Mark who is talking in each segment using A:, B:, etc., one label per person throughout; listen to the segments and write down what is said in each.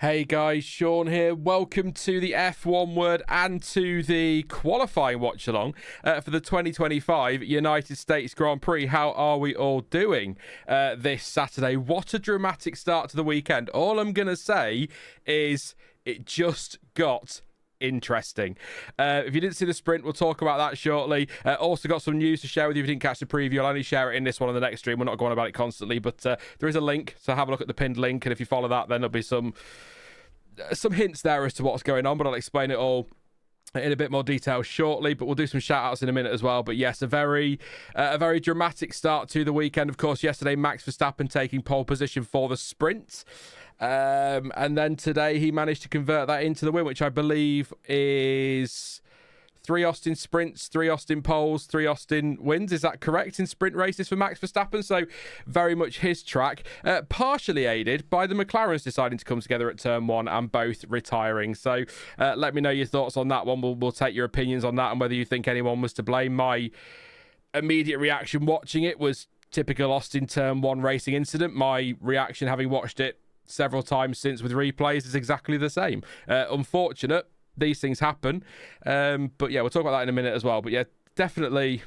A: Hey guys, Sean here. Welcome to the F1 Word and to the qualifying watch-along for the 2025 United States Grand Prix. How are we all doing this Saturday? What a dramatic start to the weekend. All I'm going to say is it just got interesting. If you didn't see the sprint, we'll talk about that shortly. Also got some news to share with you. If you didn't catch the preview, I'll only share it in this one on the next stream. We're not going about it constantly, but there is a link, so have a look at the pinned link, and if you follow that, then there'll be some hints there as to what's going on, but I'll explain it all in a bit more detail shortly. But we'll do some shout outs in a minute as well. But yes, a very dramatic start to the weekend. Of course, yesterday Max Verstappen taking pole position for the sprint, and then today he managed to convert that into the win, which I believe is 3 Austin sprints, 3 Austin poles, 3 Austin wins. Is that correct in sprint races for Max Verstappen? So very much his track, partially aided by the McLarens deciding to come together at turn 1 and both retiring. So let me know your thoughts on that one. We'll take your opinions on that and whether you think anyone was to blame. My immediate reaction watching it was typical Austin turn 1 racing incident. My reaction, having watched it several times since with replays, is exactly the same. Unfortunate. These things happen, but yeah, we'll talk about that in a minute as well. But yeah, definitely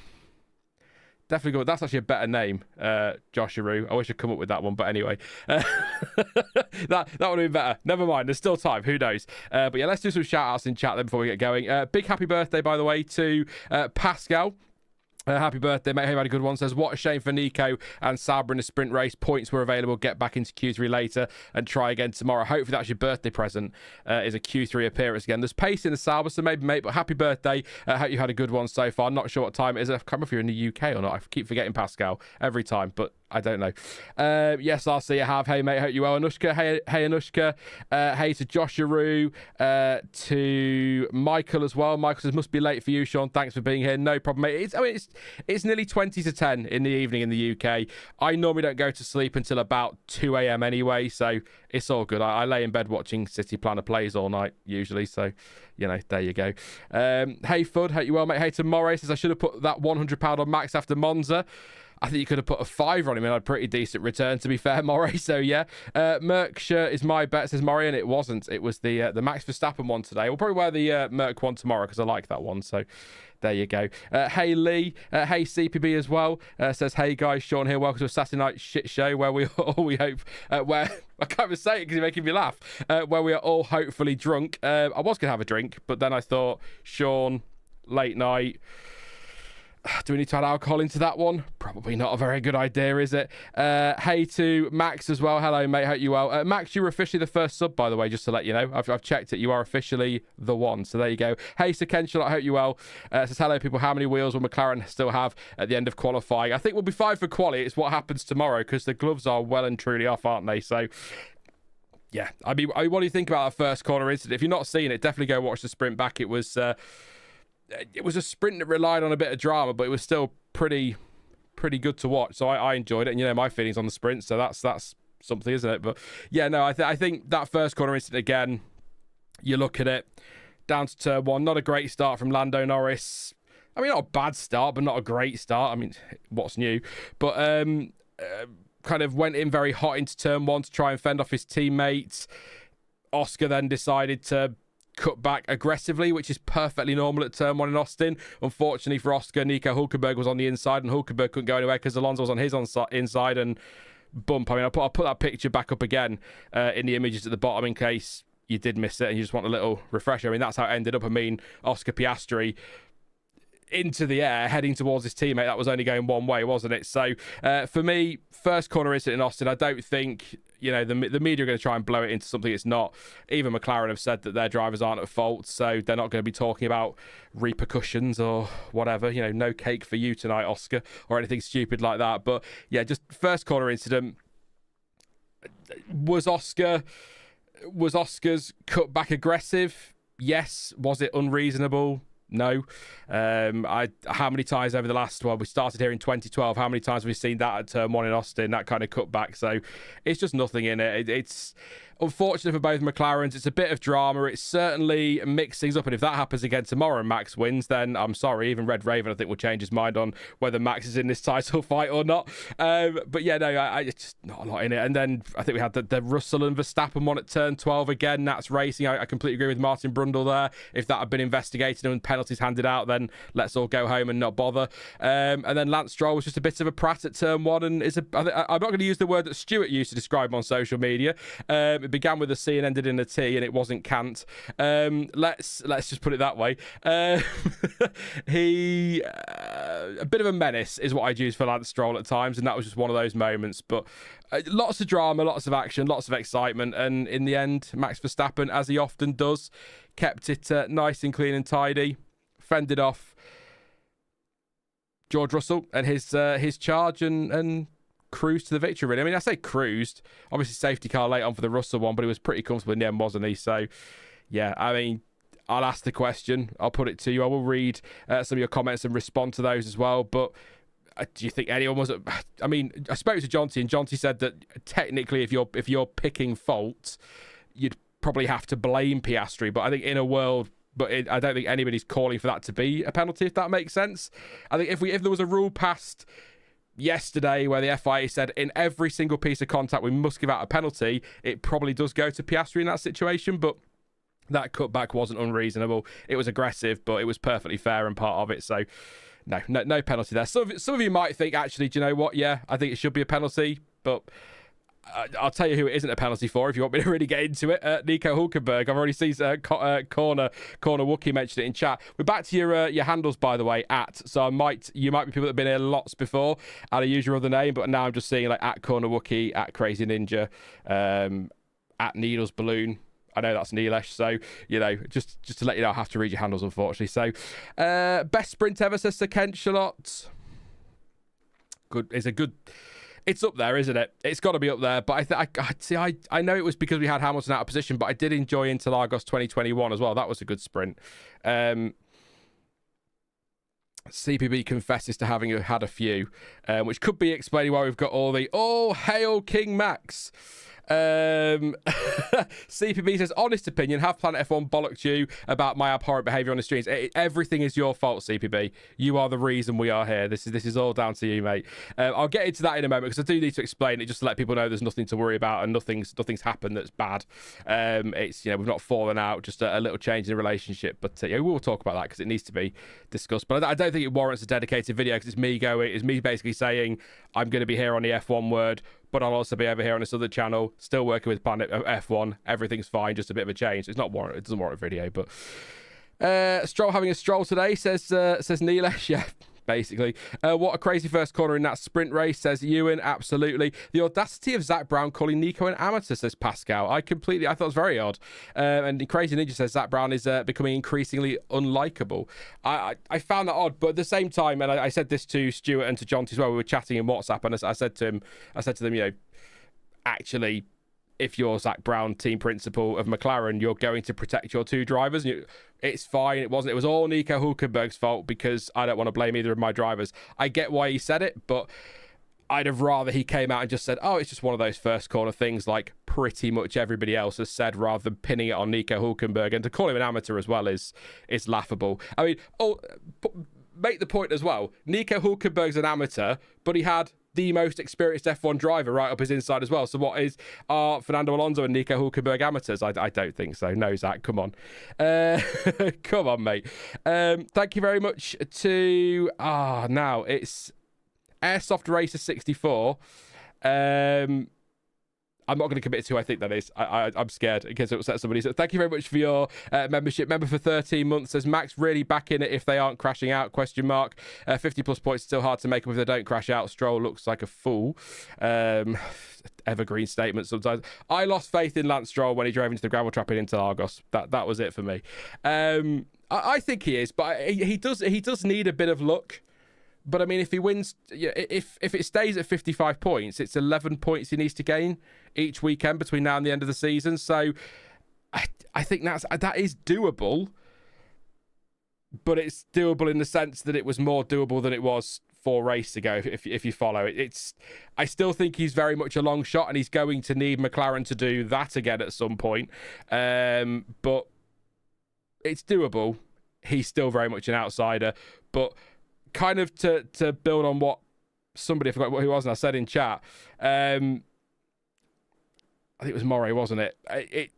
A: good. That's actually a better name, Josharoo. I wish I'd come up with that one, but anyway, that would have been better. Never mind, there's still time. Who knows? But yeah, let's do some shout outs in chat then before we get going. Big happy birthday, by the way, to Pascal. Happy birthday, mate. Hope you had a good one. Says, what a shame for Nico and Sauber in the sprint race. Points were available. Get back into Q3 later and try again tomorrow. Hopefully that's your birthday present, is a Q3 appearance again. There's pace in the Sauber, so maybe, mate, but happy birthday. Hope you had a good one so far. Not sure what time it is. I can't remember if you're in the UK or not. I keep forgetting Pascal every time, but I don't know. Yes, I'll see you have. Hey, mate, hope you well. Anushka, hey, Anushka. Hey to Joshua, to Michael as well. Michael says, must be late for you, Sean. Thanks for being here. No problem, mate. It's nearly 20 to 10 in the evening in the UK. I normally don't go to sleep until about 2 a.m. anyway, so it's all good. I lay in bed watching City Planner Plays all night, usually, so, you know, there you go. Hey, Fud, hope you well, mate. Hey to Moray says, I should have put that £100 on Max after Monza. I think you could have put a $5 on him and had a pretty decent return, to be fair, Moray. So, yeah. Merc shirt is my bet, says Moray, and it wasn't. It was the Max Verstappen one today. We'll probably wear the Merc one tomorrow because I like that one. So, there you go. Hey, Lee. Hey, CPB as well. Says, hey, guys. Sean here. Welcome to a Saturday night shit show where we hope... where I can't even say it because you're making me laugh. Where we are all hopefully drunk. I was going to have a drink, but then I thought, Sean, late night... Do we need to add alcohol into that one? Probably not a very good idea, is it? Hey to Max as well. Hello, mate. Hope you well. Max, you were officially the first sub, by the way, just to let you know. I've checked it. You are officially the one. So there you go. Hey, Sir Ken Charlotte, I hope you well. Says, hello, people. How many wheels will McLaren still have at the end of qualifying? I think we'll be fine for quali. It's what happens tomorrow because the gloves are well and truly off, aren't they? So... yeah. I mean, what do you think about that first corner incident? If you're not seeing it, definitely go watch the sprint back. It was a sprint that relied on a bit of drama, but it was still pretty good to watch. So I enjoyed it, and you know my feelings on the sprint. So that's something, isn't it? But yeah, no, I think that first corner incident again. You look at it down to turn one. Not a great start from Lando Norris. I mean, not a bad start, but not a great start. I mean, what's new? But kind of went in very hot into turn one to try and fend off his teammates. Oscar then decided to cut back aggressively, which is perfectly normal at turn one in Austin. Unfortunately for Oscar, Nico Hulkenberg was on the inside, and Hulkenberg couldn't go anywhere because Alonso was on his inside and bump. I mean, I'll put that picture back up again in the images at the bottom in case you did miss it and you just want a little refresher. I mean, that's how it ended up. I mean, Oscar Piastri into the air heading towards his teammate. That was only going one way, wasn't it? So for me, first corner incident in Austin, I don't think, you know, the media are going to try and blow it into something it's not. Even McLaren have said that their drivers aren't at fault, so they're not going to be talking about repercussions or whatever. You know, no cake for you tonight, Oscar, or anything stupid like that. But yeah, just first corner incident. Was Oscar's cut back aggressive? Yes. Was it unreasonable? No. How many times over the last, we started here in 2012, how many times have we seen that at turn one in Austin, that kind of cutback? So it's just nothing in it. It's unfortunate for both McLarens. It's a bit of drama. It certainly mixed things up. And if that happens again tomorrow and Max wins, then I'm sorry, even Red Raven, I think, will change his mind on whether Max is in this title fight or not. But yeah, no, it's just not a lot in it. And then I think we had the Russell and Verstappen one at turn 12 again. That's racing. I completely agree with Martin Brundle there. If that had been investigated and penalties handed out, then let's all go home and not bother. And then Lance Stroll was just a bit of a prat at turn one. And I'm not going to use the word that Stuart used to describe him on social media. It began with a C and ended in a T, and it wasn't Kant. Let's just put it that way. He a bit of a menace is what I'd use for Lance Stroll at times, and that was just one of those moments. But lots of drama, lots of action, lots of excitement, and in the end, Max Verstappen, as he often does, kept it nice and clean and tidy, fended off George Russell and his charge and cruised to the victory, really. I mean, I say cruised. Obviously, safety car late on for the Russell one, but he was pretty comfortable in the end, wasn't he? So, yeah, I mean, I'll ask the question. I'll put it to you. I will read some of your comments and respond to those as well. But do you think anyone was... I mean, I spoke to Jonty, and Jonty said that technically, if you're picking faults, you'd probably have to blame Piastri. But I think in a world... I don't think anybody's calling for that to be a penalty, if that makes sense. I think if there was a rule passed yesterday where the FIA said in every single piece of contact we must give out a penalty, it probably does go to Piastri in that situation. But that cutback wasn't unreasonable. It was aggressive, but it was perfectly fair and part of it. So no penalty there. Some of you might think, actually, do you know what? Yeah, I think it should be a penalty, but I'll tell you who it isn't a penalty for if you want me to really get into it. Nico Hulkenberg. I've already seen corner Wookie mentioned it in chat. We're back to your handles, by the way, so you might be people that have been here lots before and I use your other name, but now I'm just seeing like at corner Wookie, at Crazy Ninja, at Needles Balloon. I know that's Nilesh, so just to let you know, I have to read your handles, unfortunately. So best sprint ever, says Sir Kent Charlotte. It's up there, isn't it? It's got to be up there. But I know it was because we had Hamilton out of position, but I did enjoy Interlagos 2021 as well. That was a good sprint. CPB confesses to having had a few, which could be explaining why we've got all the hail King Max. CPB says, honest opinion, have Planet F1 bollocked you about my abhorrent behaviour on the streams? Everything is your fault, CPB. You are the reason we are here. This is all down to you, mate. I'll get into that in a moment because I do need to explain it just to let people know there's nothing to worry about and nothing's happened that's bad. It's we've not fallen out, just a little change in the relationship, but we will talk about that because it needs to be discussed. But I don't think it warrants a dedicated video because it's me basically saying I'm going to be here on the F1 word, but I'll also be over here on this other channel, still working with Planet F1. Everything's fine, just a bit of a change. It's not warrant. It doesn't warrant a video, but Stroll having a stroll today, says Nilesh. Yeah, basically. What a crazy first corner in that sprint race, says Ewan. Absolutely. The audacity of Zach Brown calling Nico an amateur, says Pascal. I thought it was very odd. And Crazy Ninja says Zach Brown is becoming increasingly unlikable. I found that odd, but at the same time, and I said this to Stuart and to John as well, we were chatting in WhatsApp, and I said to them, actually, if you're Zach Brown, team principal of McLaren, you're going to protect your two drivers. It's fine. It was all Nico Hulkenberg's fault because I don't want to blame either of my drivers. I get why he said it, but I'd have rather he came out and just said, it's just one of those first corner things like pretty much everybody else has said, rather than pinning it on Nico Hulkenberg. And to call him an amateur as well is laughable. I mean, make the point as well. Nico Hulkenberg's an amateur, but he had the most experienced F1 driver right up his inside as well. So are Fernando Alonso and Nico Hulkenberg amateurs? I don't think so. No, Zach, come on. Come on, mate. Thank you very much to... now it's Airsoft Racer 64. I'm not going to commit to who I think that is. I'm scared in case it upsets somebody. So thank you very much for your membership. Member for 13 months. Says Max really back in it if they aren't crashing out? 50 plus points still hard to make up if they don't crash out. Stroll looks like a fool. Evergreen statement sometimes. I lost faith in Lance Stroll when he drove into the gravel trap in Interlagos. That was it for me. I think he is, but he does need a bit of luck. But I mean, if he wins, if it stays at 55 points, it's 11 points he needs to gain each weekend between now and the end of the season. So I think that is doable, but it's doable in the sense that it was more doable than it was 4 races ago. If you follow it, I still think he's very much a long shot, and he's going to need McLaren to do that again at some point. But it's doable. He's still very much an outsider, but. Kind of to build on what somebody, I forgot who it was, and I said in chat, I think it was Moray, wasn't it?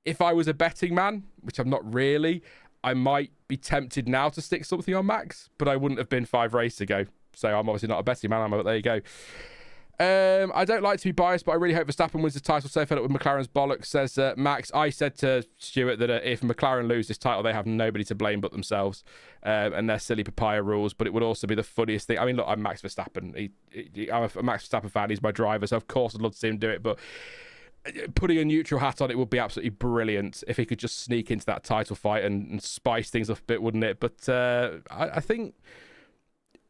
A: If I was a betting man, which I'm not really, I might be tempted now to stick something on Max, but I wouldn't have been 5 races ago. So I'm obviously not a betting man, but there you go. I don't like to be biased, but I really hope Verstappen wins the title. So fed up with McLaren's bollocks, says Max. I said to Stuart that if McLaren lose this title, they have nobody to blame but themselves and their silly papaya rules. But it would also be the funniest thing. I mean, look, I'm Max Verstappen. I'm a Max Verstappen fan. He's my driver, so of course I'd love to see him do it. But putting a neutral hat on it would be absolutely brilliant if he could just sneak into that title fight and spice things up a bit, wouldn't it? But I think,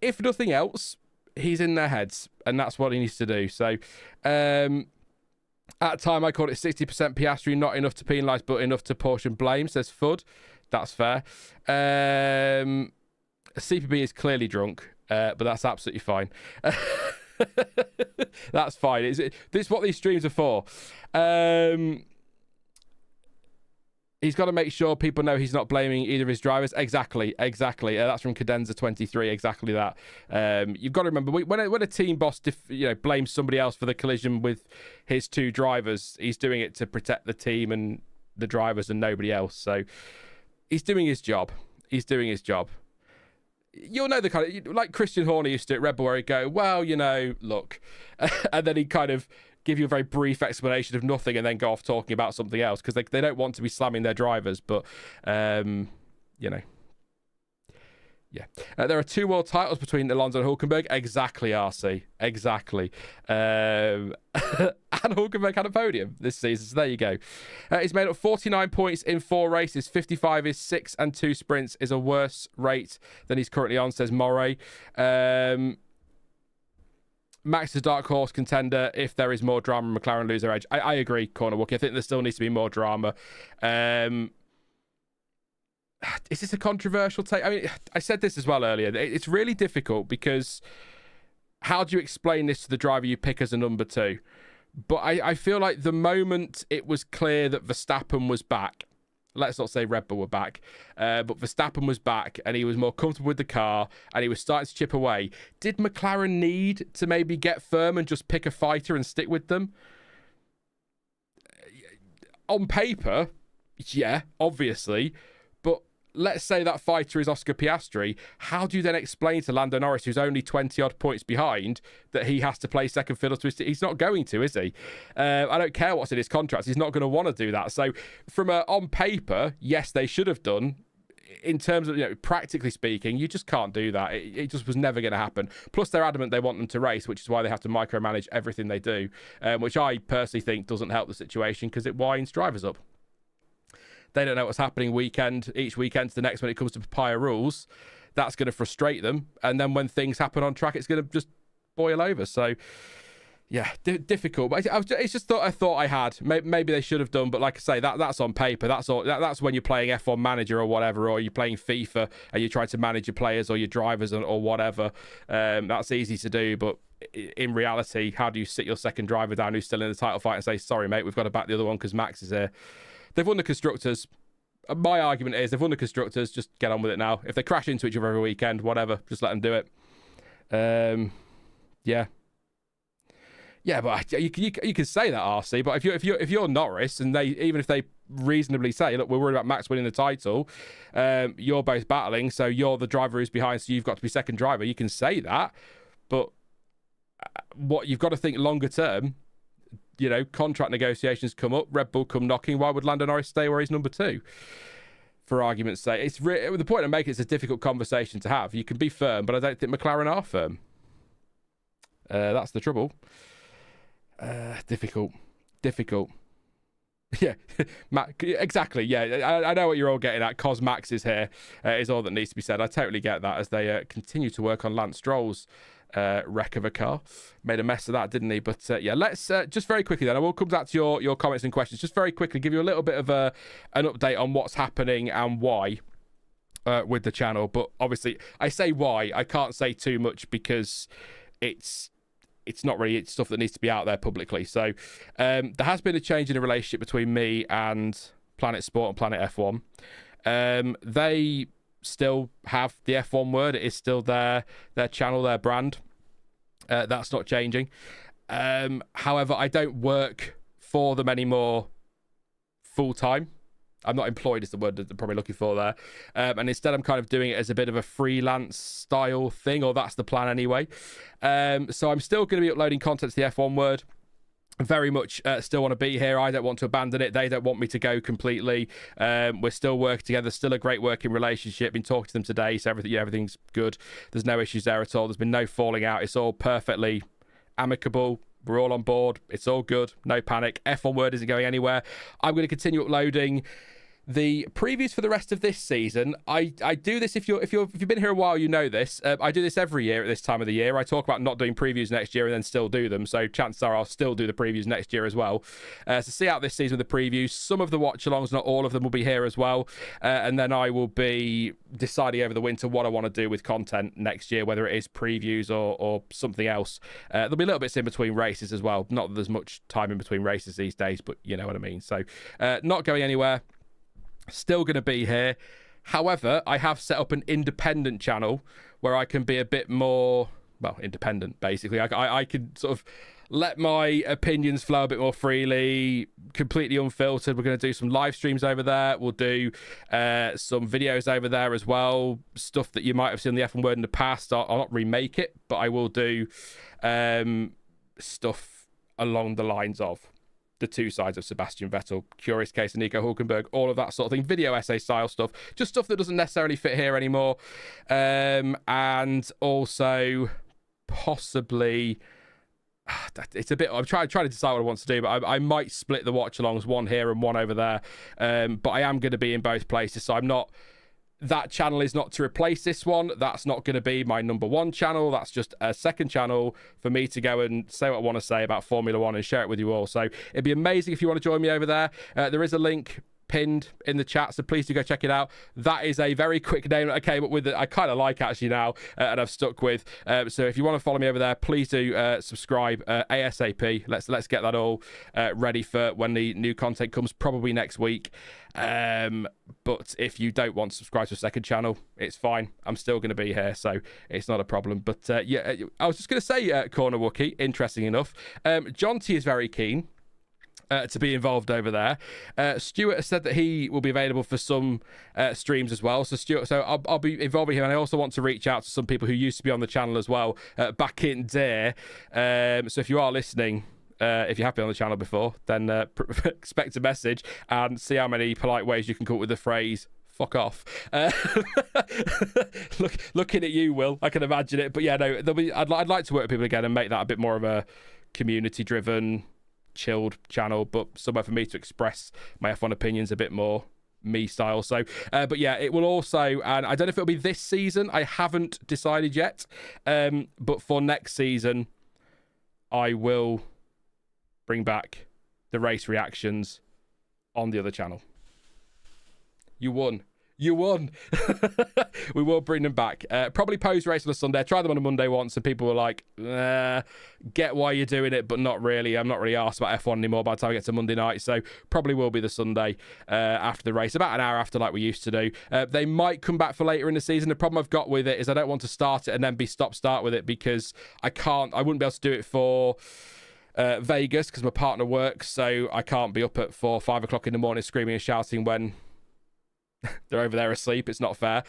A: if nothing else, he's in their heads, and that's what he needs to do. So at the time I called it 60% Piastri, not enough to penalise but enough to portion blame, says Fudd. That's fair. CPB is clearly drunk, but that's absolutely fine. That's fine. This is what these streams are for. He's got to make sure people know he's not blaming either of his drivers. Exactly. That's from Cadenza 23. Exactly that. You've got to remember, when a team boss blames somebody else for the collision with his 2 drivers, he's doing it to protect the team and the drivers and nobody else. So he's doing his job. you'll know the kind of, like Christian Horner used to at Red Bull, where he'd go, well, look, and then he'd kind of give you a very brief explanation of nothing and then go off talking about something else, because they don't want to be slamming their drivers. But yeah. There are 2 world titles between Alonso and Hulkenberg. Exactly, RC. Exactly. And Hulkenberg had a podium this season, so there you go. He's made up 49 points in 4 races. 55 is 6 and 2 sprints is a worse rate than he's currently on, says Moray. Max is dark horse contender if there is more drama and McLaren lose their edge. I agree, Corner Wookie. I think there still needs to be more drama. Is this a controversial take? I mean, I said this as well earlier. It's really difficult because how do you explain this to the driver you pick as a number 2? But I feel like the moment it was clear that Verstappen was back, let's not say Red Bull were back, but Verstappen was back and he was more comfortable with the car and he was starting to chip away, did McLaren need to maybe get firm and just pick a fighter and stick with them? On paper, yeah, obviously. But let's say that fighter is Oscar Piastri. How do you then explain to Lando Norris, who's only 20-odd points behind, that he has to play second fiddle to his team? He's not going to, is he? I don't care what's in his contract. He's not going to want to do that. So from on paper, yes, they should have done. In terms of, practically speaking, you just can't do that. It just was never going to happen. Plus, they're adamant they want them to race, which is why they have to micromanage everything they do, which I personally think doesn't help the situation because it winds drivers up. They don't know what's happening each weekend to the next when it comes to papaya rules. That's going to frustrate them. And then when things happen on track, it's going to just boil over. So, yeah, difficult. But it's just I thought I had. Maybe they should have done. But like I say, that's on paper. That's all. That's when you're playing F1 Manager or whatever, or you're playing FIFA and you're trying to manage your players or your drivers or whatever. That's easy to do. But in reality, how do you sit your second driver down who's still in the title fight and say, sorry, mate, we've got to back the other one because Max is here? They've won the Constructors. My argument is they've won the Constructors. Just get on with it now. If they crash into each other every weekend, whatever, just let them do it. Yeah. Yeah, but you can say that, RC. But if you're Norris and even if they reasonably say, look, we're worried about Max winning the title, you're both battling, so you're the driver who's behind, so you've got to be second driver. You can say that, but what you've got to think longer term. Contract negotiations come up, Red Bull come knocking. Why would Lando Norris stay where he's number 2? For argument's sake, the point I'm making. It's a difficult conversation to have. You can be firm, but I don't think McLaren are firm. That's the trouble. Difficult. Yeah, exactly. Yeah, I know what you're all getting at. Cos Max is here is all that needs to be said. I totally get that as they continue to work on Lance Stroll's wreck of a car. Made a mess of that, didn't he? But yeah, let's just very quickly then, I will come back to your comments and questions. Just very quickly give you a little bit of an update on what's happening and why with the channel. But obviously, I say why. I can't say too much because it's not really stuff that needs to be out there publicly. So there has been a change in the relationship between me and Planet Sport and Planet F1. They still have the F1 word. It is still their channel, their brand. That's not changing. However, I don't work for them anymore full time. I'm not employed is the word that they're probably looking for there. And instead I'm kind of doing it as a bit of a freelance style thing, or that's the plan anyway. So I'm still going to be uploading content to the F1 word. Very much still want to be here. I don't want to abandon it. They don't want me to go completely. We're still working together. Still a great working relationship. Been talking to them today, so everything's good. There's no issues there at all. There's been no falling out. It's all perfectly amicable. We're all on board. It's all good. No panic. F1 word isn't going anywhere. I'm going to continue uploading the previews for the rest of this season. I do this, if you've been here a while, you know this. I do this every year at this time of the year. I talk about not doing previews next year and then still do them. So chances are I'll still do the previews next year as well. So see out this season with the previews. Some of the watch-alongs, not all of them, will be here as well. And then I will be deciding over the winter what I want to do with content next year, whether it is previews or something else. There'll be little bits in between races as well. Not that there's much time in between races these days, but you know what I mean. So not going anywhere. Still going to be here. However, I have set up an independent channel where I can be a bit more, well, independent, basically. I can sort of let my opinions flow a bit more freely, completely unfiltered. We're going to do some live streams over there. We'll do some videos over there as well. Stuff that you might have seen the F1 Word in the past. I'll not remake it, but I will do stuff along the lines of the two sides of Sebastian Vettel, Curious Case of Nico Hulkenberg, all of that sort of thing, video essay style stuff, just stuff that doesn't necessarily fit here anymore. And also possibly, it's a bit, I'm trying to decide what I want to do, but I might split the watch-alongs, one here and one over there. But I am going to be in both places, so I'm not, that channel is not to replace this one. That's not going to be my number one channel. That's just a second channel for me to go and say what I want to say about Formula One and share it with you all. So it'd be amazing if you want to join me over there. There is a link pinned in the chat, so please do go check it out. That is a very quick name that I came up with that I kind of like actually now, and I've stuck with. So if you want to follow me over there, please do subscribe ASAP. Let's get that all ready for when the new content comes, probably next week. But if you don't want to subscribe to a second channel, it's fine. I'm still going to be here, so it's not a problem. But yeah, I was just going to say, Corner Wookie, interesting enough, John T is very keen to be involved over there. Stuart has said that he will be available for some streams as well. So Stuart, so I'll be involving him, and I also want to reach out to some people who used to be on the channel as well back in day. So if you are listening, if you have been on the channel before, then expect a message and see how many polite ways you can come up with the phrase "fuck off." Looking at you, Will, I can imagine it. But yeah, no, I'd like to work with people again and make that a bit more of a community-driven, chilled channel, but somewhere for me to express my F1 opinions a bit more me style. So but yeah, it will also, and I don't know if it'll be this season, I haven't decided yet, but for next season I will bring back the race reactions on the other channel. You won. We will bring them back. Probably post race on a Sunday. I tried them on a Monday once, and people were like, get why you're doing it, but not really. I'm not really arsed about F1 anymore by the time I get to Monday night. So probably will be the Sunday after the race, about an hour after, like we used to do. They might come back for later in the season. The problem I've got with it is I don't want to start it and then be stop-start with it, because I wouldn't be able to do it for Vegas, because my partner works, so I can't be up at 4 or 5 o'clock in the morning screaming and shouting when they're over there asleep. It's not fair.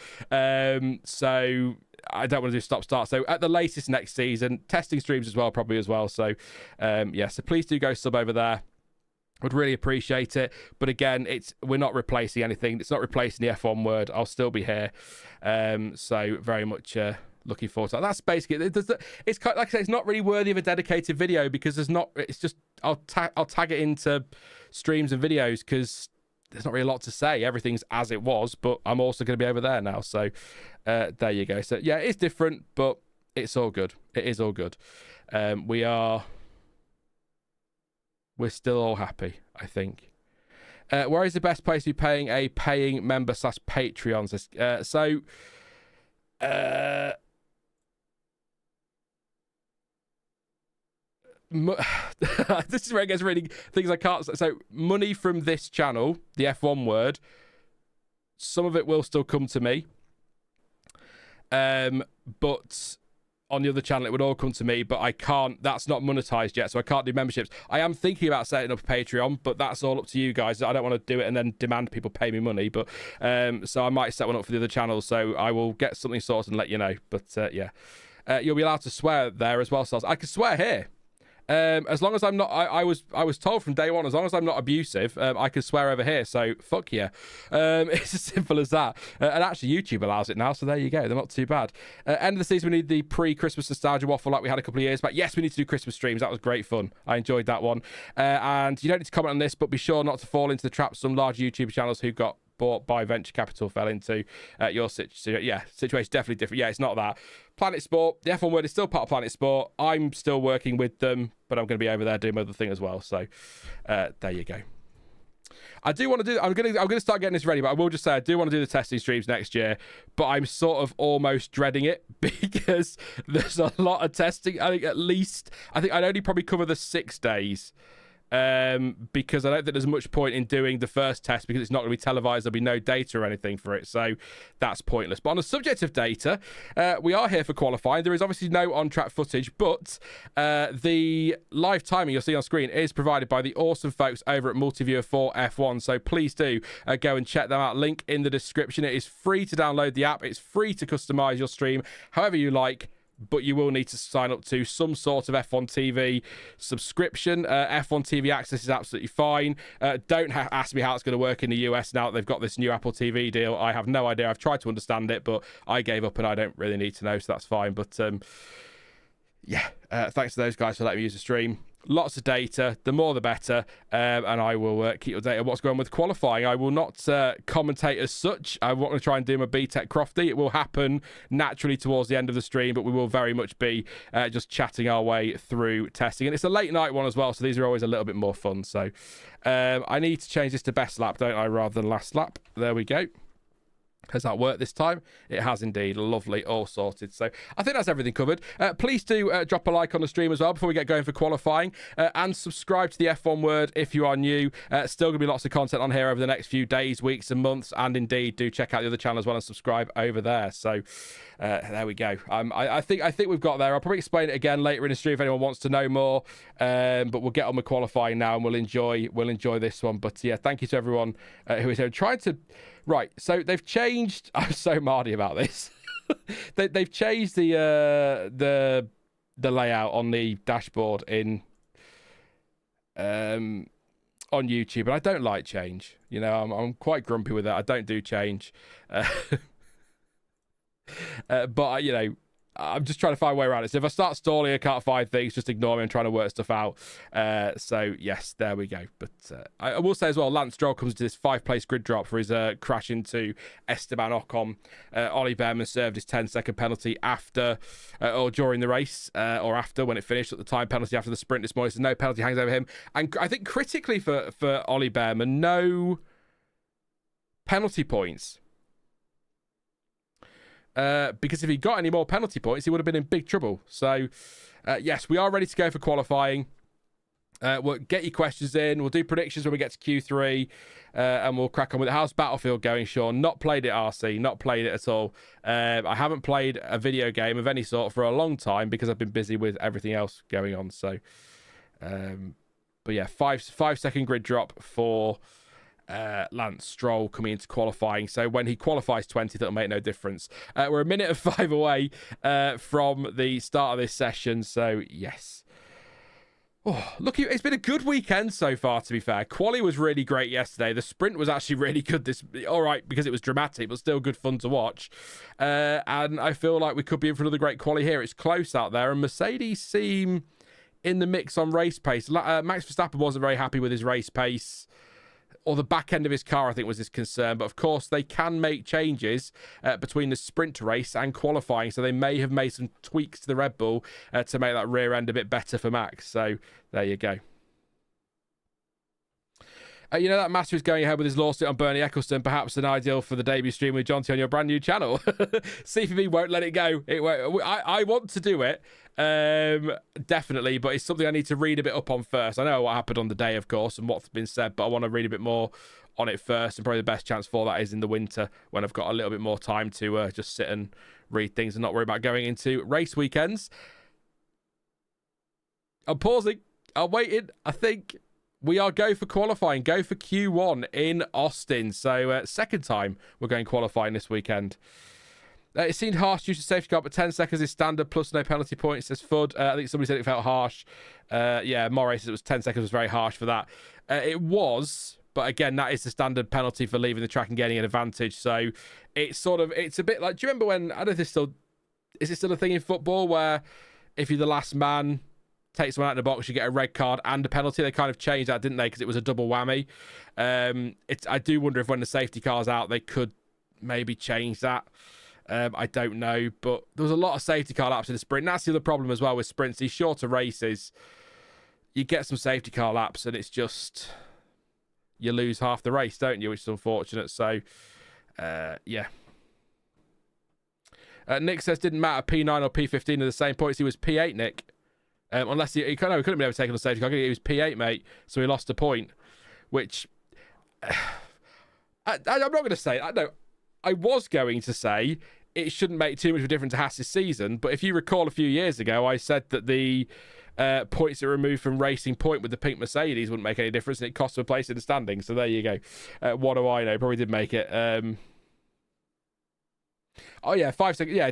A: So I don't want to do stop-start. So at the latest next season, testing streams as well, probably as well. So yeah, so please do go sub over there. Would really appreciate it. But again, we're not replacing anything. It's not replacing the F1 Word. I'll still be here. So very much looking forward to that. That's basically it. It's kind of, like I say, it's not really worthy of a dedicated video, because there's not. It's just I'll tag it into streams and videos, because there's not really a lot to say. Everything's as it was, but I'm also going to be over there now. So there you go. So yeah, it's different, but it's all good. It is all good. We're still all happy, I think. Where is the best place to be paying a paying member / Patreon? This is where it gets really things I can't. So money from this channel, the F1 Word, some of it will still come to me, but on the other channel it would all come to me. But I can't. That's not monetized yet, so I can't do memberships. I am thinking about setting up a Patreon, but that's all up to you guys. I don't want to do it and then demand people pay me money. But so I might set one up for the other channels. So I will get something sorted and let you know. But yeah, you'll be allowed to swear there as well. So I can swear here. As long as I'm not, I was told from day one, as long as I'm not abusive, I can swear over here. So fuck yeah. It's as simple as that. And actually YouTube allows it now, so there you go. They're not too bad. End of the season, we need the pre-Christmas nostalgia waffle like we had a couple of years back. Yes, we need to do Christmas streams. That was great fun. I enjoyed that one. And you don't need to comment on this, but be sure not to fall into the trap some large YouTube channels who got bought by venture capital fell into. Your situation definitely different. Yeah, it's not that. Planet Sport, the F1 Word is still part of Planet Sport. I'm still working with them, but I'm going to be over there doing my other thing as well. So there you go. I do want to do. I'm going to start getting this ready, but I will just say I do want to do the testing streams next year. But I'm sort of almost dreading it, because there's a lot of testing. I think I'd only probably cover the 6 days. because I don't think there's much point in doing the first test because it's not going to be televised. There'll be no data or anything for it, so that's pointless. But on the subject of data, we are here for qualifying. There is obviously no on-track footage, but the live timing you'll see on screen is provided by the awesome folks over at Multiviewer for F1, so please do go and check them out. Link in the description. It is free to download the app. It's free to customize your stream however you like, but you will need to sign up to some sort of F1 TV subscription. F1 TV access is absolutely fine. Don't ask me how it's going to work in the US now that they've got this new Apple TV deal. I have no idea. I've tried to understand it, but I gave up and I don't really need to know, so that's fine. But yeah, thanks to those guys for letting me use the stream. Lots of data, the more the better, and I will keep updated on what's going on with qualifying. I will not commentate as such. I'm not going to try and do my BTEC Crofty. It will happen naturally towards the end of the stream, but we will very much be just chatting our way through testing. And it's a late night one as well, so these are always a little bit more fun. So I need to change this to best lap, don't I, rather than last lap. There we go. Has that worked this time? It has indeed. Lovely, all sorted. So I think that's everything covered. Please do drop a like on the stream as well before we get going for qualifying, and subscribe to the F1 Word if you are new. Still going to be lots of content on here over the next few days, weeks and months, and indeed do check out the other channel as well and subscribe over there. So there we go. I think we've got there. I'll probably explain it again later in the stream if anyone wants to know more, but we'll get on with qualifying now and we'll enjoy this one. But yeah, thank you to everyone who is here trying to... Right, so they've changed... I'm so mardy about this. They've changed the layout on the dashboard in on YouTube, and I don't like change. You know, I'm quite grumpy with it. I don't do change. But, you know, I'm just trying to find a way around it. So if I start stalling, I can't find things, just ignore me. I'm trying to work stuff out. So, yes, there we go. But I will say as well, Lance Stroll comes to this 5-place grid drop for his crash into Esteban Ocon. Ollie Bearman served his 10-second penalty after or during the race, or after when it finished. At the time, penalty after the sprint this morning. So no penalty hangs over him. And I think critically for Ollie Bearman, no penalty points. Because if he got any more penalty points, he would have been in big trouble. So, yes, we are ready to go for qualifying. We'll get your questions in. We'll do predictions when we get to Q3, and we'll crack on with it. How's Battlefield going, Sean? Not played it, RC. Not played it at all. I haven't played a video game of any sort for a long time because I've been busy with everything else going on. So, but yeah, 5-second grid drop for... Lance Stroll coming into qualifying. So when he qualifies 20th, it'll make no difference. We're a minute and 5 away from the start of this session. So yes. Oh, look, it's been a good weekend so far, to be fair. Quali was really great yesterday. The sprint was actually really good. All right, because it was dramatic, but still good fun to watch. And I feel like we could be in for another great quali here. It's close out there, and Mercedes seem in the mix on race pace. Max Verstappen wasn't very happy with his race pace, or the back end of his car, I think, was his concern. But, of course, they can make changes between the sprint race and qualifying. So they may have made some tweaks to the Red Bull to make that rear end a bit better for Max. So there you go. You know that Master is going ahead with his lawsuit on Bernie Ecclestone, perhaps an ideal for the debut stream with Jonty on your brand new channel. C4B won't let it go. It won't. I want to do it, definitely, but it's something I need to read a bit up on first. I know what happened on the day, of course, and what's been said, but I want to read a bit more on it first, and probably the best chance for that is in the winter when I've got a little bit more time to just sit and read things and not worry about going into race weekends. I'm pausing. I'm waiting. I think... we are go for qualifying, go for Q1 in Austin. So second time we're going qualifying this weekend. It seemed harsh due to safety car, but 10 seconds is standard plus no penalty points, says Fud. I think somebody said it felt harsh. Yeah, Morris, it was 10 seconds was very harsh for that. It was, but again, that is the standard penalty for leaving the track and getting an advantage. So it's it's a bit like, do you remember when, I don't know if is it still a thing in football where if you're the last man, take someone out in the box, you get a red card and a penalty? They kind of changed that, didn't they? Because it was a double whammy. I do wonder if when the safety car's out, they could maybe change that. I don't know, but there was a lot of safety car laps in the sprint. And that's the other problem as well with sprints. These shorter races, you get some safety car laps and it's just, you lose half the race, don't you? Which is unfortunate. So, yeah. Nick says, didn't matter, P9 or P15 are the same points. He was P8, Nick. Unless he couldn't have been overtaken on safety car. He was P8, mate, so he lost a point, which I'm not going to say. I was going to say it shouldn't make too much of a difference to Haas's season, but if you recall a few years ago, I said that the points that were removed from Racing Point with the pink Mercedes wouldn't make any difference, and it cost them a place in the standings. So there you go. What do I know? Probably did make it. Oh yeah, 5 seconds. Yeah,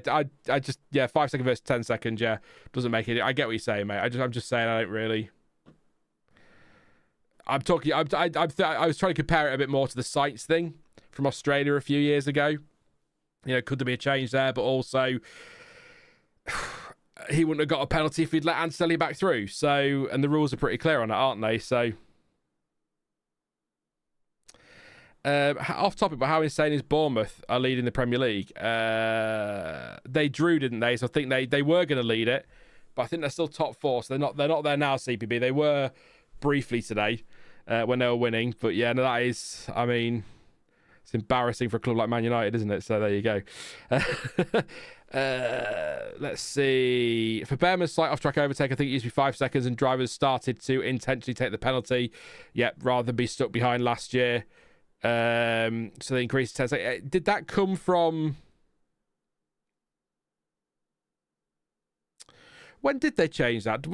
A: I just 5 seconds versus 10 seconds. Yeah, doesn't make it. I get what you're saying, mate. I'm just saying I don't really. I'm talking. I was trying to compare it a bit more to the Sainz thing from Australia a few years ago. You know, could there be a change there? But also, he wouldn't have got a penalty if he'd let Antonelli back through. So, and the rules are pretty clear on that, aren't they? So, off topic, but how insane is Bournemouth are leading the Premier League? They drew, didn't they? So I think they were going to lead it, but I think they're still top 4. So they're not there now. CPB. They were briefly today when they were winning, but yeah, no, that is. I mean, it's embarrassing for a club like Man United, isn't it? So there you go. Let's see. For Bearman's slight off-track overtake, I think it used to be 5 seconds, and drivers started to intentionally take the penalty. Yep, rather than be stuck behind last year. So they increased 10 seconds. Did that come from? When did they change that?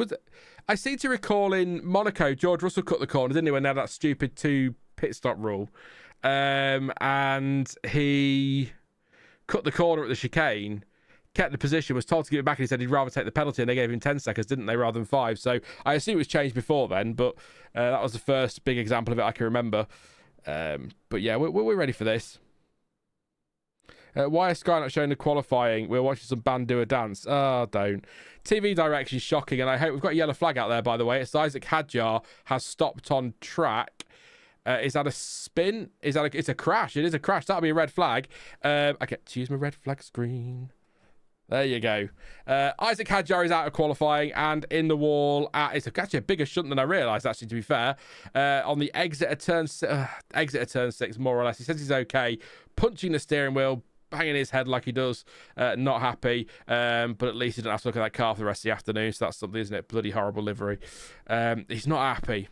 A: I seem to recall in Monaco, George Russell cut the corner, didn't he? When they had that stupid 2 pit stop rule, and he cut the corner at the chicane, kept the position, was told to give it back, and he said he'd rather take the penalty, and they gave him 10 seconds, didn't they, rather than 5? So I assume it was changed before then, but that was the first big example of it I can remember. But yeah, we're ready for this. Why is Sky not showing the qualifying? We're watching some band do a dance. Oh, don't. TV direction shocking, and I hope we've got a yellow flag out there, by the way. It's Isack Hadjar has stopped on track. Is that a spin? It's a crash. It is a crash. That'll be a red flag. I get to use my red flag screen. There you go. Isack Hadjar is out of qualifying and in the wall. It's actually a bigger shunt than I realised, actually, to be fair. On the exit of turn 6, more or less. He says he's okay. Punching the steering wheel, banging his head like he does. Not happy. But at least he doesn't have to look at that car for the rest of the afternoon. So that's something, isn't it? Bloody horrible livery. He's not happy.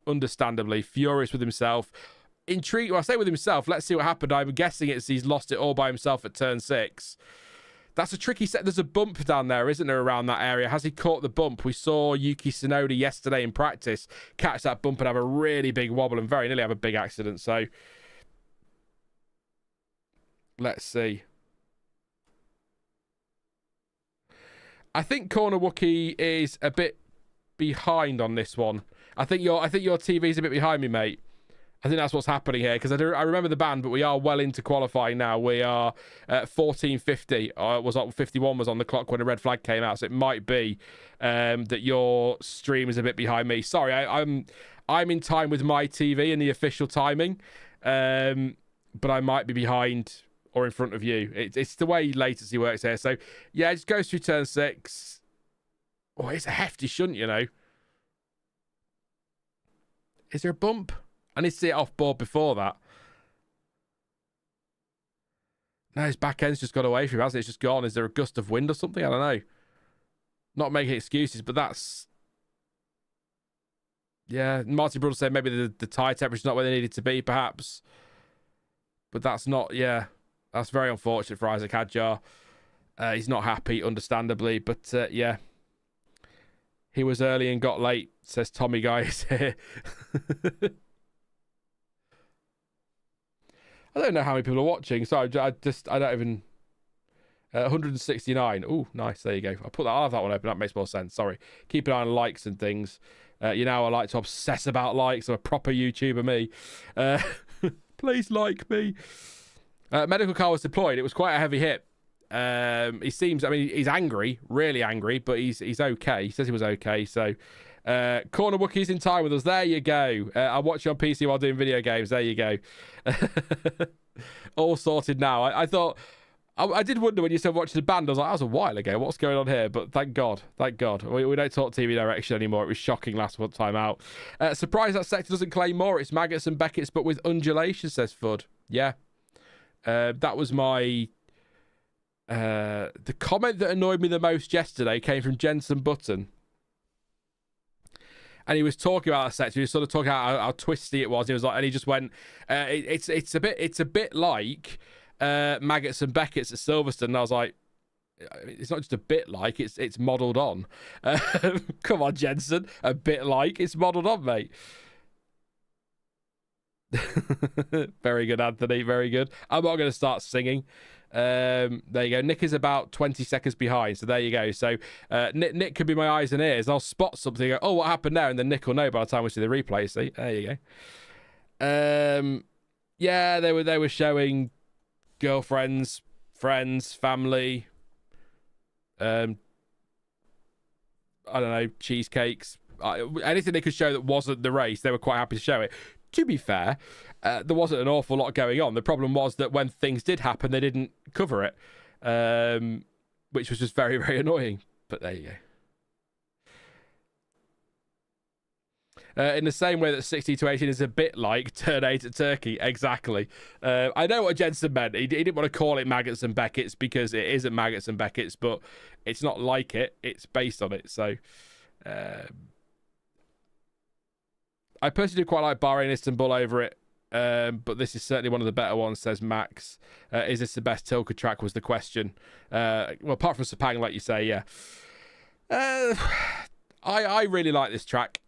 A: Understandably. Furious with himself. Intrigued. Well, I say with himself. Let's see what happened. I'm guessing he's lost it all by himself at turn 6. That's a tricky set. There's a bump down there, isn't there, around that area? Has he caught the bump? We saw Yuki Tsunoda yesterday in practice catch that bump and have a really big wobble and very nearly have a big accident. So, let's see. I think Corner Wookie is a bit behind on this one. I think your TV's a bit behind me, mate. I think that's what's happening here, because I remember the band, but we are well into qualifying now. We are at 14:50. 51 was on the clock when a red flag came out, so it might be that your stream is a bit behind me. Sorry, I'm in time with my TV and the official timing, but I might be behind or in front of you. It's the way latency works here. So yeah, it just goes through turn 6. Oh, it's a hefty shunt, you know. Is there a bump? I need to see it off board before that. No, his back end's just got away from him, hasn't it? It's just gone. Is there a gust of wind or something? I don't know. Not making excuses, but that's... Yeah, Marty Brothers said maybe the tyre temperature's not where they need it to be, perhaps. But that's not... Yeah, that's very unfortunate for Isack Hadjar. He's not happy, understandably, but yeah. He was early and got late, says Tommy Guys here. I don't know how many people are watching, so I don't even... 169. Oh, nice. There you go. I'll have that one open. That makes more sense. Sorry. Keep an eye on likes and things. You know, I like to obsess about likes. I'm a proper YouTuber, me. Please like me. Medical car was deployed. It was quite a heavy hit. He seems... I mean, he's angry. Really angry, but he's okay. He says he was okay, so... Corner Wookie's in time with us. There you go. I'll watch you on PC while doing video games. There you go. All sorted now. I thought... I did wonder when you said watching the band. I was like, that was a while ago. What's going on here? But thank God. Thank God. We don't talk TV direction anymore. It was shocking last time out. Surprised that sector doesn't claim more. It's Maggots and Beckett's, but with undulation, says Fudd. Yeah. That was my... the comment that annoyed me the most yesterday came from Jensen Button. and he was talking about that sector. He was sort of talking about how twisty it was. He was like, and he just went, it's a bit like Maggots and Beckett's at Silverstone. And I was like, it's not just a bit like, it's modelled on. Come on, Jensen, a bit like, it's modelled on, mate. Very good, Anthony. Very good. I'm not going to start singing. There you go. Nick is about 20 seconds behind, so there you go. So Nick could be my eyes and ears. I'll spot something, go, oh, what happened there? And then Nick will know by the time we see the replay. See, there you go. Yeah, they were showing girlfriends, friends, family. I don't know, cheesecakes, anything they could show that wasn't the race. They were quite happy to show it. To be fair, there wasn't an awful lot going on. The problem was that when things did happen, they didn't cover it, which was just very, very annoying. But there you go. In the same way that 60-18 is a bit like Turn 8 at Turkey. Exactly. I know what Jensen meant. He didn't want to call it Maggots and Beckett's because it isn't Maggots and Beckett's, but it's not like it. It's based on it. So... I personally do quite like Bahrain Istanbul over it, but this is certainly one of the better ones, says Max. Is this the best Tilke track, was the question. Well, apart from Sepang, like you say, yeah. I really like this track.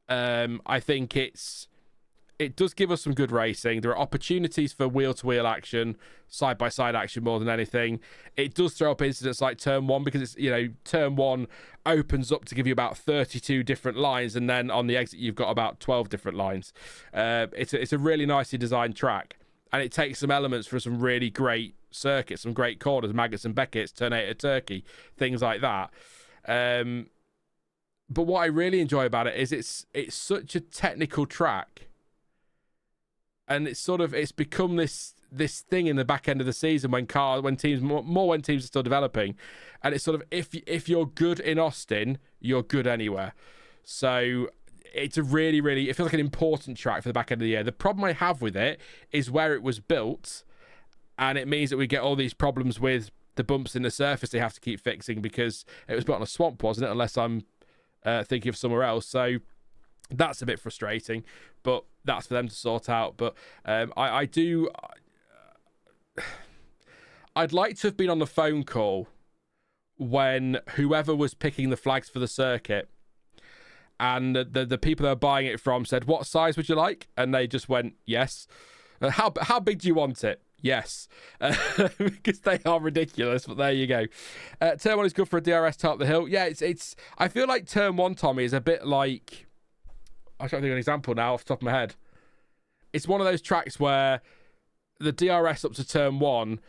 A: I think it does give us some good racing. There are opportunities for wheel-to-wheel action, side-by-side action more than anything. It does throw up incidents like Turn 1 because it's, you know, Turn 1 opens up to give you about 32 different lines, and then on the exit you've got about 12 different lines. It's a really nicely designed track, and it takes some elements from some really great circuits, some great corners, Maggots and Beckett's, Turn 8 at Turkey, things like that. But what I really enjoy about it is it's such a technical track. And it's become this thing in the back end of the season when teams are still developing, and it's sort of if you're good in Austin, you're good anywhere. So it's a really, really, it feels like an important track for the back end of the year. The problem I have with it is where it was built, and it means that we get all these problems with the bumps in the surface they have to keep fixing because it was built on a swamp, wasn't it? Unless I'm thinking of somewhere else. So that's a bit frustrating, but that's for them to sort out. But I'd like to have been on the phone call when whoever was picking the flags for the circuit and the people they were buying it from said, what size would you like? And they just went, yes. How big do you want it? Yes. Because they are ridiculous, but there you go. Turn 1 is good for a DRS top the hill. Yeah, it's I feel like Turn 1, Tommy, is a bit like... I can't think of an example now off the top of my head. It's one of those tracks where the DRS up to Turn 1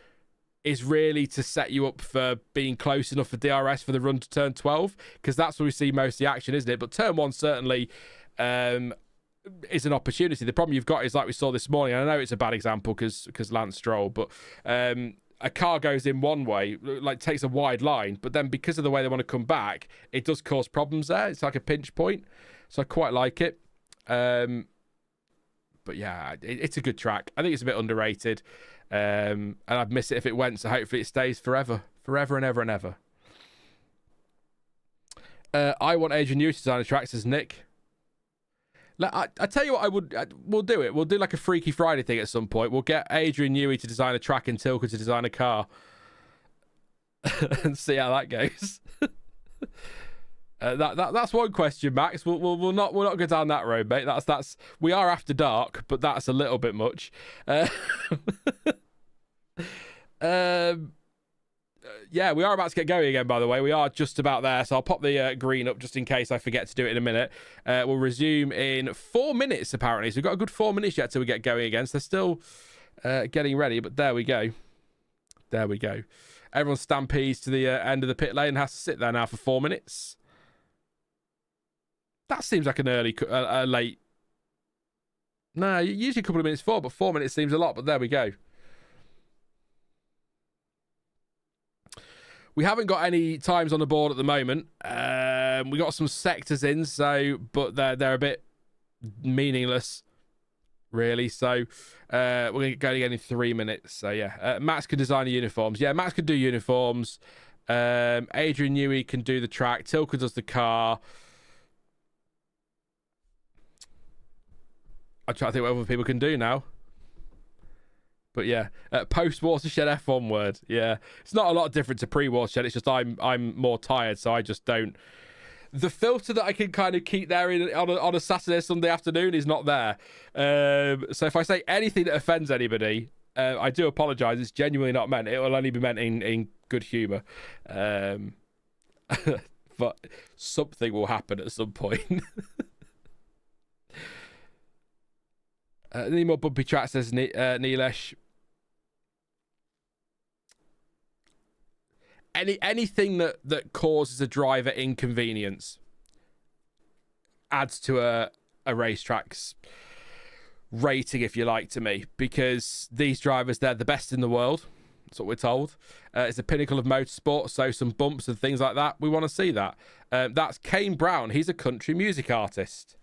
A: is really to set you up for being close enough for DRS for the run to Turn 12, because that's where we see most of the action, isn't it? But Turn 1 certainly is an opportunity. The problem you've got is, like we saw this morning, and I know it's a bad example because Lance Stroll, but a car goes in one way, like takes a wide line, but then because of the way they want to come back, it does cause problems there. It's like a pinch point. So I quite like it. But yeah, it's a good track. I think it's a bit underrated. And I'd miss it if it went, so hopefully it stays forever and ever and ever. I want Adrian Newey to design a track, says Nick. I tell you what, we'll do it. We'll do like a Freaky Friday thing at some point. We'll get Adrian Newey to design a track and Tilke to design a car. And see how that goes. That's one question, Max. We'll not go down that road, mate. That's we are after dark, but that's a little bit much. Yeah, we are about to get going again, by the way. We are just about there, so I'll pop the green up just in case I forget to do it in a minute. We'll resume in 4 minutes, apparently. So we've got a good 4 minutes yet till we get going again. So they're still getting ready, but there we go. There we go. Everyone stampedes to the end of the pit lane and has to sit there now for 4 minutes. That seems like an late... No, usually a couple of minutes but 4 minutes seems a lot, but there we go. We haven't got any times on the board at the moment. We got some sectors in, but they're a bit meaningless, really. So we're going to go again in 3 minutes. So yeah, Max can design the uniforms. Yeah, Max can do uniforms. Adrian Newey can do the track. Tilke does the car. I'm trying to think what other people can do now. But yeah, post-Watershed F1 word. Yeah, it's not a lot different to pre-Watershed. It's just I'm more tired, so I just don't. The filter that I can kind of keep there on a Saturday, Sunday afternoon is not there. So if I say anything that offends anybody, I do apologise. It's genuinely not meant. It will only be meant in good humour. But something will happen at some point. Any more bumpy tracks, says Nilesh. Anything that causes a driver inconvenience adds to a racetrack's rating, if you like, to me, because these drivers, they're the best in the world. That's what we're told. It's the pinnacle of motorsport, so some bumps and things like that, we want to see that. That's Kane Brown. He's a country music artist.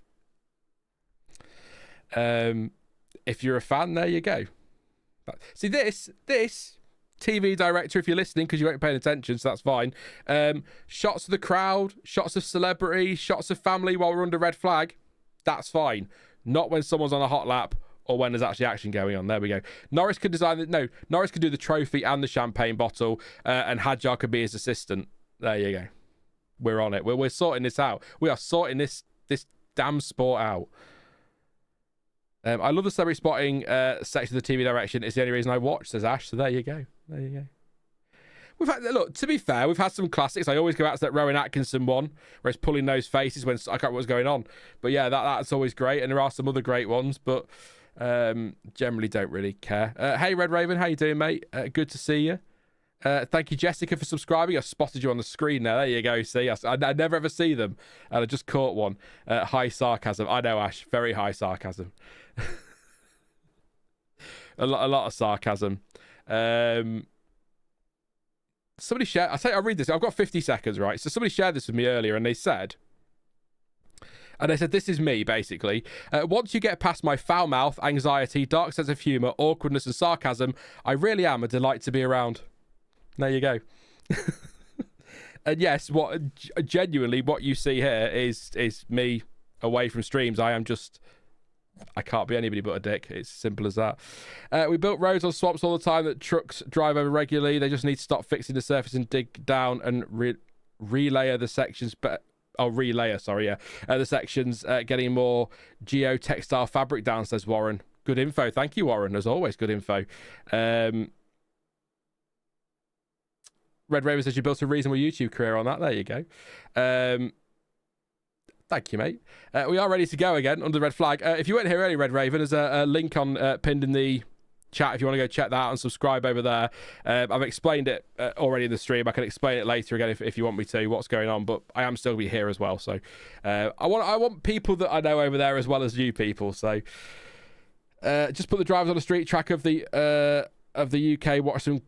A: If you're a fan, there you go. See, this TV director, if you're listening, because you weren't paying attention, so that's fine. Shots of the crowd, shots of celebrity, shots of family while we're under red flag, that's fine. Not when someone's on a hot lap or when there's actually action going on. There we go. Norris could Norris could do the trophy and the champagne bottle, and Hadjar could be his assistant. There you go. We're on it. We're sorting this out. We are sorting this damn sport out. I love the celebrity spotting section of the TV direction. It's the only reason I watch, says Ash. So there you go. There you go. Look, to be fair, we've had some classics. I always go out to that Rowan Atkinson one where it's pulling those faces when I can't remember what's going on. But yeah, that's always great. And there are some other great ones, but generally don't really care. Hey, Red Raven, how you doing, mate? Good to see you. Thank you, Jessica, for subscribing. I spotted you on the screen there. There you go. See, I never ever see them. And I just caught one. High sarcasm. I know, Ash. Very high sarcasm. a lot of sarcasm. Somebody shared. I'll read this. I've got 50 seconds, right? So somebody shared this with me earlier, and they said, this is me, basically. Once you get past my foul mouth, anxiety, dark sense of humour, awkwardness, and sarcasm, I really am a delight to be around. There you go. And yes, genuinely what you see here is me away from streams. I can't be anybody but a dick. It's as simple as that. We built roads on swamps all the time that trucks drive over regularly. They just need to stop fixing the surface and dig down and relayer the sections. Relayer, sorry, yeah. The sections, getting more geotextile fabric down, says Warren. Good info. Thank you, Warren. As always, good info. Red Raven says you built a reasonable YouTube career on that. There you go. Thank you, mate. We are ready to go again under the red flag. If you weren't here earlier, Red Raven, there's a link on pinned in the chat if you want to go check that out and subscribe over there. I've explained it already in the stream. I can explain it later again if you want me to, what's going on, but I am still going to be here as well. So I want people that I know over there as well as you people. So just put the drivers on the street track of the UK, watch them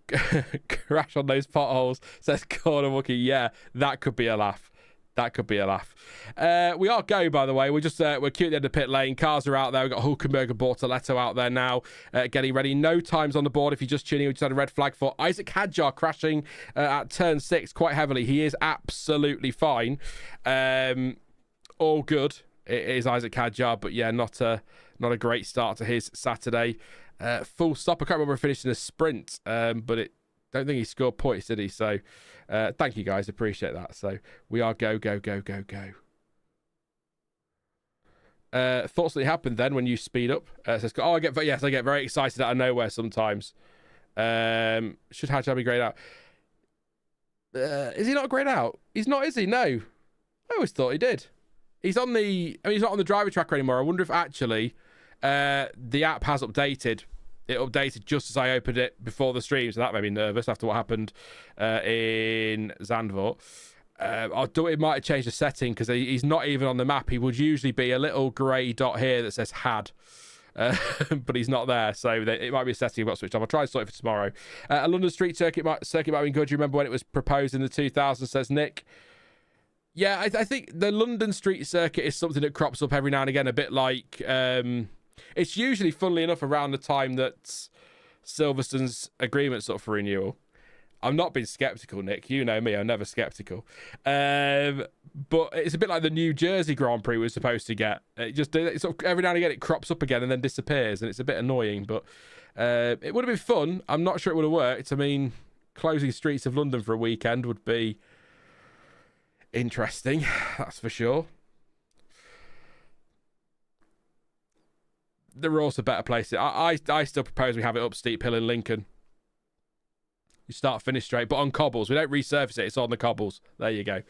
A: crash on those potholes, says Corner Wookie. Yeah, that could be a laugh. That could be a laugh. We are go, by the way. We're cute at the end of pit lane. Cars are out there. We've got Hulkenberg and Bortoletto out there now, getting ready. No times on the board. If you're just tuning in, we just had a red flag for Isack Hadjar crashing at turn 6 quite heavily. He is absolutely fine. All good. It is Isack Hadjar, but yeah, not a great start to his Saturday. Full stop. I can't remember finishing a sprint, but don't think he scored points, did he? So thank you, guys. Appreciate that. So we are go. Thoughts that happened then when you speed up? Says, I get very excited out of nowhere sometimes. Should Hadjar be grayed out? Is he not grayed out? He's not, is he? No. I always thought he did. He's not on the driver tracker anymore. I wonder if actually the app has updated. It updated just as I opened it before the stream, so that made me nervous after what happened in Zandvoort. It might have changed the setting because he's not even on the map. He would usually be a little grey dot here that says had, but he's not there, so it might be a setting I've got switched off. I'll try and sort it for tomorrow. A London street circuit might have been good. Do you remember when it was proposed in the 2000s, says Nick? Yeah, I think the London street circuit is something that crops up every now and again, a bit like... it's usually, funnily enough, around the time that Silverstone's agreement's up for renewal. I'm not being skeptical, Nick. You know me, I'm never skeptical. But it's a bit like the New Jersey Grand Prix was supposed to get. It sort of, every now and again it crops up again and then disappears, and it's a bit annoying. But it would have been fun. I'm not sure it would have worked. I mean, closing streets of London for a weekend would be interesting, that's for sure. There are also better places. I still propose we have it up Steep Hill in Lincoln. You start, finish straight, but on cobbles. We don't resurface it. It's on the cobbles. There you go.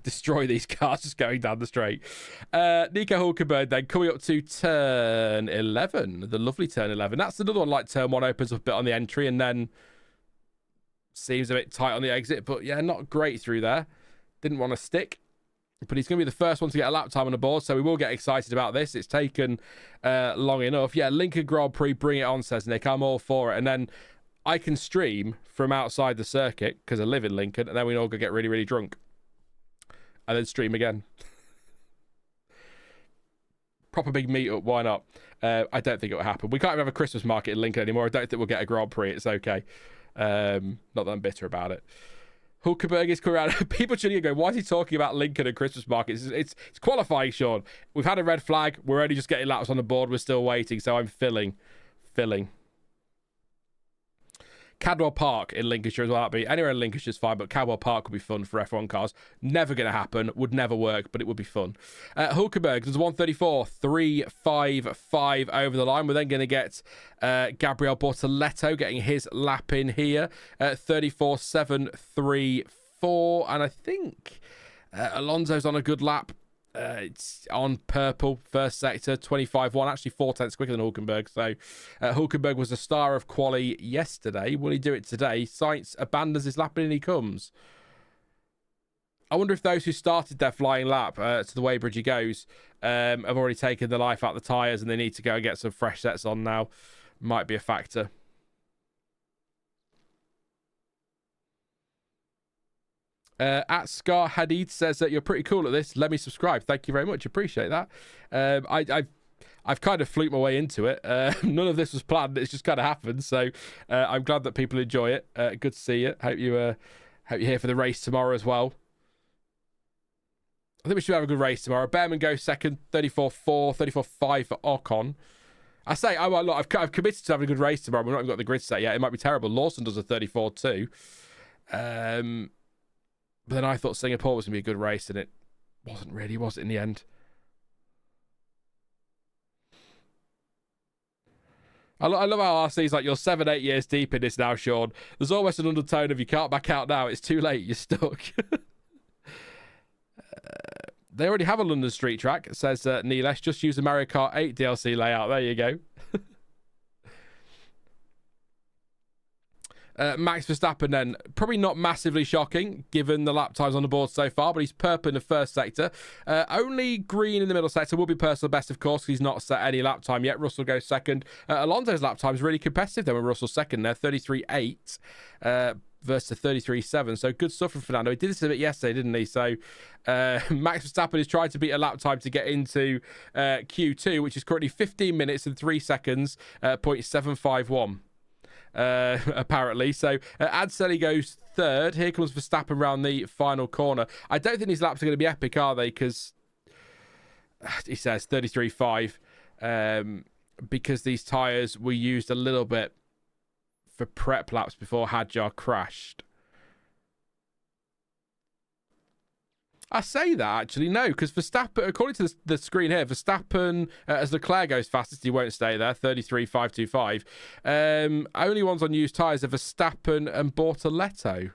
A: Destroy these cars just going down the straight. Nico Hulkenberg then coming up to turn 11. The lovely turn 11. That's another one like turn 1 opens up a bit on the entry and then seems a bit tight on the exit. But yeah, not great through there. Didn't want to stick. But he's going to be the first one to get a lap time on the board, so we will get excited about this. It's taken long enough. Yeah, Lincoln Grand Prix, bring it on, says Nick. I'm all for it. And then I can stream from outside the circuit because I live in Lincoln, and then we all go get really, really drunk. And then stream again. Proper big meet-up, why not? I don't think it will happen. We can't even have a Christmas market in Lincoln anymore. I don't think we'll get a Grand Prix. It's okay. Not that I'm bitter about it. Hulkenberg is coming around. People should go, why is he talking about Lincoln and Christmas markets? It's qualifying, Sean. We've had a red flag. We're only just getting laps on the board. We're still waiting, so I'm filling. Cadwell Park in Lincolnshire as well. That'd be anywhere in Lincolnshire is fine, but Cadwell Park would be fun for F1 cars. Never going to happen. Would never work, but it would be fun. Hulkenberg does 1:34.355 over the line. We're then going to get Gabriel Bortoletto getting his lap in here at 34.734, and I think Alonso's on a good lap. It's on purple, first sector, 25.1, actually 4 tenths quicker than Hulkenberg. So Hulkenberg was the star of quali yesterday. Will he do it today? Sainz abandons his lap and in he comes. I wonder if those who started their flying lap to the Weybridge he goes have already taken the life out of the tyres and they need to go and get some fresh sets on now. Might be a factor. At Scar Hadid says that you're pretty cool at this. Let me subscribe. Thank you very much. Appreciate that. I've kind of fluked my way into it. None of this was planned. It's just kind of happened. So I'm glad that people enjoy it. Good to see you. Hope you're here for the race tomorrow as well. I think we should have a good race tomorrow. Bearman goes second, 34.4, 34.5 for Ocon. I say, look, I've committed to having a good race tomorrow. We've not even got the grid set yet. It might be terrible. Lawson does a 34.2. But then I thought Singapore was going to be a good race, and it wasn't really, was it, in the end? I love how RC's like, you're 7-8 years deep in this now, Sean. There's almost an undertone of you can't back out now. It's too late. You're stuck. They already have a London street track, says Nilesh. Just use the Mario Kart 8 DLC layout. There you go. Max Verstappen then, probably not massively shocking given the lap times on the board so far, but he's purple in the first sector. Only green in the middle sector will be personal best, of course, because he's not set any lap time yet. Russell goes second. Alonso's lap time is really competitive then with Russell second there, 33.8 versus 33.7. So good stuff from Fernando. He did this a bit yesterday, didn't he? So Max Verstappen is trying to beat a lap time to get into Q2, which is currently 15 minutes and 3 seconds, 0.751. Apparently. So Antonelli goes third. Here comes Verstappen round the final corner. I don't think these laps are going to be epic, are they? Because he says 33.5 because these tyres were used a little bit for prep laps before Hadjar crashed. I say that actually, no, because Verstappen, according to the screen here, Verstappen, as Leclerc goes fastest, he won't stay there, 33.525. Only ones on used tyres are Verstappen and Bortoletto,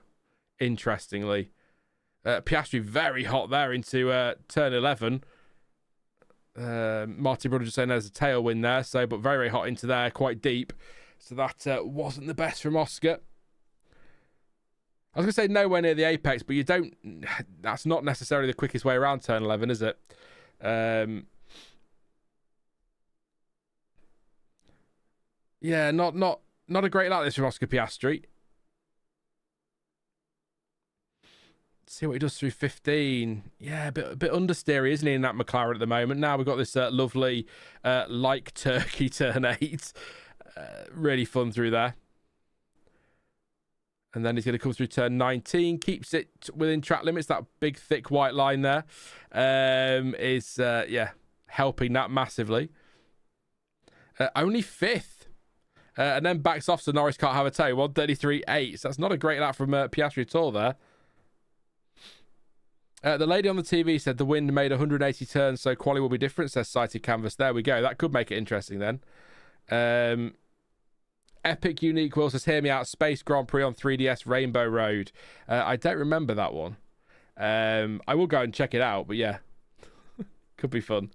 A: interestingly. Piastri very hot there into turn 11. Martin Brother just saying there's a tailwind there, so but very, very hot into there, quite deep. So that wasn't the best from Oscar. I was going to say nowhere near the apex, but you don't... That's not necessarily the quickest way around turn 11, is it? Yeah, not a great lap this from Oscar Piastri. Let's see what he does through 15. Yeah, a bit understeery, isn't he, in that McLaren at the moment? Now we've got this lovely like Turkey turn 8. Really fun through there. And then he's going to come through turn 19, keeps it within track limits. That big, thick white line there is helping that massively. Only 5th. And then backs off so Norris can't have a toe. 1:33.8. So that's not a great lap from Piastri at all there. The lady on the TV said the wind made 180 turns, so quali will be different, says Sighted Canvas. There we go. That could make it interesting then. Epic Unique Will says, hear me out. Space Grand Prix on 3DS Rainbow Road. I don't remember that one. I will go and check it out, but yeah. Could be fun.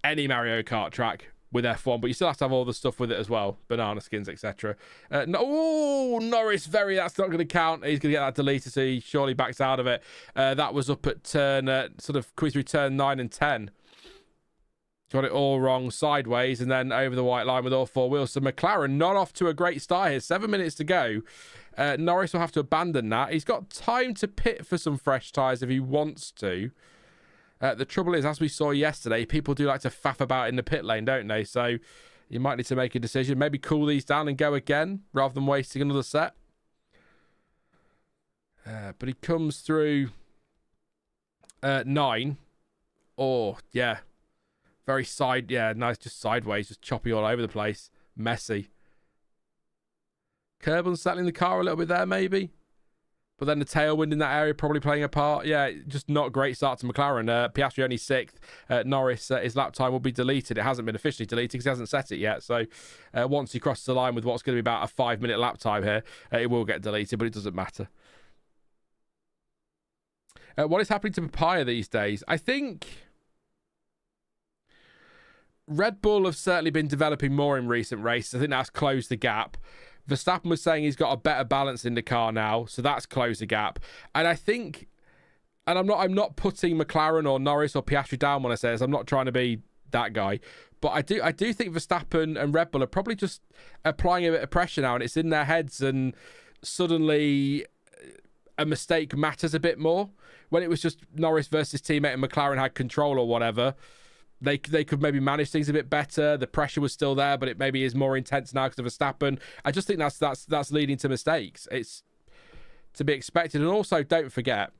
A: Any Mario Kart track with F1, but you still have to have all the stuff with it as well. Banana skins, etc. Norris, that's not going to count. He's going to get that deleted, so he surely backs out of it. That was up at turn, sort of quiz through turn 9 and 10. Got it all wrong sideways, and then over the white line with all 4 wheels. So McLaren not off to a great start here. 7 minutes to go. Norris will have to abandon that. He's got time to pit for some fresh tyres if he wants to. The trouble is, as we saw yesterday, people do like to faff about in the pit lane, don't they? So you might need to make a decision. Maybe cool these down and go again, rather than wasting another set. But he comes through 9. Oh, yeah. Very nice, just sideways, just choppy all over the place. Messy. Curb unsettling the car a little bit there, maybe. But then the tailwind in that area probably playing a part. Yeah, just not a great start to McLaren. Piastri only 6th. Norris, his lap time will be deleted. It hasn't been officially deleted because he hasn't set it yet. So once he crosses the line with what's going to be about a 5-minute lap time here, it will get deleted, but it doesn't matter. What is happening to Papaya these days? I think Red Bull have certainly been developing more in recent races. I think that's closed the gap. Verstappen was saying he's got a better balance in the car now, so that's closed the gap. And I think, and I'm not putting McLaren or Norris or Piastri down when I say this. I'm not trying to be that guy, but I do think Verstappen and Red Bull are probably just applying a bit of pressure now, and it's in their heads, and suddenly a mistake matters a bit more. When it was just Norris versus teammate and McLaren had control or whatever, they could maybe manage things a bit better. The pressure was still there, but it maybe is more intense now because of Verstappen. I just think that's leading to mistakes. It's to be expected. And also, don't forget,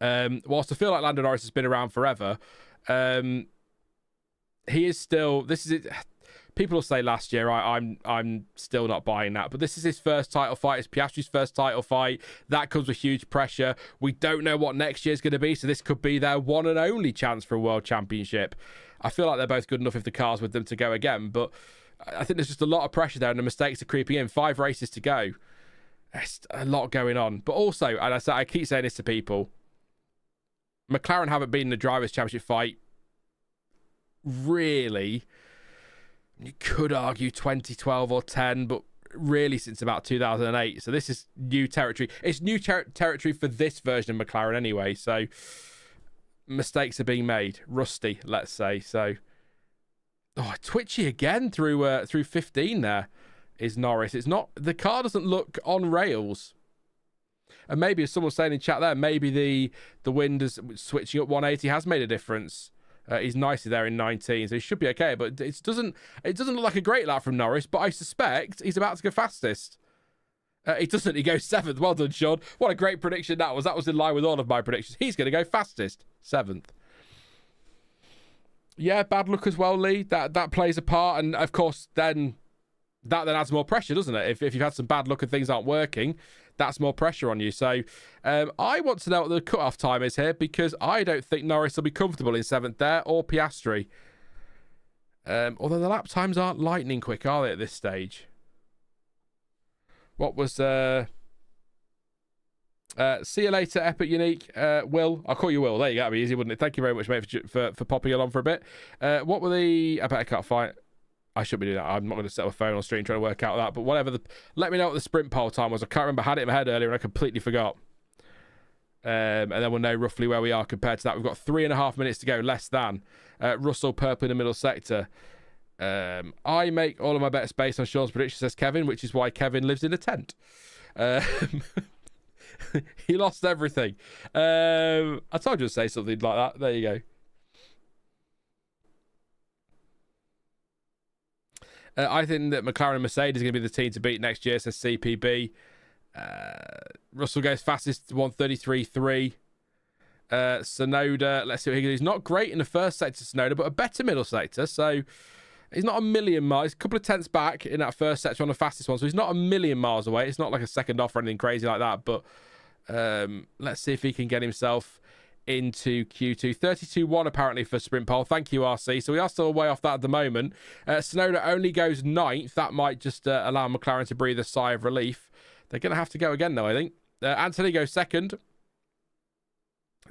A: whilst I feel like Lando Norris has been around forever, he is still. This is it. People will say last year. I'm still not buying that. But this is his first title fight. It's Piastri's first title fight. That comes with huge pressure. We don't know what next year's going to be, so this could be their one and only chance for a world championship. I feel like they're both good enough if the car's with them to go again. But I think there's just a lot of pressure there, and the mistakes are creeping in. 5 races to go. There's a lot going on. But also, and I keep saying this to people, McLaren haven't been in the Drivers' Championship fight really. You could argue 2012 or 10, but really since about 2008. So this is new territory. It's new territory for this version of McLaren anyway. So mistakes are being made. Rusty, let's say. So, twitchy again through 15 there is Norris. It's not, the car doesn't look on rails. And maybe, as someone was saying in chat there, maybe the wind is switching up 180 has made a difference. He's nicely there in 19, so he should be okay. But it doesn't look like a great lap from Norris, but I suspect he's about to go fastest. He doesn't. He goes 7th. Well done, Sean. What a great prediction that was. That was in line with all of my predictions. He's going to go fastest. 7th. Yeah, bad luck as well, Lee. That plays a part. And, of course, then that adds more pressure, doesn't it? If you've had some bad luck and things aren't working, that's more pressure on you. So I want to know what the cut-off time is here, because I don't think Norris will be comfortable in 7th there, or Piastri. Although the lap times aren't lightning quick, are they, at this stage? What was... see you later, Epic Unique. Will. I'll call you Will. There you go. That'd be easy, wouldn't it? Thank you very much, mate, for popping along for a bit. What were the... I bet I can't find... I shouldn't be doing that. I'm not going to set my phone on stream trying to work out that. But whatever. Let me know what the sprint pole time was. I can't remember. I had it in my head earlier and I completely forgot. And then we'll know roughly where we are compared to that. We've got 3.5 minutes to go, less than. Russell, purple in the middle sector. I make all of my bets based on Sean's prediction, says Kevin, which is why Kevin lives in a tent. He lost everything. I told you to say something like that. There you go. I think that McLaren and Mercedes are going to be the team to beat next year, says CPB. Russell goes fastest, 133.3. Tsunoda, let's see what he can do. He's not great in the first sector, Tsunoda, but a better middle sector. So he's not a million miles. A couple of tenths back in that first sector on the fastest one. So he's not a million miles away. It's not like a second off or anything crazy like that. But let's see if he can get himself into Q2. 32.1 apparently for sprint pole. Thank you, RC. So we are still way off that at the moment. Tsunoda only goes 9th. That might just allow McLaren to breathe a sigh of relief. They're going to have to go again, though, I think. Antonelli goes 2nd.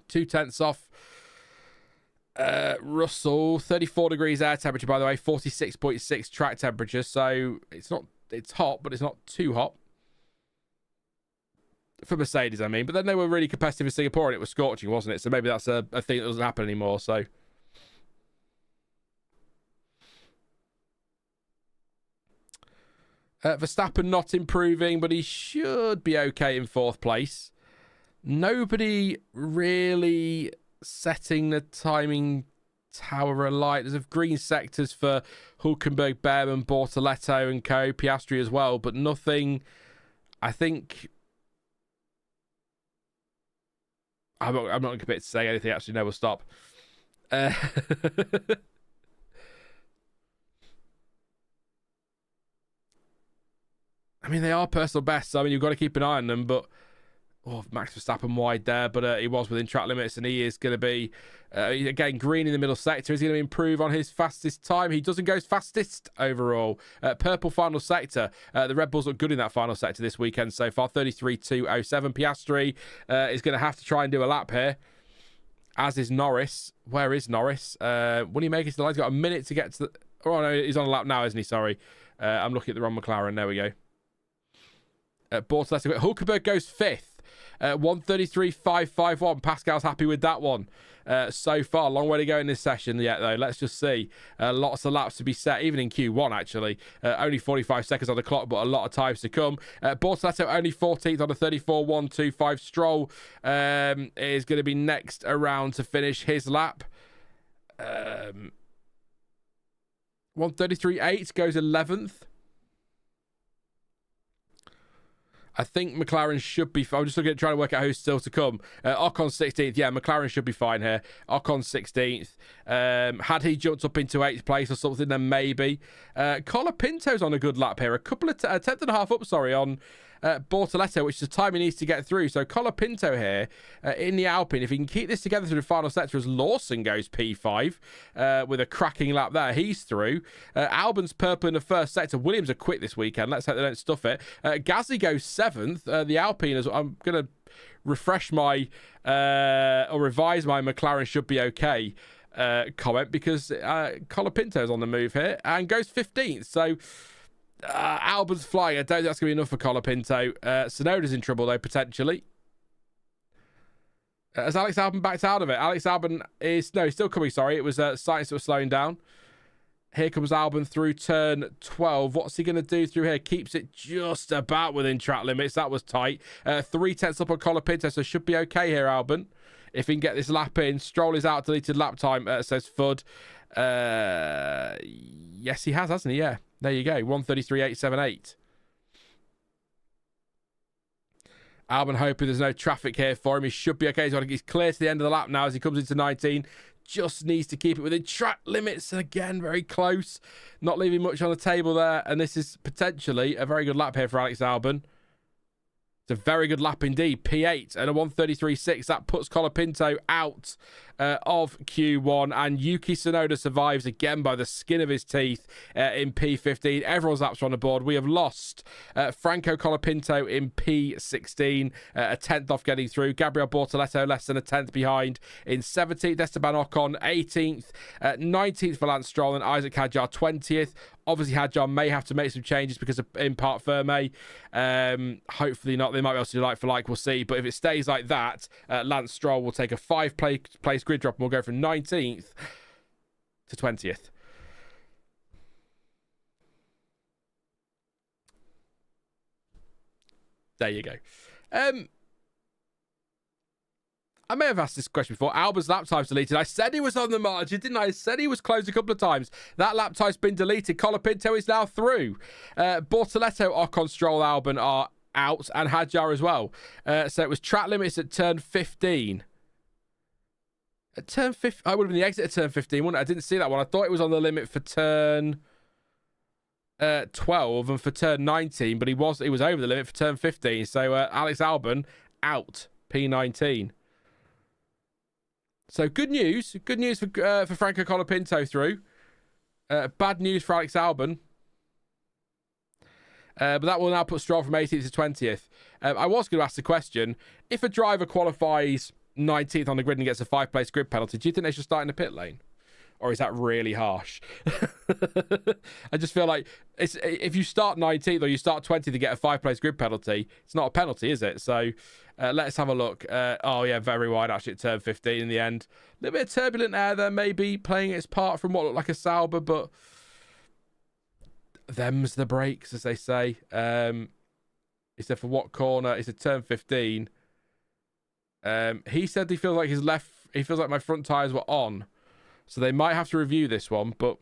A: 2 tenths off Russell. 34 degrees air temperature, by the way. 46.6 track temperature. So it's hot, but it's not too hot. For Mercedes, I mean. But then they were really competitive in Singapore and it was scorching, wasn't it? So maybe that's a thing that doesn't happen anymore. So Verstappen not improving, but he should be okay in 4th place. Nobody really setting the timing tower alight. There's green sectors for Hulkenberg, Bearman, Bortoletto and co. Piastri as well, but nothing, I think... I'm not going to commit to say anything. Actually, no, we'll stop. I mean, they are personal bests. So, I mean, you've got to keep an eye on them, but... Oh, Max Verstappen wide there, but he was within track limits, and he is going to be, again, green in the middle sector. Is he going to improve on his fastest time? He doesn't go fastest overall. Purple final sector. The Red Bulls look good in that final sector this weekend so far. 33.207. Piastri is going to have to try and do a lap here, as is Norris. Where is Norris? Will he make it to the line? He's got a minute to get to the... Oh, no, he's on a lap now, isn't he? Sorry. I'm looking at the wrong McLaren. There we go. Bortoletto. Hulkenberg goes 5th. 133.551. Pascal's happy with that one so far. Long way to go in this session yet, though. Let's just see. Lots of laps to be set, even in Q1, actually. Only 45 seconds on the clock, but a lot of times to come. Bortoletto only 14th on a 34.125. Stroll is going to be next around to finish his lap. 133.8 goes 11th. I think McLaren should be... I'm just looking at trying to work out who's still to come. Ocon 16th. Yeah, McLaren should be fine here. Ocon 16th. Had he jumped up into 8th place or something, then maybe. Colapinto's on a good lap here. A couple of... a tenth and a half up, sorry, on Bortoletto, which is the time he needs to get through. So Colapinto here in the Alpine, if he can keep this together through the final sector as Lawson goes P5 with a cracking lap there, he's through. Albon's purple in the first sector. Williams are quick this weekend. Let's hope they don't stuff it. Gasly goes 7th. The Alpine, I'm going to refresh my or revise my McLaren should be okay comment, because Colapinto's on the move here and goes 15th. So Albon's flying. I don't think that's going to be enough for Colapinto. Tsunoda's in trouble, though, potentially. Has Alex Albon backed out of it? Alex Albon is... No, he's still coming, sorry. It was Sainz that was slowing down. Here comes Albon through turn 12. What's he going to do through here? Keeps it just about within track limits. That was tight. 3 tenths up on Colapinto, so should be okay here, Albon. If he can get this lap in. Stroll is out, deleted lap time, says Fudd. Yes, he has, hasn't he? Yeah. There you go. 133.878. Albon hoping there's no traffic here for him. He should be okay. He's clear to the end of the lap now as he comes into 19. Just needs to keep it within track limits. And again, very close. Not leaving much on the table there. And this is potentially a very good lap here for Alex Albon. It's a very good lap indeed. P8 and a 133.6. That puts Colapinto out of Q1. And Yuki Tsunoda survives again by the skin of his teeth in P15. Everyone's laps are on the board. We have lost Franco Colapinto in P16. A tenth off getting through. Gabriel Bortoletto less than a tenth behind in 17th. Esteban Ocon 18th. 19th for Lance Stroll and Isack Hadjar 20th. Obviously, Hadjar may have to make some changes because of in part Ferme. Hopefully not. They might be able to do like for like. We'll see. But if it stays like that, Lance Stroll will take a 5-place grid drop and we'll go from 19th to 20th. There you go. I'm I may have asked this question before. Albon's lap time's deleted. I said he was on the margin, didn't I? I said he was close a couple of times. That lap time's been deleted. Colapinto is now through. Bortoletto, Ocon, Stroll, Albon are out, and Hadjar as well. So it was track limits at turn 15. At turn 15, I would have been the exit at turn 15, wouldn't it? I didn't see that one. I thought it was on the limit for turn 12 and for turn 19, but he was over the limit for turn 15. So Alex Albon out, P19. So good news for Franco Colapinto through. Bad news for Alex Albon. But that will now put Stroll from 18th to 20th. I was going to ask the question, if a driver qualifies 19th on the grid and gets a 5-place grid penalty, do you think they should start in the pit lane? Or is that really harsh? I just feel like if you start 19th or you start 20th to get a 5-place grid penalty, it's not a penalty, is it? So let's have a look. Oh, yeah, very wide actually at turn 15 in the end. A little bit of turbulent air there, maybe playing its part from what looked like a Sauber, but them's the brakes, as they say. He said for what corner? It's a turn 15. He said he feels like my front tyres were on. So they might have to review this one, but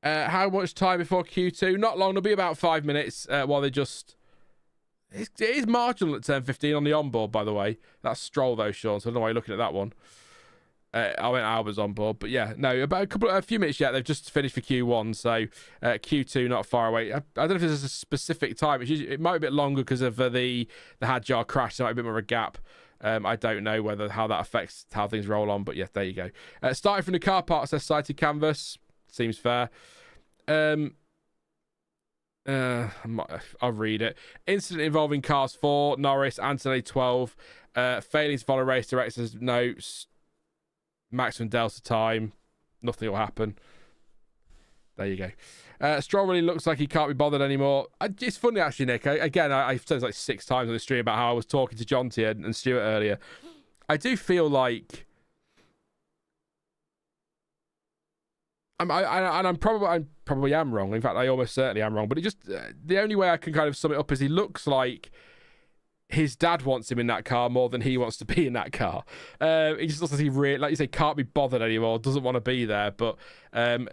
A: how much time before Q2? Not long. It'll be about 5 minutes while they just... It is marginal at turn 15 on the onboard, by the way. That's Stroll, though, Sean, so I don't know why you're looking at that one. I went Albers on board, but yeah, no, about a few minutes yet. They've just finished for Q1, so Q2 not far away. I don't know if there's a specific time. It might be a bit longer because of the Hadjar crash. There might be a bit more of a gap. I don't know how that affects how things roll on, but yeah, there you go. Starting from the car park, says sighted canvas. Seems fair. I'll read it. Incident involving cars 4, Norris, Antonelli 12. Failing to follow race directors' notes. Maximum delta time. Nothing will happen. There you go. Stroll really looks like he can't be bothered anymore. It's funny, actually, Nick. I've said this like 6 times on the stream about how I was talking to Jonty and Stuart earlier. I do feel like... I probably am wrong. In fact, I almost certainly am wrong. But the only way I can kind of sum it up is he looks like his dad wants him in that car more than he wants to be in that car. He just looks like he really, like you say, can't be bothered anymore, doesn't want to be there. But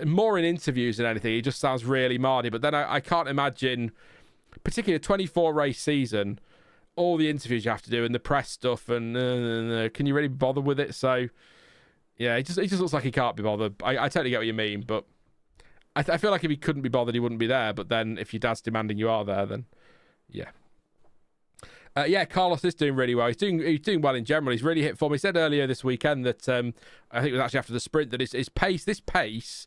A: more in interviews than anything, he just sounds really mardy. But then I can't imagine, particularly a 24 race season, all the interviews you have to do and the press stuff, and can you really bother with it? So yeah, he just looks like he can't be bothered. I totally get what you mean, but I feel like if he couldn't be bothered, he wouldn't be there. But then if your dad's demanding you are there, then yeah. Yeah, Carlos is doing really well. He's doing well in general. He's really hit form. He said earlier this weekend that I think it was actually after the sprint that his pace,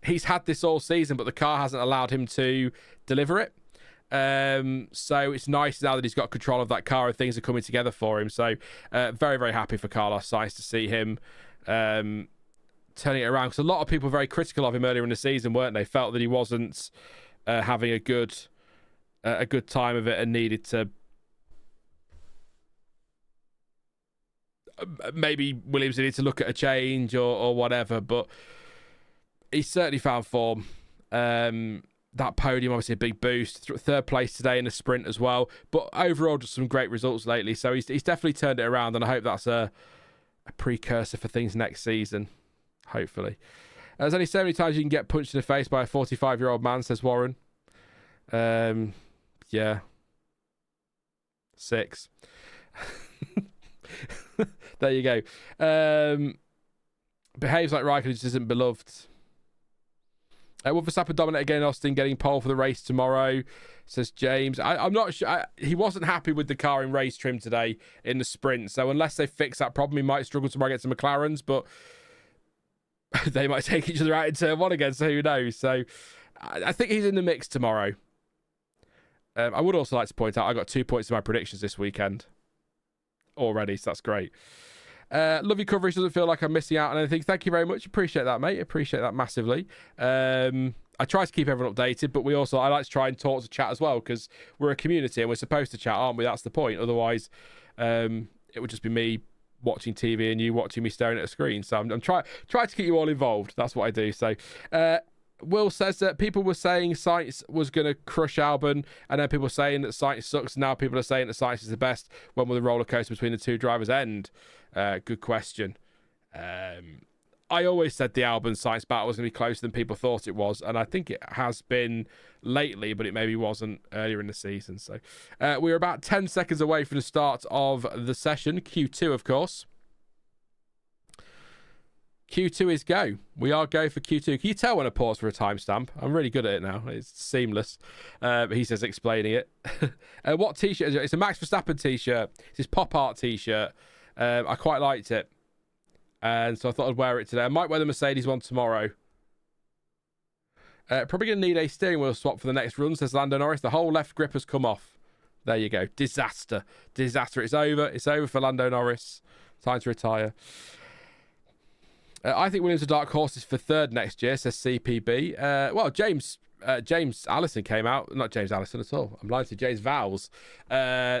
A: he's had this all season, but the car hasn't allowed him to deliver it. So it's nice now that he's got control of that car and things are coming together for him. So very, very happy for Carlos Sainz to see him turning it around. Because a lot of people were very critical of him earlier in the season, weren't they? Felt that he wasn't having a good time of it and needed to. Maybe Williams needed to look at a change or whatever, but he's certainly found form. That podium, obviously a big boost. 3rd place today in the sprint as well. But overall, just some great results lately. So he's definitely turned it around, and I hope that's a precursor for things next season. Hopefully. There's only so many times you can get punched in the face by a 45-year-old man, says Warren. Yeah. 6. There you go. Behaves like Raikkonen, just isn't beloved. Will Verstappen dominate again in Austin, getting pole for the race tomorrow, says James. I'm not sure. He wasn't happy with the car in race trim today in the sprint, so unless they fix that problem, he might struggle tomorrow against the McLarens, but they might take each other out in turn 1 again, so who knows. So I think he's in the mix tomorrow. I would also like to point out I got 2 points in my predictions this weekend already, so that's great. Love your coverage. Doesn't feel like I'm missing out on anything. Thank you very much. Appreciate that, mate. Appreciate that massively. I try to keep everyone updated, but I like to try and talk to chat as well, because we're a community and we're supposed to chat, aren't we? That's the point. Otherwise, it would just be me watching TV and you watching me staring at a screen. So I'm trying to keep you all involved. That's what I do. So Will says that people were saying Sainz was going to crush Albon, and then people were saying that Sainz sucks. Now people are saying that Sainz is the best. When will the roller coaster between the two drivers end? Good question. I always said the Albon-Sainz battle was going to be closer than people thought it was, and I think it has been lately, but it maybe wasn't earlier in the season. So we're about 10 seconds away from the start of the session, Q2, of course. Q2 is go. We are go for Q2. Can you tell when I pause for a timestamp? I'm really good at it now. It's seamless. He says explaining it. What t-shirt is it? It's a Max Verstappen t-shirt. It's his pop art t-shirt. I quite liked it. And so I thought I'd wear it today. I might wear the Mercedes one tomorrow. Probably going to need a steering wheel swap for the next run, says Lando Norris. The whole left grip has come off. There you go. Disaster. Disaster. It's over. It's over for Lando Norris. Time to retire. I think Williams are dark horses for third next year, says CPB. Well, James Allison came out, not James Allison at all. I'm lying to James Vowles.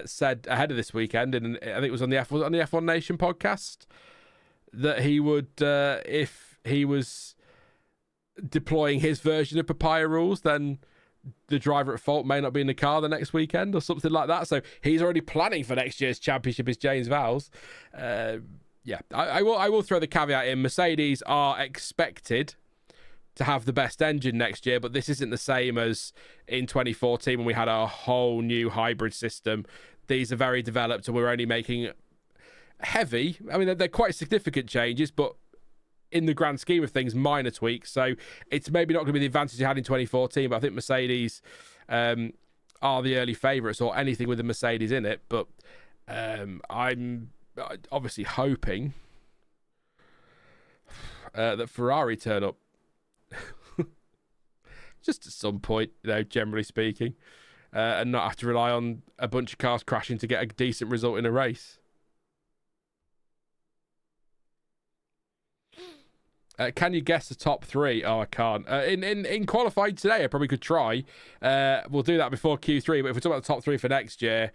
A: Said ahead of this weekend, and I think it was on the F1 Nation podcast, that he would, if he was deploying his version of papaya rules, then the driver at fault may not be in the car the next weekend or something like that. So he's already planning for next year's championship, is James Vowles. Yeah, I will throw the caveat in. Mercedes are expected to have the best engine next year, but this isn't the same as in 2014 when we had a whole new hybrid system. These are very developed, and we're only making heavy. I mean, they're quite significant changes, but in the grand scheme of things, minor tweaks. So it's maybe not going to be the advantage you had in 2014, but I think Mercedes are the early favourites, or anything with a Mercedes in it. But I'm obviously hoping that Ferrari turn up just at some point, generally speaking, and not have to rely on a bunch of cars crashing to get a decent result in a race. Can you guess the top three? Oh, I can't. In qualifying today, I probably could try. We'll do that before Q3, but if we're talking about the top three for next year,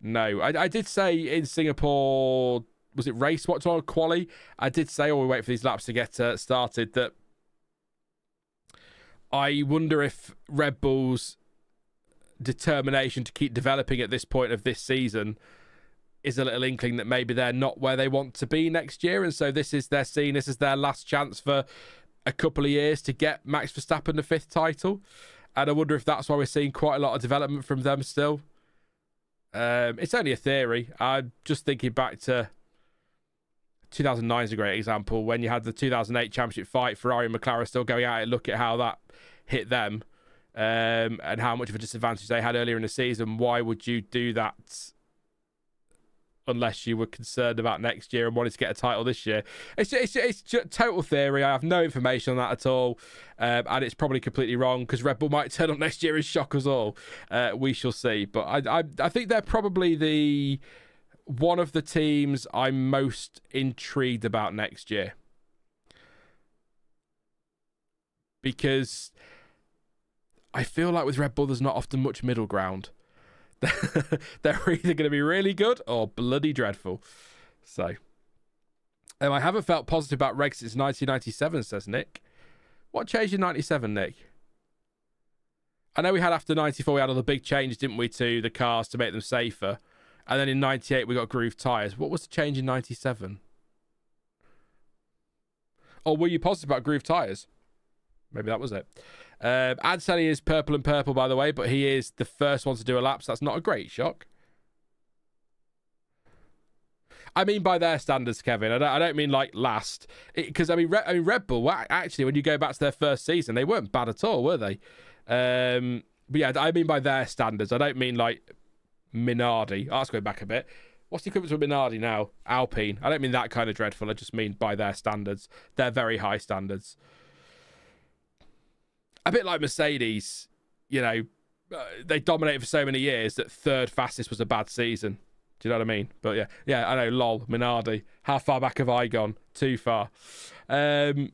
A: no. I did say in Singapore, was it race Watchalong quali? I did say, we wait for these laps to get started, that I wonder if Red Bull's determination to keep developing at this point of this season is a little inkling that maybe they're not where they want to be next year, and so they're seeing this as their last chance for a couple of years to get Max Verstappen the fifth title. And I wonder if that's why we're seeing quite a lot of development from them still. It's only a theory. I'm just thinking back to 2009 is a great example. When you had the 2008 championship fight, Ferrari and McLaren still going at it. Look at how that hit them, and how much of a disadvantage they had earlier in the season. Why would you do that unless you were concerned about next year and wanted to get a title this year? It's just total theory. I have no information on that at all, and it's probably completely wrong, because Red Bull might turn up next year and shock us all. We shall see. But I think they're probably one of the teams I'm most intrigued about next year, because I feel like with Red Bull there's not often much middle ground. They're either going to be really good or bloody dreadful. So, I haven't felt positive about regs since 1997, says Nick. What changed in 97, Nick? I know we had after 94, we had all the big changes, didn't we, to the cars to make them safer. And then in 98, we got grooved tyres. What was the change in 97? Or were you positive about grooved tyres? Maybe that was it. Antonelli is purple and purple, by the way, but he is the first one to do a lap, so that's not a great shock. I mean by their standards, Kevin. I don't mean like last, because Red Bull. Well, actually, when you go back to their first season, they weren't bad at all, were they? But yeah, I mean by their standards. I don't mean like Minardi. Let's go back a bit. What's the equivalent to Minardi now? Alpine. I don't mean that kind of dreadful. I just mean by their standards. They're very high standards. A bit like Mercedes, they dominated for so many years that third fastest was a bad season. Do you know what I mean? But yeah, I know, lol, Minardi. How far back have I gone? Too far. Red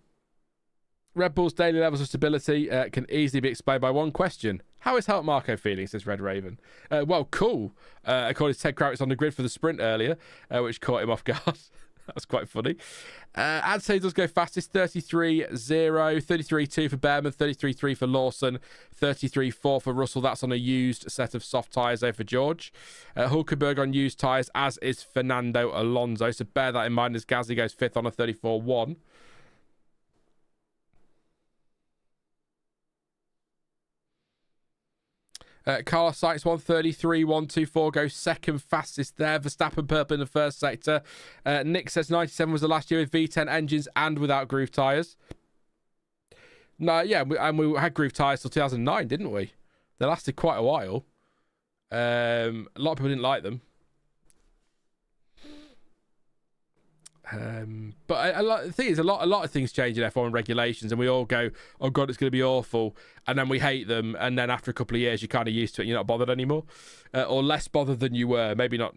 A: Bull's daily levels of stability can easily be explained by one question. How is Helmut Marko feeling, says Red Raven? Well, cool. According to Ted Kravitz on the grid for the sprint earlier, which caught him off guard. That's quite funny. I'd say he does go fastest. 33.0, 33.2 for Bearman, 33.3 for Lawson, 33.4 for Russell. That's on a used set of soft tyres there for George. Hulkenberg on used tyres, as is Fernando Alonso. So bear that in mind as Gasly goes 5th on a 34.1. Carlos Sainz 133.124 goes second fastest there. Verstappen purple in the first sector. Nick says 97 was the last year with V10 engines and without groove tyres. No, yeah, we had groove tyres till 2009, didn't we? They lasted quite a while. A lot of people didn't like them. But the thing is, a lot of things change in F1 regulations, and we all go, "Oh God, it's going to be awful," and then we hate them, and then after a couple of years, you're kind of used to it, and you're not bothered anymore, or less bothered than you were. Maybe not,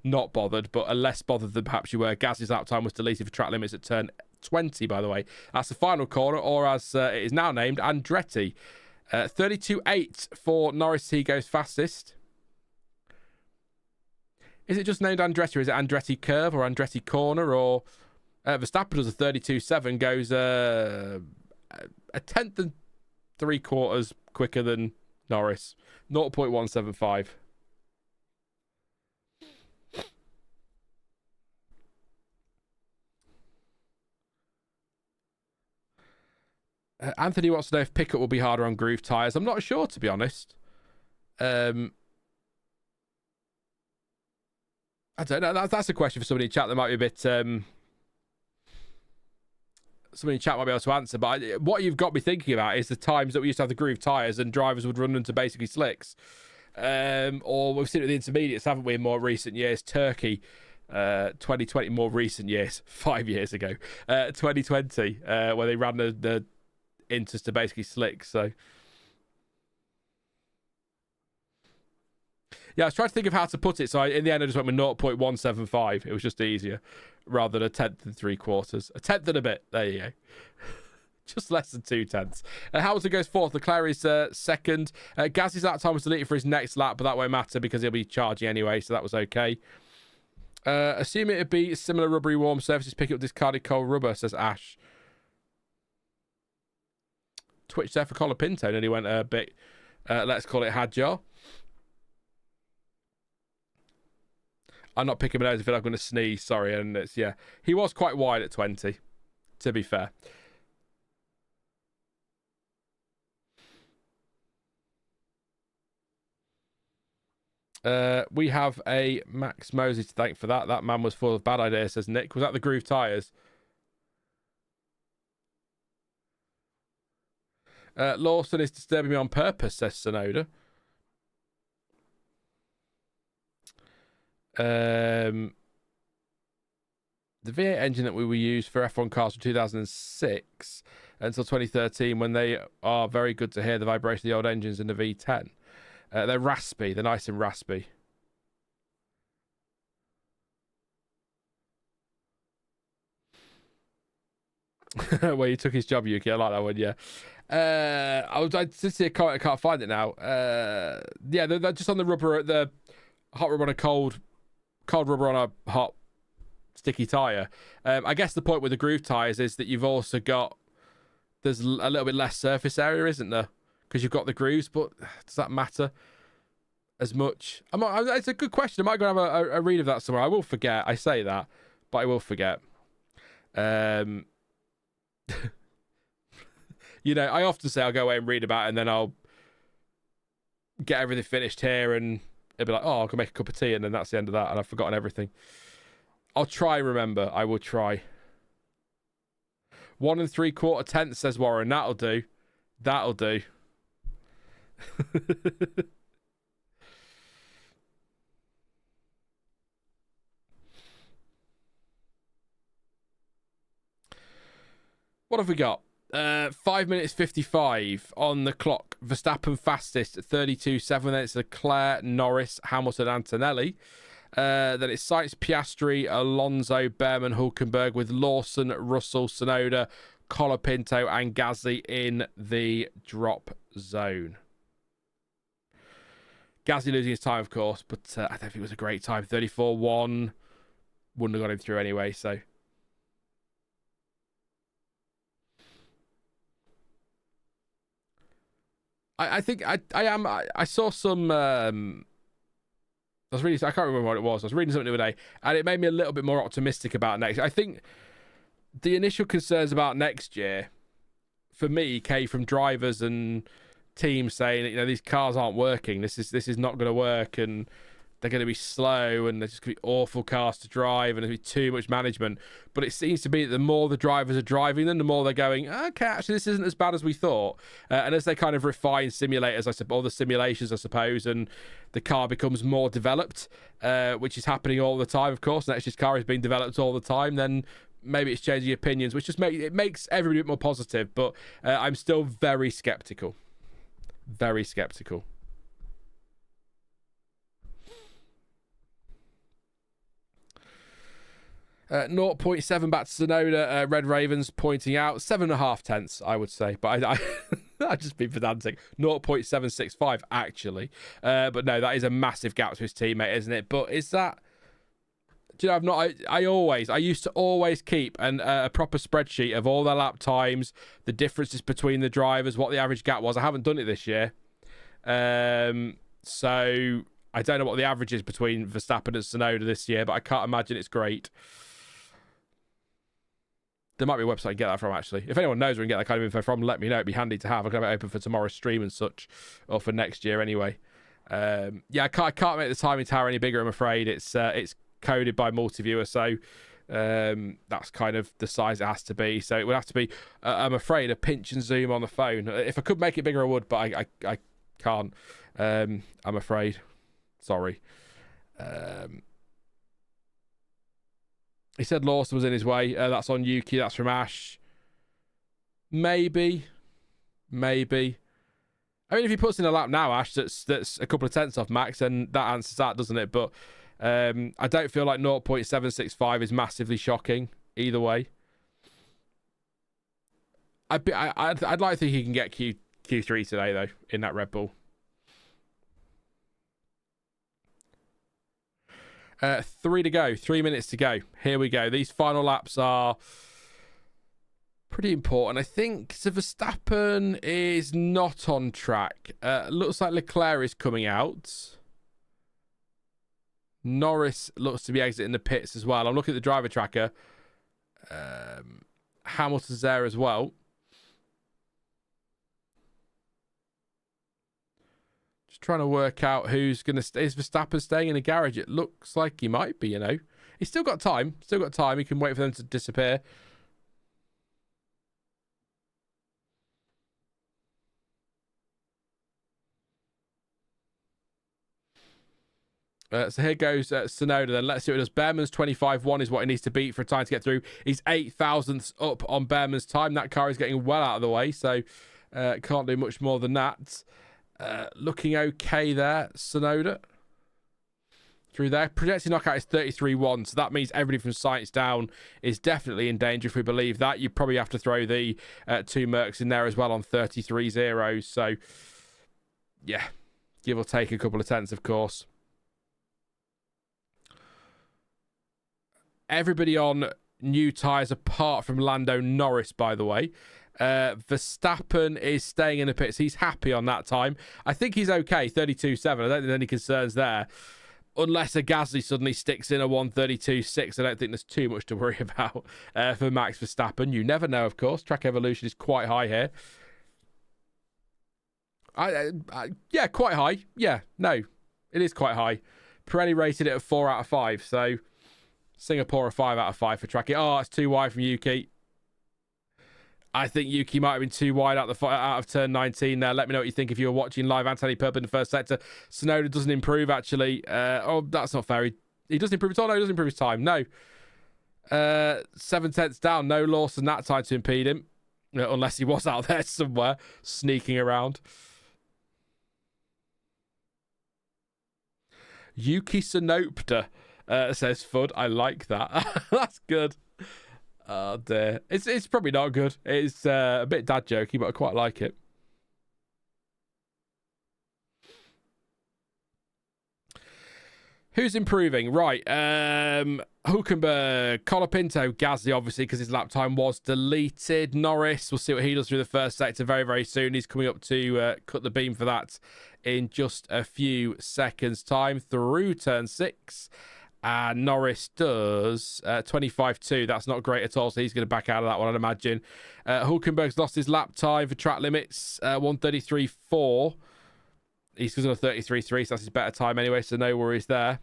A: not bothered, but less bothered than perhaps you were. Gasly's lap time was deleted for track limits at turn 20. By the way, that's the final corner, or as it is now named, Andretti. 32.8 for Norris. He goes fastest. Is it just named Andretti, or is it Andretti Curve or Andretti Corner? Or Verstappen does a 32.7, goes a 10th and 3/4 quicker than Norris. 0.175. Anthony wants to know if pickup will be harder on groove tyres. I'm not sure, to be honest. I don't know. That's a question for somebody in chat that might be a bit... somebody in chat might be able to answer. But what you've got me thinking about is the times that we used to have the groove tyres and drivers would run into basically slicks. Or we've seen it with the intermediates, haven't we, in more recent years? Turkey, 2020, more recent years, 5 years ago. 2020, where they ran the inters to basically slicks. So... yeah, I was trying to think of how to put it, so in the end I just went with 0.175. It was just easier, rather than a 10th and 3/4. A 10th and a bit. There you go. Just less than 2/10. Hamilton goes 4th. Leclerc is 2nd. Gasly's lap time was deleted for his next lap, but that won't matter because he'll be charging anyway, so that was okay. Assume it would be similar rubbery warm surfaces, pick up discarded cold rubber, says Ash. Twitch there for Colapinto, and he went a bit, let's call it Hadjar. I'm not picking my nose. I feel like I'm going to sneeze. Sorry. And it's, yeah, he was quite wide at 20, to be fair. We have a Max Moses to thank for that. That man was full of bad ideas, says Nick. Was that the groove tyres? Lawson is disturbing me on purpose, says Tsunoda. The V8 engine that we were used for F1 cars from 2006 until 2013, when they are very good to hear the vibration of the old engines in the V10. They're raspy. They're nice and raspy. Well, you took his job, Yuki. I like that one, yeah. I did see a comment. I can't find it now. Yeah, they're just on the rubber, the hot rubber on a cold rubber on a hot sticky tyre. I guess the point with the groove tyres is that you've also got, there's a little bit less surface area, isn't there? Because you've got the grooves, but does that matter as much? It's a good question. I might go and have a read of that somewhere. I will forget. I say that, but I will forget. You know, I often say I'll go away and read about it, and then I'll get everything finished here, and it'll be like, oh, I can make a cup of tea, and then that's the end of that, and I've forgotten everything. I'll try and remember. I will try. 1 3/4 tenths, says Warren. That'll do. That'll do. What have we got? 5 minutes 55 on the clock. Verstappen fastest at 32.7. Then it's Leclerc, Norris, Hamilton, Antonelli. Then it's Sainz, Piastri, Alonso, Bearman, Hulkenberg, with Lawson, Russell, Tsunoda, Colapinto, and Gasly in the drop zone. Gasly losing his time, of course, but I don't think it was a great time. 34.1. wouldn't have got him through anyway. So I think I saw some. I can't remember what it was. I was reading something the other day, and it made me a little bit more optimistic about next. I think the initial concerns about next year, for me, came from drivers and teams saying, these cars aren't working. This is not going to work, and they're going to be slow, and they're just going to be awful cars to drive, and there's going to be too much management. But it seems to be that the more the drivers are driving them, the more they're going, okay, actually, this isn't as bad as we thought. And as they kind of refine simulators, or the simulations, I suppose, and the car becomes more developed, which is happening all the time, of course. Next year's car is being developed all the time, then maybe it's changing opinions, which just makes everybody a bit more positive. But I'm still very skeptical. Very skeptical. 0.7 back to Tsunoda. Red Ravens pointing out 7.5 tenths, I would say, but I've just been pedantic. 0.765 actually, but no, that is a massive gap to his teammate, isn't it? But is that? Do you know? I've not. I used to always keep a proper spreadsheet of all their lap times, the differences between the drivers, what the average gap was. I haven't done it this year, so I don't know what the average is between Verstappen and Tsunoda this year, but I can't imagine it's great. There might be a website to get that from, actually. If anyone knows where we can get that kind of info from, let me know. It'd be handy to have. I can have it open for tomorrow's stream and such, or for next year anyway. I can't make the timing tower any bigger, I'm afraid. It's coded by multi-viewer, so that's kind of the size it has to be. So it would have to be, I'm afraid, a pinch and zoom on the phone. If I could make it bigger, I would, but I can't. I'm afraid. Sorry. He said Lawson was in his way. That's on Yuki. That's from Ash. Maybe. I mean, if he puts in a lap now, Ash, that's a couple of tenths off Max, then that answers that, doesn't it? But I don't feel like 0.765 is massively shocking either way. I'd like to think he can get Q3 today, though, in that Red Bull. 3 to go. 3 minutes to go. Here we go. These final laps are pretty important. I think Verstappen is not on track. Looks like Leclerc is coming out. Norris looks to be exiting the pits as well. I'm looking at the driver tracker. Hamilton's there as well. Trying to work out who's going to is Verstappen staying in the garage. It looks like he might be, He's still got time. He can wait for them to disappear. So here goes Tsunoda then. Let's see what it does. Bearman's 25.1 is what he needs to beat for time to get through. He's 8 thousandths up on Bearman's time. That car is getting well out of the way, so can't do much more than that. Looking okay there, Tsunoda. Through there. Projected knockout is 33.1, so that means everybody from Sainz down is definitely in danger if we believe that. You probably have to throw the 2 Mercs in there as well on 33.0. So, yeah, give or take a couple of tenths, of course. Everybody on new tyres apart from Lando Norris, by the way. Verstappen is staying in the pits. He's happy on that time. I think he's okay, 32.7. I don't think there's any concerns there. Unless a Gasly suddenly sticks in a 132.6, I don't think there's too much to worry about for Max Verstappen. You never know, of course. Track evolution is quite high here. Yeah, quite high. Yeah, no, it is quite high. Pirelli rated it at 4 out of 5, so Singapore a 5 out of 5 for tracking. Oh, it's too wide from Yuki. I think Yuki might have been too wide out of turn 19 there. Let me know what you think if you were watching live. Antonelli Purple in the first sector. Tsunoda doesn't improve, actually. Oh, that's not fair. He doesn't improve at all. No, he doesn't improve his time. No. 7 tenths down. No Lawson that time to impede him. Unless he was out there somewhere sneaking around. Yuki Synopta, says Fud. I like that. That's good. Oh dear. It's probably not good. It's a bit dad jokey, but I quite like it. Who's improving? Right. Hulkenberg, Colapinto, Gasly, obviously, because his lap time was deleted. Norris, we'll see what he does through the first sector very, very soon. He's coming up to cut the beam for that in just a few seconds' time through turn 6. And Norris does 25.2. That's not great at all, so he's going to back out of that one, I'd imagine. Hulkenberg's lost his lap time for track limits, 1:33.4. He's on a 33.3, so that's his better time anyway, so no worries there.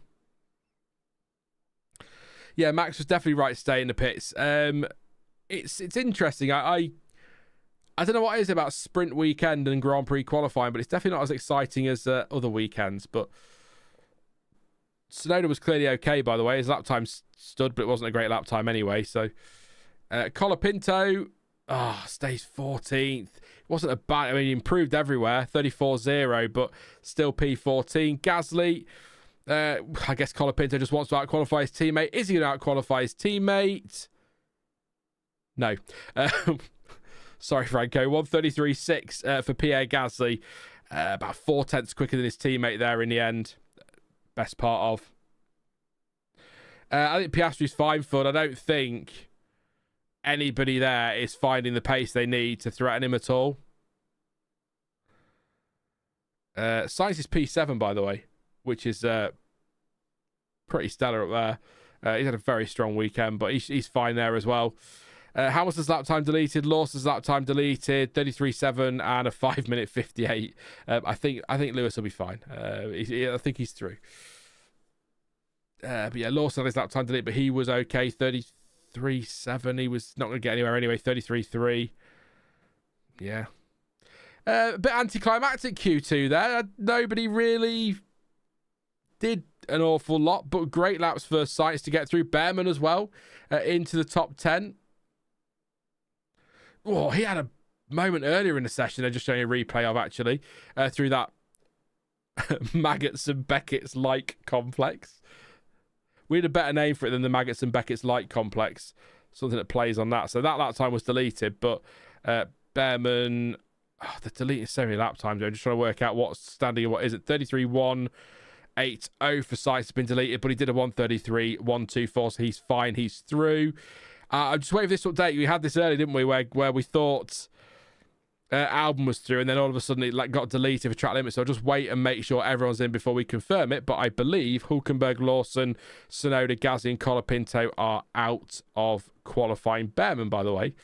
A: Yeah, Max was definitely right to stay in the pits. It's interesting. I don't know what it is about sprint weekend and Grand Prix qualifying, but it's definitely not as exciting as other weekends. But Tsunoda was clearly okay, by the way. His lap time stood, but it wasn't a great lap time anyway. So Colapinto stays 14th. It wasn't a bad... I mean, he improved everywhere. 34.0, but still P14. Gasly... I guess Colapinto just wants to out-qualify his teammate. Is he going to out-qualify his teammate? No. Sorry, Franco. 1:33.6 for Pierre Gasly. About 4/10 quicker than his teammate there in the end. Best part of. I think Piastri's fine for it. I don't think anybody there is finding the pace they need to threaten him at all. Sainz is P7, by the way, which is pretty stellar up there. He's had a very strong weekend, but he's fine there as well. Hamilton's lap time deleted, Lawson's lap time deleted, 33.7 and a 5:58. 58. I think Lewis will be fine. I think he's through. But yeah, Lawson had his lap time deleted, but he was okay. 33.7. He was not going to get anywhere anyway. 33.3. Yeah. A bit anticlimactic Q2 there. Nobody really did an awful lot, but great laps for Sainz to get through. Bearman as well into the top 10. Oh, he had a moment earlier in the session. They're just showing a replay of actually through that Maggots and Beckett's like complex. We had a better name for it than the Maggots and Beckett's like complex. Something that plays on that. So that lap time was deleted, but Bearman, they're deleting so many lap times. I'm just trying to work out what's standing and what isn't. 33.180 for Sainz has been deleted, but he did a 1:33.124, so he's fine. He's through. I'm just waiting for this update. We had this early, didn't we, where we thought Albon was through, and then all of a sudden it got deleted for track limits. So I'll just wait and make sure everyone's in before we confirm it. But I believe Hulkenberg, Lawson, Tsunoda, Gasly, and Colapinto are out of qualifying. Bearman, by the way,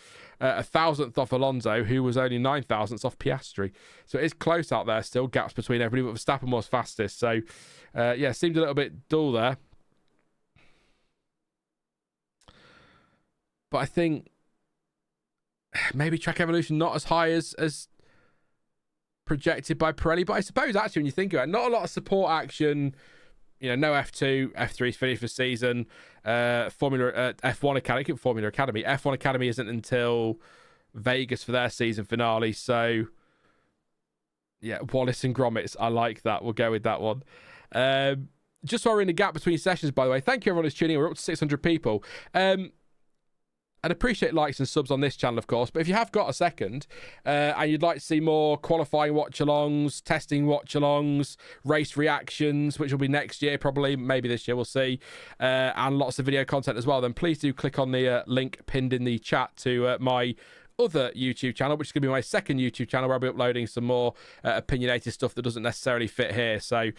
A: 1,000th off Alonso, who was only 9,000th off Piastri. So it is close out there still, gaps between everybody, but Verstappen was fastest. So yeah, seemed a little bit dull there. But I think maybe track evolution not as high as projected by Pirelli. But I suppose actually when you think about it, not a lot of support action. You know, no F2, F3's finished for season. F1 Academy. F1 Academy isn't until Vegas for their season finale. So yeah, Wallace and Grommets. I like that. We'll go with that one. Just while we're in the gap between sessions, by the way, thank you everyone who's tuning in. We're up to 600 people. I'd appreciate likes and subs on this channel, of course, but if you have got a second and you'd like to see more qualifying watch-alongs, testing watch-alongs, race reactions, which will be next year probably, maybe this year, we'll see, and lots of video content as well, then please do click on the link pinned in the chat to my other YouTube channel, which is going to be my second YouTube channel, where I'll be uploading some more opinionated stuff that doesn't necessarily fit here. So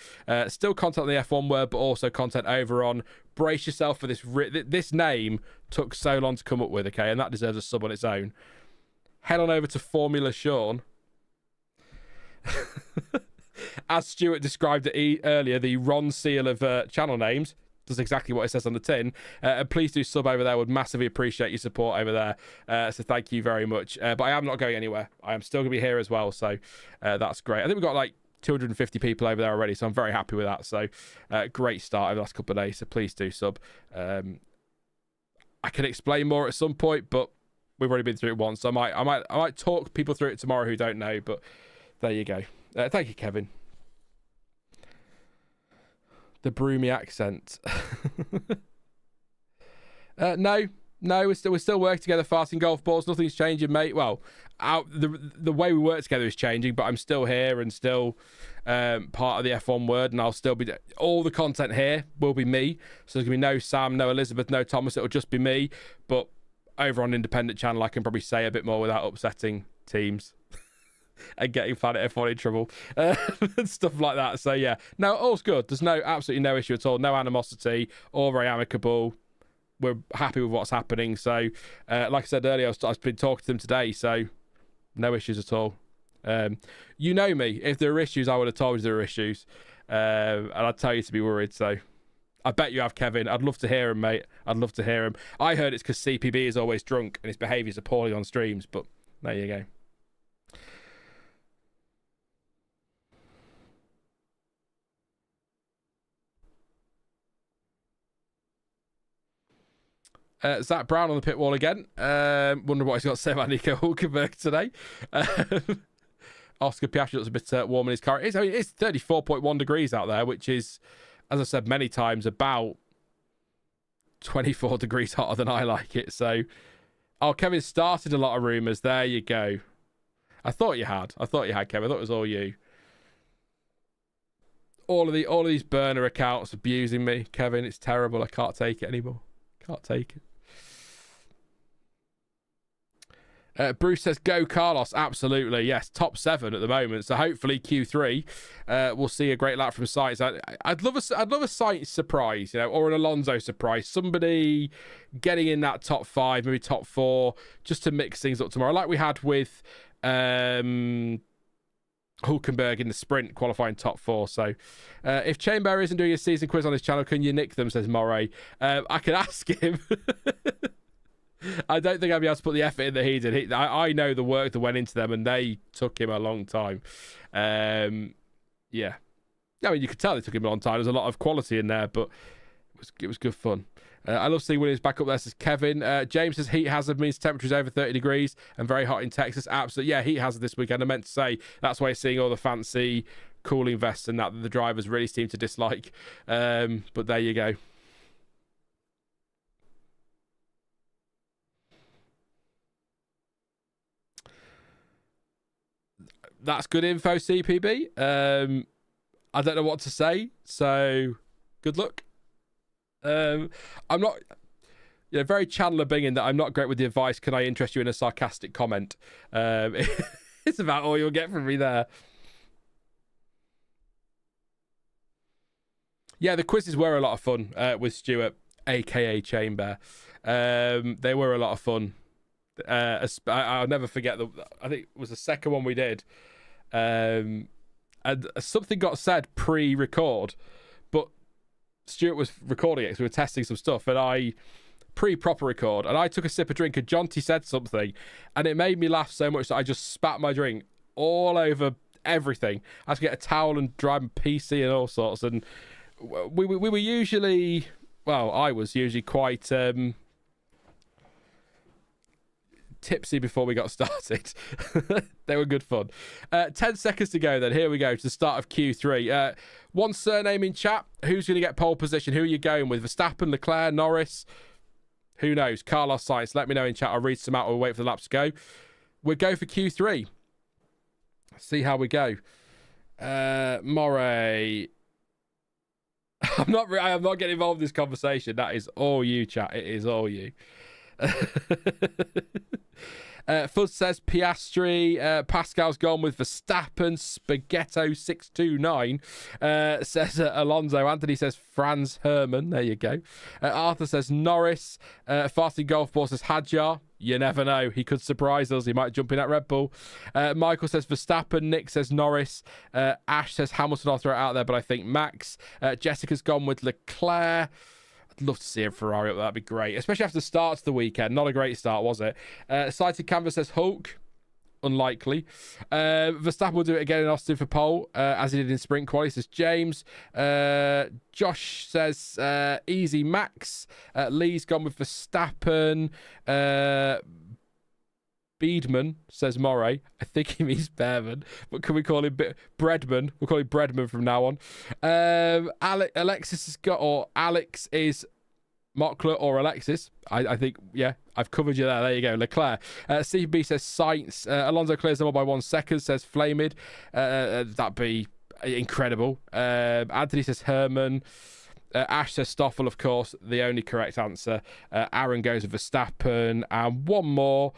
A: still content on the F1 word, but also content over on, brace yourself for this. This name took so long to come up with, okay, and that deserves a sub on its own. Head on over to Formula Sean. As Stuart described it earlier, the Ron Seal of channel names. Does exactly what it says on the tin. And please do sub over there. Would massively appreciate your support over there. So thank you very much. But I am not going anywhere. I am still going to be here as well. So that's great. I think we've got like 250 people over there already. So I'm very happy with that. So great start over the last couple of days. So please do sub. I can explain more at some point, but we've already been through it once. So I might talk people through it tomorrow who don't know. But there you go. Thank you, Kevin. The broomy accent. No, No, we're still working together, farting golf balls. Nothing's changing, mate. Well, the way we work together is changing, but I'm still here and still part of the F1 word, and I'll still be... All the content here will be me. So there's going to be no Sam, no Elizabeth, no Thomas. It'll just be me. But over on independent channel, I can probably say a bit more without upsetting teams and getting Planet F1 in trouble and stuff like that. So, yeah. No, all's good. There's absolutely no issue at all. No animosity. All very amicable. We're happy with what's happening. So, like I said earlier, I've been talking to them today, so no issues at all. You know me. If there are issues, I would have told you there are issues. And I'd tell you to be worried. So, I bet you have, Kevin. I'd love to hear him, mate. I'd love to hear him. I heard it's because CPB is always drunk and his behaviour is appalling on streams, but there you go. Zach Brown on the pit wall again. Wonder what he's got to say about Nico Hulkenberg today. Oscar Piastri looks a bit warm in his car. It's 34.1 degrees out there, which is, as I said many times, about 24 degrees hotter than I like it. So, Kevin started a lot of rumours. There you go. I thought you had, Kevin. I thought it was all you. All of these burner accounts abusing me, Kevin. It's terrible. I can't take it anymore. Can't take it. Bruce says, go Carlos. Absolutely. Yes. Top 7 at the moment. So hopefully Q3, we'll see a great lap from Sainz. I'd love a Sainz surprise, or an Alonso surprise. Somebody getting in that top 5, maybe top 4, just to mix things up tomorrow. Like we had with Hulkenberg in the sprint, qualifying top 4. So if Chamber isn't doing a season quiz on his channel, can you nick them, says Moray. I could ask him. I don't think I'd be able to put the effort in that he did. I know the work that went into them, and they took him a long time. Yeah. I mean, you could tell they took him a long time. There's a lot of quality in there, but it was good fun. I love seeing Williams back up there, says Kevin. James says heat hazard means temperatures over 30 degrees and very hot in Texas. Absolutely. Yeah, heat hazard this weekend. I meant to say that's why you're seeing all the fancy cooling vests and that the drivers really seem to dislike. But there you go. That's good info, CPB. I don't know what to say, so good luck. I'm not, very Chandler Binging that I'm not great with the advice. Can I interest you in a sarcastic comment? It's about all you'll get from me there. Yeah, the quizzes were a lot of fun with Stuart, aka Chamber. They were a lot of fun. I'll never forget I think it was the second one we did. And something got said pre-record, but Stuart was recording it because we were testing some stuff, and I pre-proper record, and I took a sip of drink, and Jonty said something, and it made me laugh so much that I just spat my drink all over everything. I had to get a towel and dry my PC and all sorts, and we were usually, I was usually quite tipsy before we got started. They were good fun. 10 seconds to go then. Here we go to the start of Q3. One surname in chat. Who's going to get pole position? Who are you going with? Verstappen, Leclerc, Norris? Who knows? Carlos Sainz. Let me know in chat. I'll read some out. We'll wait for the laps to go. We'll go for Q3. See how we go. Moray. I'm not getting involved in this conversation. That is all you, chat. It is all you. Fuzz says Piastri. Pascal's gone with Verstappen. Spaghetto629 says Alonso. Anthony says Franz Herman. There you go. Arthur says Norris. Fasting Golf Ball says Hadjar. You never know. He could surprise us. He might jump in at Red Bull. Michael says Verstappen. Nick says Norris. Ash says Hamilton. I'll throw it out there, but I think Max. Jessica's gone with Leclerc. Love to see a Ferrari up there. That'd be great, especially after the start of the weekend. Not a great start, was it? Sighted Canvas says Hulk. Unlikely. Verstappen will do it again in Austin for pole, as he did in sprint quali, says James. Josh says easy Max. Lee's gone with Verstappen. Beardman, says Moray. I think he means Bearman, but can we call him Breadman? We'll call him Breadman from now on. Alexis has got, or Alex is Mockler or Alexis. I think, yeah, I've covered you there. There you go. Leclerc. CB says Sainz. Alonso clears them all by 1 second, says Flamid. That'd be incredible. Anthony says Herman. Ash says Stoffel, of course, the only correct answer. Aaron goes with Verstappen. And one more.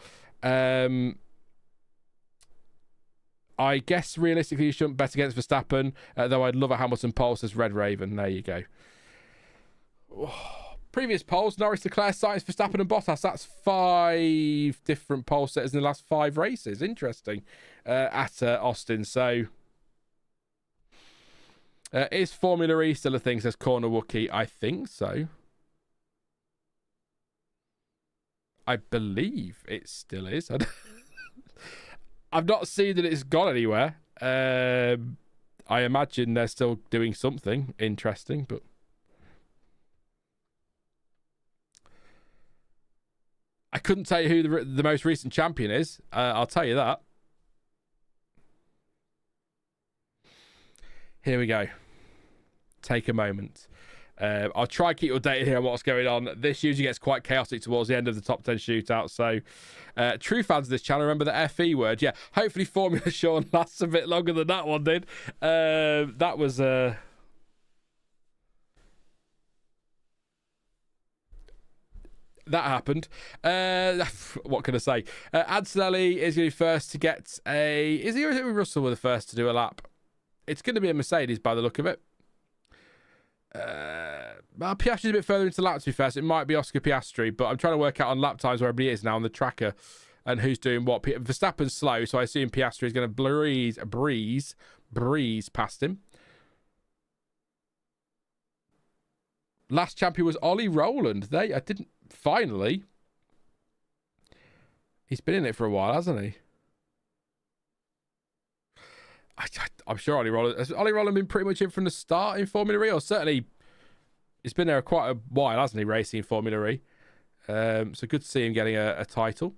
A: I guess realistically you shouldn't bet against Verstappen, though I'd love a Hamilton poll, says Red Raven. There you go. Previous polls: Norris, Leclerc, Sainz, Verstappen and Bottas. That's 5 different poll setters in the last 5 races. Interesting. At Austin. So is Formula E still a thing, says Corner Wookie? I think so. I believe it still is. I've not seen that it's gone anywhere. I imagine they're still doing something interesting, but I couldn't tell you who the most recent champion is. I'll tell you that. Here we go. Take a moment. I'll try and keep you updated here on what's going on. This usually gets quite chaotic towards the end of the top 10 shootout. So, true fans of this channel, remember the FE word. Yeah, hopefully Formula Sean lasts a bit longer than that one did. That was... that happened. What can I say? Antonelli is going to be first to get a... Is he or is it Russell were the first to do a lap? It's going to be a Mercedes by the look of it. Well, Piastri's a bit further into the lap, to be fair, so it might be Oscar Piastri, but I'm trying to work out on lap times where everybody is now on the tracker and who's doing what. Verstappen's slow, so I assume Piastri is going to breeze past him. Last champion was Ollie Rowland. Finally. He's been in it for a while, hasn't he? I'm sure Ollie Rowland... Has Ollie Rowland been pretty much in from the start in Formula E? Or certainly, he's been there quite a while, hasn't he, racing in Formula E? So good to see him getting a title.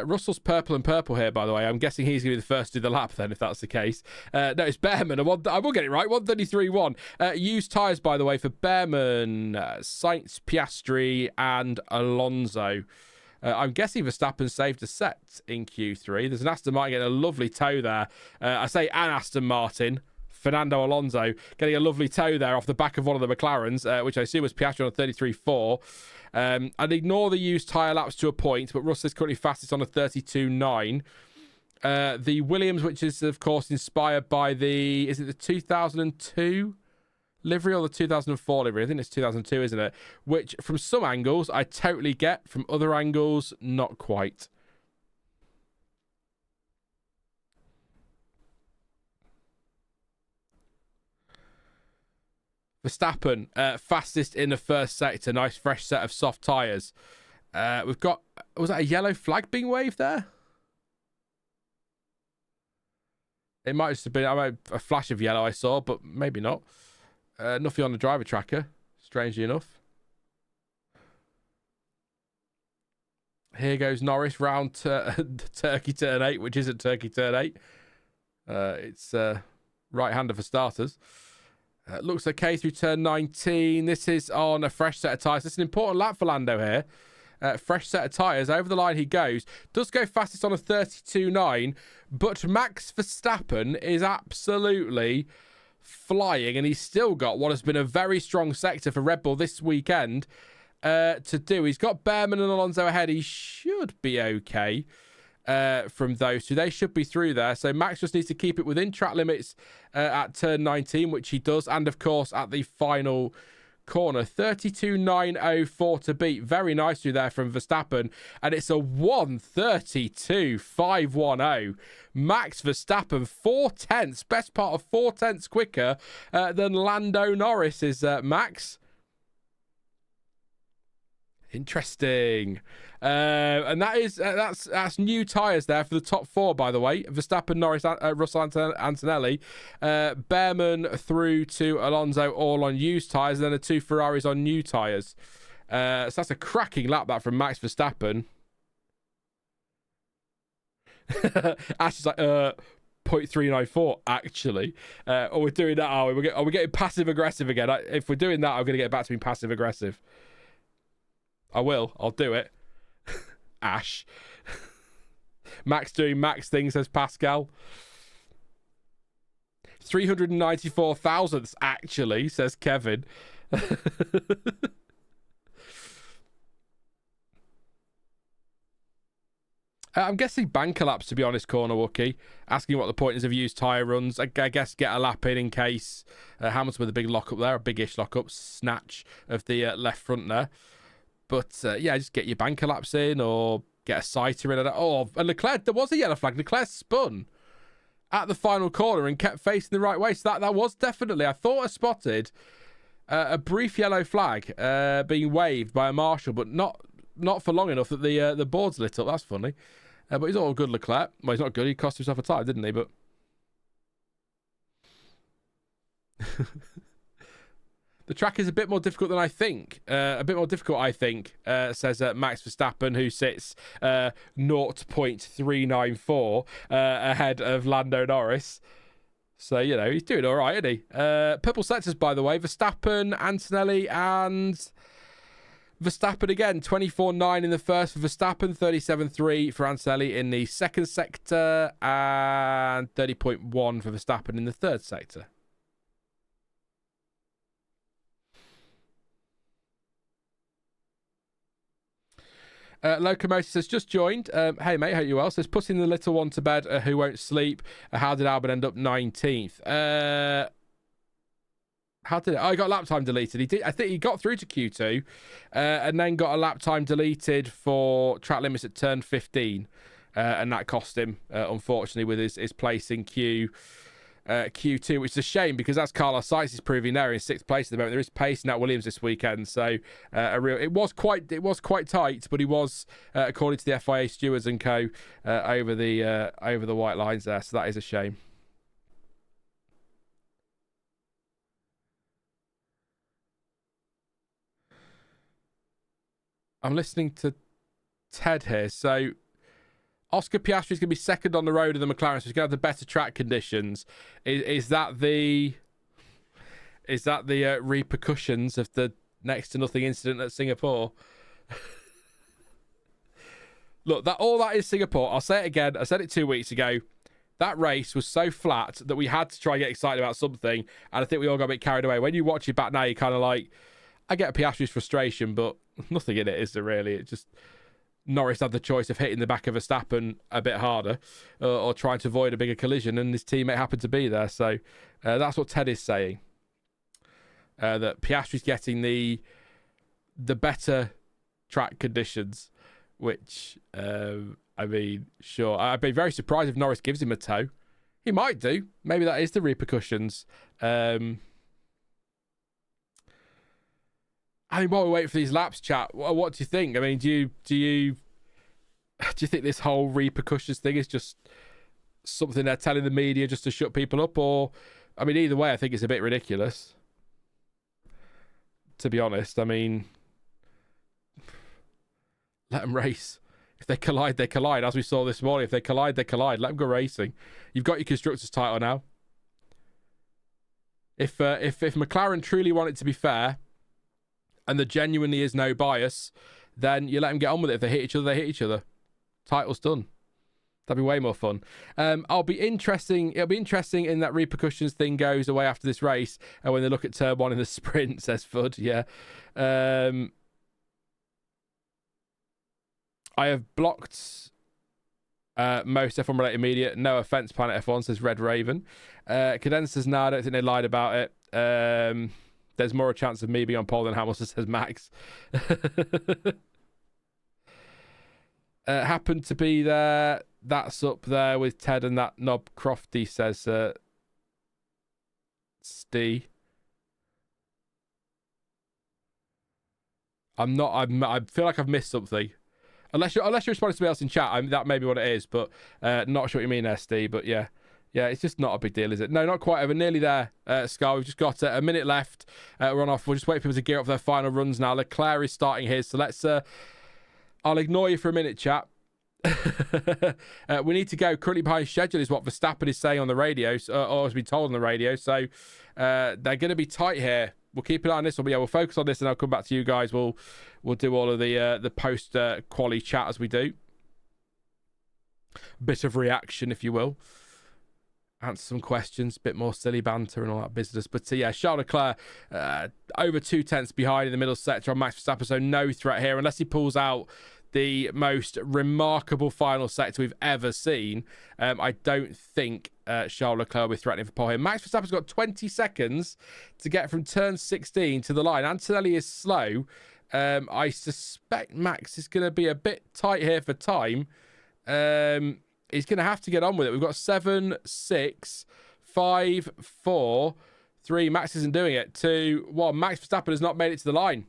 A: Russell's purple and purple here, by the way. I'm guessing he's going to be the first to do the lap then, if that's the case. No, it's Bearman. I will get it right. 1:33.1. Used tyres, by the way, for Bearman, Sainz, Piastri, and Alonso. I'm guessing Verstappen saved a set in Q3. There's an Aston Martin getting a lovely tow there. I say an Aston Martin. Fernando Alonso getting a lovely tow there off the back of one of the McLarens, which I assume was Piastri on a 33.4. I'd ignore the used tyre laps to a point, but Russell is currently fastest on a 32.9. The Williams, which is, of course, inspired by the 2002 livery or the 2004 livery? I think it's 2002, isn't it? Which, from some angles, I totally get. From other angles, not quite. Verstappen, fastest in the first sector. Nice fresh set of soft tyres. We've got... Was that a yellow flag being waved there? It might just have been a flash of yellow I saw, but maybe not. Nothing on the driver tracker, strangely enough. Here goes Norris round Turkey turn 8, which isn't Turkey turn 8. It's right-hander for starters. Looks okay through turn 19. This is on a fresh set of tyres. This is an important lap for Lando here. Fresh set of tyres. Over the line he goes. Does go fastest on a 32.9, but Max Verstappen is absolutely flying, and he's still got what has been a very strong sector for Red Bull this weekend to do. He's got Bearman and Alonso ahead. He should be okay from those two. They should be through there. So Max just needs to keep it within track limits at turn 19, which he does, and of course at the final corner. 32.904 to beat. Very nicely there from Verstappen, and it's a 1:32.510. Max Verstappen, 4/10, best part of 4/10 quicker than Lando Norris is Max. Interesting. And that's new tyres there for the top 4, by the way. Verstappen, Norris, Russell, Antonelli. Bearman through to Alonso, all on used tyres, and then the 2 Ferraris on new tyres. So that's a cracking lap, that, from Max Verstappen. Ash is like, 0.394 actually. Or we're doing that, are we? Are we getting passive aggressive again? If we're doing that, I'm going to get back to being passive aggressive. I'll do it. Ash. Max doing Max things, says Pascal. 394 thousandths actually, says Kevin. I'm guessing bank collapse, to be honest, Corner Wookie. Asking what the point is of used tyre runs. I guess get a lap in case Hamilton with a big lockup there, a big-ish lockup, snatch of the left front there. But yeah, just get your bank collapse in or get a sighter in. Oh, and Leclerc, there was a yellow flag. Leclerc spun at the final corner and kept facing the right way. So that was definitely, I thought I spotted a brief yellow flag being waved by a marshal, but not for long enough that the board's lit up. That's funny. But he's all good, Leclerc. Well, he's not good. He cost himself a time, didn't he? But the track is a bit more difficult than I think. Says Max Verstappen, who sits 0.394 ahead of Lando Norris. So, you know, he's doing all right, isn't he? Purple sectors, by the way. Verstappen, Antonelli, and Verstappen again. 24.9 in the first for Verstappen, 37.3 for Antonelli in the second sector, and 30.1 for Verstappen in the third sector. Locomotive says, just joined. Hey, mate, hope you're well. Says, putting the little one to bed who won't sleep. How did Albon end up 19th? How did it? Oh, he got lap time deleted. I think he got through to Q2 and then got a lap time deleted for track limits at turn 15. And that cost him, unfortunately, with his place in Q2, which is a shame because as Carlos Sainz is proving there in 6th place at the moment, there is pace in that Williams this weekend. So it was quite tight, but he was, according to the FIA stewards and co, over the white lines there. So that is a shame. I'm listening to Ted here. So Oscar Piastri is going to be second on the road of the McLaren, so he's going to have the better track conditions. Is that the repercussions of the next to nothing incident at Singapore? Look, all that is Singapore. I'll say it again. I said it 2 weeks ago. That race was so flat that we had to try and get excited about something, and I think we all got a bit carried away. When you watch it back now, you're kind of like, I get Piastri's frustration, but nothing in it, is there really? It just, Norris had the choice of hitting the back of Verstappen a bit harder or trying to avoid a bigger collision, and his teammate happened to be there. So that's what Ted is saying. That Piastri's getting the better track conditions, which, I mean, sure. I'd be very surprised if Norris gives him a toe. He might do. Maybe that is the repercussions. I mean, while we wait for these laps, chat, what do you think? I mean, do you think this whole repercussions thing is just something they're telling the media just to shut people up? Or, I mean, either way, I think it's a bit ridiculous, to be honest. I mean, let them race. If they collide, they collide. As we saw this morning, if they collide, they collide. Let them go racing. You've got your Constructors' title now. If McLaren truly want it to be fair, and there genuinely is no bias, then you let them get on with it. If they hit each other, they hit each other. Title's done. That'd be way more fun. It'll be interesting in that repercussions thing goes away after this race, and when they look at turn 1 in the sprint, says Fudd. Yeah. I have blocked most F1 related media. No offense, Planet F1, says Red Raven. Cadenza says, no, I don't think they lied about it. There's more a chance of me being on pole than Hamilton, says Max. Happened to be there. That's up there with Ted and that knob Crofty, says Steve. I feel like I've missed something. Unless you're responding to somebody else in chat, that may be what it is, but not sure what you mean there, Steve. But yeah. Yeah, it's just not a big deal, is it? No, not quite. We're nearly there, Scar. We've just got a minute left. We're on off. We'll just wait for people to gear up for their final runs now. Leclerc is starting his. So let's... I'll ignore you for a minute, chat. We need to go. Currently behind schedule is what Verstappen is saying on the radio, or has been told on the radio. So they're going to be tight here. We'll keep an eye on this one. But yeah, we'll focus on this, and I'll come back to you guys. We'll do all of the post quali chat as we do. Bit of reaction, if you will. Answer some questions, bit more silly banter and all that business. But yeah, Charles Leclerc over 2 tenths behind in the middle sector on Max Verstappen, so no threat here unless he pulls out the most remarkable final sector we've ever seen. I don't think Charles Leclerc will be threatening for pole here. Max Verstappen's got 20 seconds to get from turn 16 to the line. Antonelli is slow. I suspect Max is going to be a bit tight here for time. He's going to have to get on with it. We've got 7, 6, 5, 4, 3. Max isn't doing it. 2, 1. Max Verstappen has not made it to the line.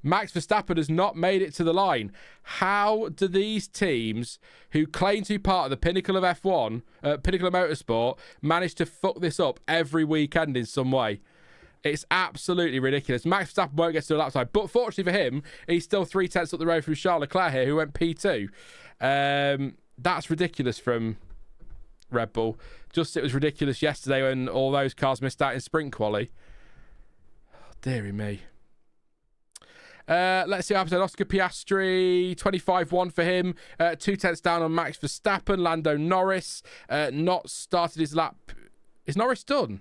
A: Max Verstappen has not made it to the line. How do these teams who claim to be part of the pinnacle of F1, pinnacle of motorsport, manage to fuck this up every weekend in some way? It's absolutely ridiculous. Max Verstappen won't get to the lap time, but fortunately for him, he's still 3 tenths up the road from Charles Leclerc here, who went P2. That's ridiculous from Red Bull. Just it was ridiculous yesterday when all those cars missed out in sprint quali. Oh, dearie me. Let's see what happens at Oscar Piastri. 25-1 for him. 2 tenths down on Max Verstappen. Lando Norris not started his lap. Is Norris done?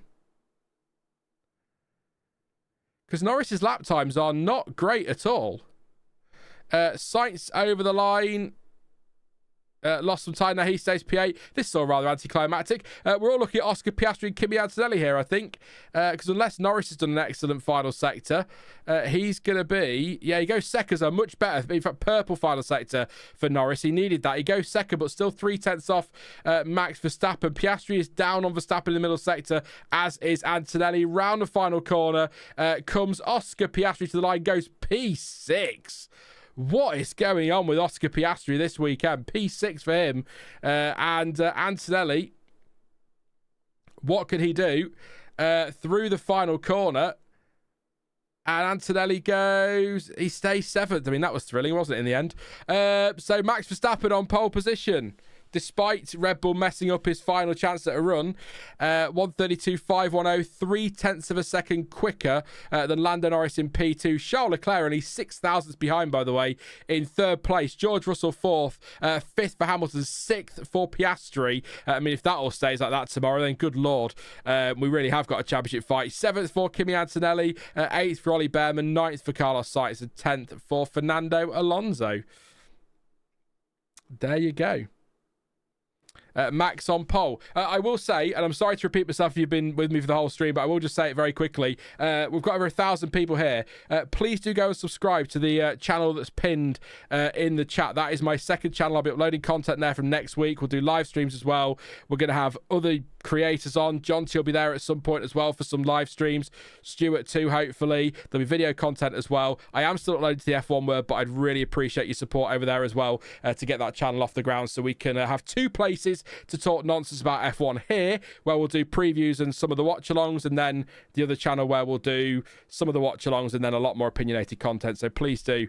A: Because Norris's lap times are not great at all. Sainz over the line. Lost some time now. He stays P8. This is all rather anticlimactic. We're all looking at Oscar Piastri and Kimi Antonelli here, I think. Because unless Norris has done an excellent final sector, he's going to be... Yeah, he goes second, so much better. In fact, purple final sector for Norris. He needed that. He goes second, but still 3 tenths off Max Verstappen. Piastri is down on Verstappen in the middle sector, as is Antonelli. Round the final corner comes Oscar Piastri to the line, goes P6. What is going on with Oscar Piastri this weekend? P6 for him. And Antonelli, what can he do? Through the final corner. And Antonelli goes... He stays 7th. I mean, that was thrilling, wasn't it, in the end? So Max Verstappen on pole position. Despite Red Bull messing up his final chance at a run, 132.510, 3 tenths of a second quicker than Lando Norris in P2. Charles Leclerc only 6 thousandths behind, by the way, in 3rd place. George Russell 4th, 5th for Hamilton, 6th for Piastri. I mean, if that all stays like that tomorrow, then good Lord, we really have got a championship fight. 7th for Kimi Antonelli, 8th for Ollie Bearman, 9th for Carlos Sainz, and 10th for Fernando Alonso. There you go. Max on pole. I will say, and I'm sorry to repeat myself if you've been with me for the whole stream, but I will just say it very quickly. We've got over 1,000 people here. Please do go and subscribe to the channel that's pinned in the chat. That is my 2nd channel. I'll be uploading content there from next week. We'll do live streams as well. We're going to have other creators on. John T will be there at some point as well for some live streams. Stuart too, hopefully. There'll be video content as well. I am still uploading to the F1 Word, but I'd really appreciate your support over there as well to get that channel off the ground so we can have 2 places to talk nonsense about F1 here, where we'll do previews and some of the watch-alongs, and then the other channel where we'll do some of the watch-alongs and then a lot more opinionated content. So please do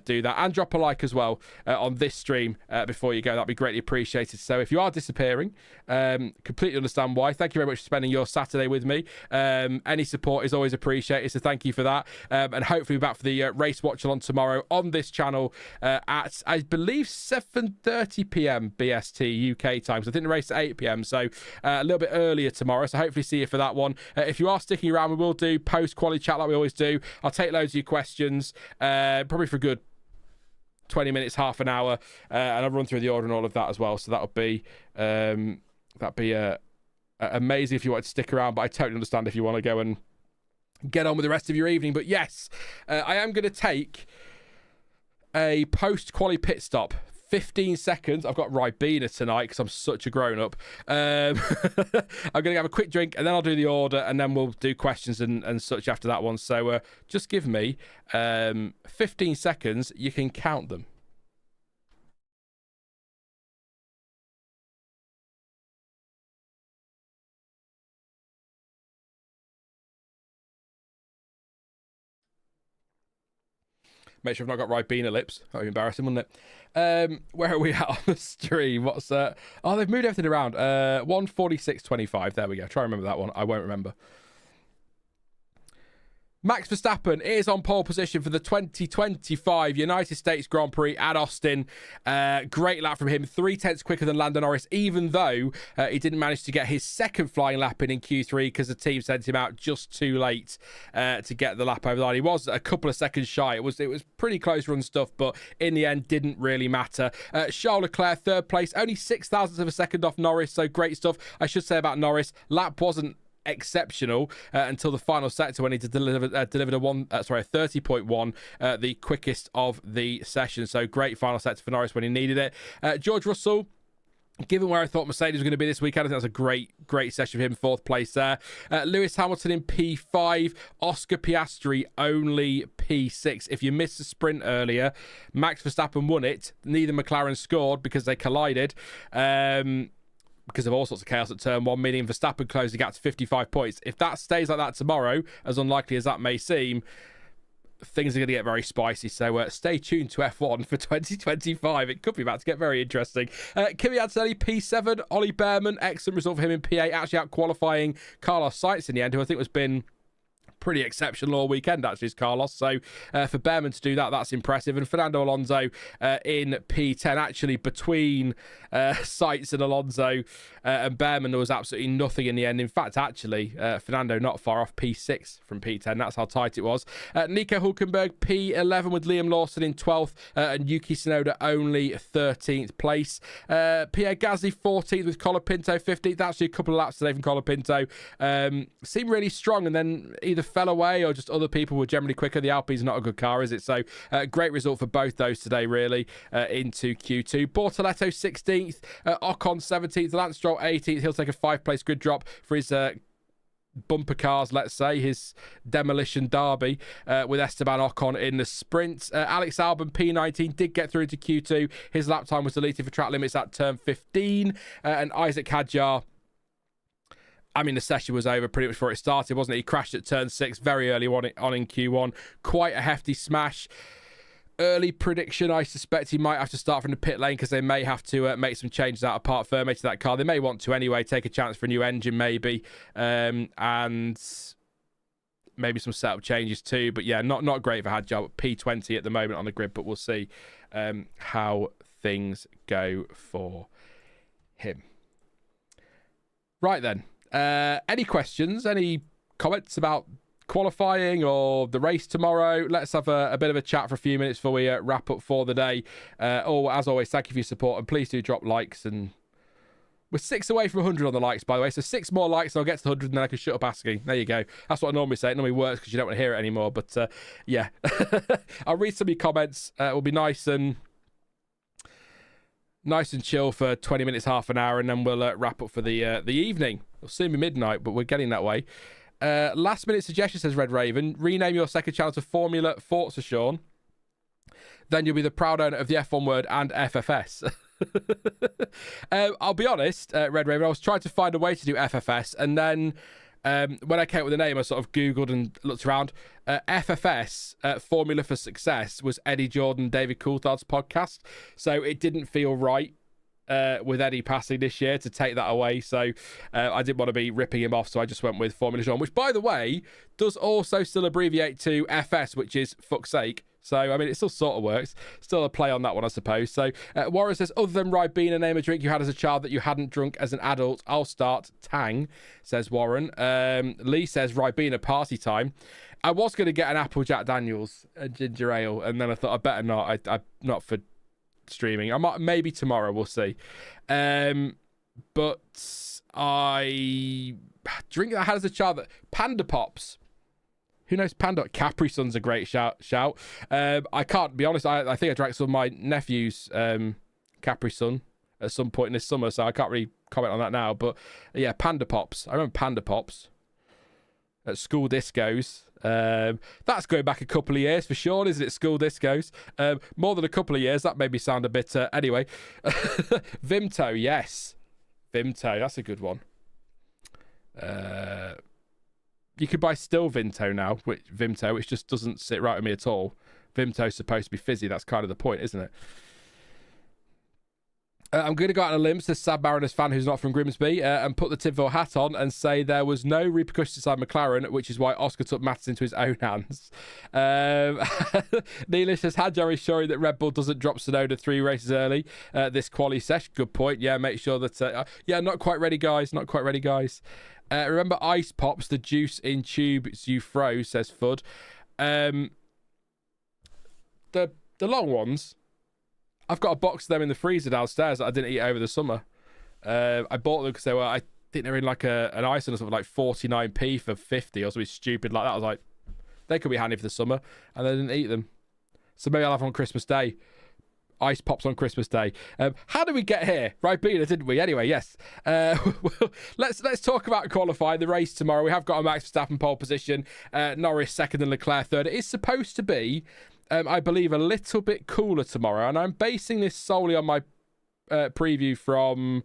A: do that, and drop a like as well on this stream before you go. That'd be greatly appreciated. So if you are disappearing, completely understand why. Thank you very much for spending your Saturday with me. Any support is always appreciated, so thank you for that. And hopefully we're back for the race watch-along tomorrow on this channel at, I believe, 7:30 p.m. BST UK time. So I think the race at 8 p.m. So a little bit earlier tomorrow. So hopefully see you for that one. If you are sticking around, we will do post-quality chat like we always do. I'll take loads of your questions, probably for a good 20 minutes, half an hour, and I'll run through the order and all of that as well. So that'll be amazing if you want to stick around, but I totally understand if you want to go and get on with the rest of your evening. But yes, I am going to take a post-quali pit stop. 15 seconds. I've got Ribena tonight because I'm such a grown-up. I'm going to have a quick drink and then I'll do the order and then we'll do questions and such after that one. So just give me 15 seconds. You can count them. Make sure I've not got Ribena lips. That would be embarrassing, wouldn't it? Where are we at on the stream? What's that? Oh, they've moved everything around. 146.25. There we go. Try and remember that one. I won't remember. Max Verstappen is on pole position for the 2025 United States Grand Prix at Austin. Great lap from him, 0.3 quicker than Lando Norris, even though he didn't manage to get his second flying lap in Q3 because the team sent him out just too late to get the lap over the line. He was a couple of seconds shy. It was pretty close run stuff, but in the end, didn't really matter. Charles Leclerc, third place, only 0.06 of a second off Norris, so great stuff. I should say about Norris, lap wasn't exceptional until the final sector when he delivered a 30.1, the quickest of the session. So great final sector for Norris when he needed it. George Russell, given where I thought Mercedes was going to be this weekend, I think that was a great session for him. Fourth place there. Lewis Hamilton in P5. Oscar Piastri only P6. If you missed the sprint earlier, Max Verstappen won it. Neither McLaren scored because they collided. Because of all sorts of chaos at turn one, meaning Verstappen closed the gap to 55 points. If that stays like that tomorrow, as unlikely as that may seem, things are going to get very spicy. So stay tuned to F1 for 2025. It could be about to get very interesting. Kimi Antonelli, P7. Ollie Bearman, excellent result for him in P8. Actually out qualifying Carlos Sainz in the end, who I think has been pretty exceptional all weekend, actually, is Carlos. So for Bearman to do that, that's impressive. And Fernando Alonso in P10, actually between Sainz and Alonso and Bearman, there was absolutely nothing in the end. In fact, actually, Fernando not far off P6 from P10. That's how tight it was. Nico Hulkenberg, P11 with Liam Lawson in 12th, and Yuki Tsunoda only 13th place. Pierre Gasly 14th with Colapinto 15th. Actually, a couple of laps today from Colapinto. Seemed really strong, and then either fell away or just other people were generally quicker. The Alpine's not a good car, is it? So great result for both those today, really, into Q2. Bortoletto 16th, Ocon 17th, Lance Stroll 18th. He'll take a 5-place grid drop for his bumper cars, let's say, his demolition derby with Esteban Ocon in the sprint. Alex Albon, P19, did get through into Q2. His lap time was deleted for track limits at turn 15. And Isack Hadjar, I mean, the session was over pretty much before it started, wasn't it? He crashed at turn 6 very early on in Q1. Quite a hefty smash. Early prediction, I suspect he might have to start from the pit lane because they may have to make some changes out of part firmware to that car. They may want to anyway, take a chance for a new engine maybe, and maybe some setup changes too. But yeah, not great for Hadjar. P20 at the moment on the grid, but we'll see how things go for him. Right then. Any questions, any comments about qualifying or the race tomorrow? Let's have a bit of a chat for a few minutes before we wrap up for the day. As always, thank you for your support, and please do drop likes. And we're 6 away from 100 on the likes, by the way, so 6 more likes and I'll get to 100 and then I can shut up asking. There you go. That's what I normally say. It normally works because you don't want to hear it anymore, but yeah. I'll read some of your comments. It will be nice and chill for 20 minutes, half an hour, and then we'll wrap up for the evening. It'll soon be midnight, but we're getting that way. Last minute suggestion, says Red Raven. Rename your second channel to Formula Forza, Sean. Then you'll be the proud owner of the F1 Word and FFS. I'll be honest, Red Raven, I was trying to find a way to do FFS, and then when I came up with the name, I sort of Googled and looked around. FFS, Formula for Success, was Eddie Jordan, David Coulthard's podcast. So it didn't feel right with Eddie passing this year to take that away. So I didn't want to be ripping him off. So I just went with Formula Jean, which, by the way, does also still abbreviate to FS, which is fuck's sake. So, I mean, it still sort of works. Still a play on that one, I suppose. So, Warren says, other than Ribena, name a drink you had as a child that you hadn't drunk as an adult. I'll start. Tang, says Warren. Lee says, Ribena, party time. I was going to get an apple Jack Daniels, a ginger ale, and then I thought I better not. I not for streaming. I might, maybe tomorrow, we'll see. But I drink that I had as a child. Panda Pops. Who knows? Panda Capri Sun's a great shout. I can't be honest. I think I drank some of my nephew's Capri Sun at some point in this summer, so I can't really comment on that now. But yeah, Panda Pops. I remember Panda Pops at school discos. That's going back a couple of years for sure, isn't it? School discos. More than a couple of years. That made me sound a bit. Anyway, Vimto. Yes, Vimto. That's a good one. You could buy still Vimto now, which just doesn't sit right with me at all. Vimto's supposed to be fizzy. That's kind of the point, isn't it? I'm going to go out on a limb, says Sad Mariners fan who's not from Grimsby, and put the tinfoil hat on and say there was no repercussions inside McLaren, which is why Oscar took matters into his own hands. Neelish says Hadjar is showing that Red Bull doesn't drop Tsunoda 3 races early this quali sesh. Good point. Yeah, make sure that... not quite ready, guys. Not quite ready, guys. Remember ice pops, the juice in tubes you froze, says Fudd. The long ones... I've got a box of them in the freezer downstairs that I didn't eat over the summer. I bought them because I think they're in like an Iceland or something like 49p for 50 or something stupid like that. I was like, they could be handy for the summer, and I didn't eat them. So maybe I'll have them on Christmas Day. Ice pops on Christmas Day. How did we get here? Right, Bina, didn't we? Anyway, yes. Let's talk about qualifying, the race tomorrow. We have got a Max Verstappen pole position. Norris second and Leclerc third. It is supposed to be... I believe a little bit cooler tomorrow, and I'm basing this solely on my preview from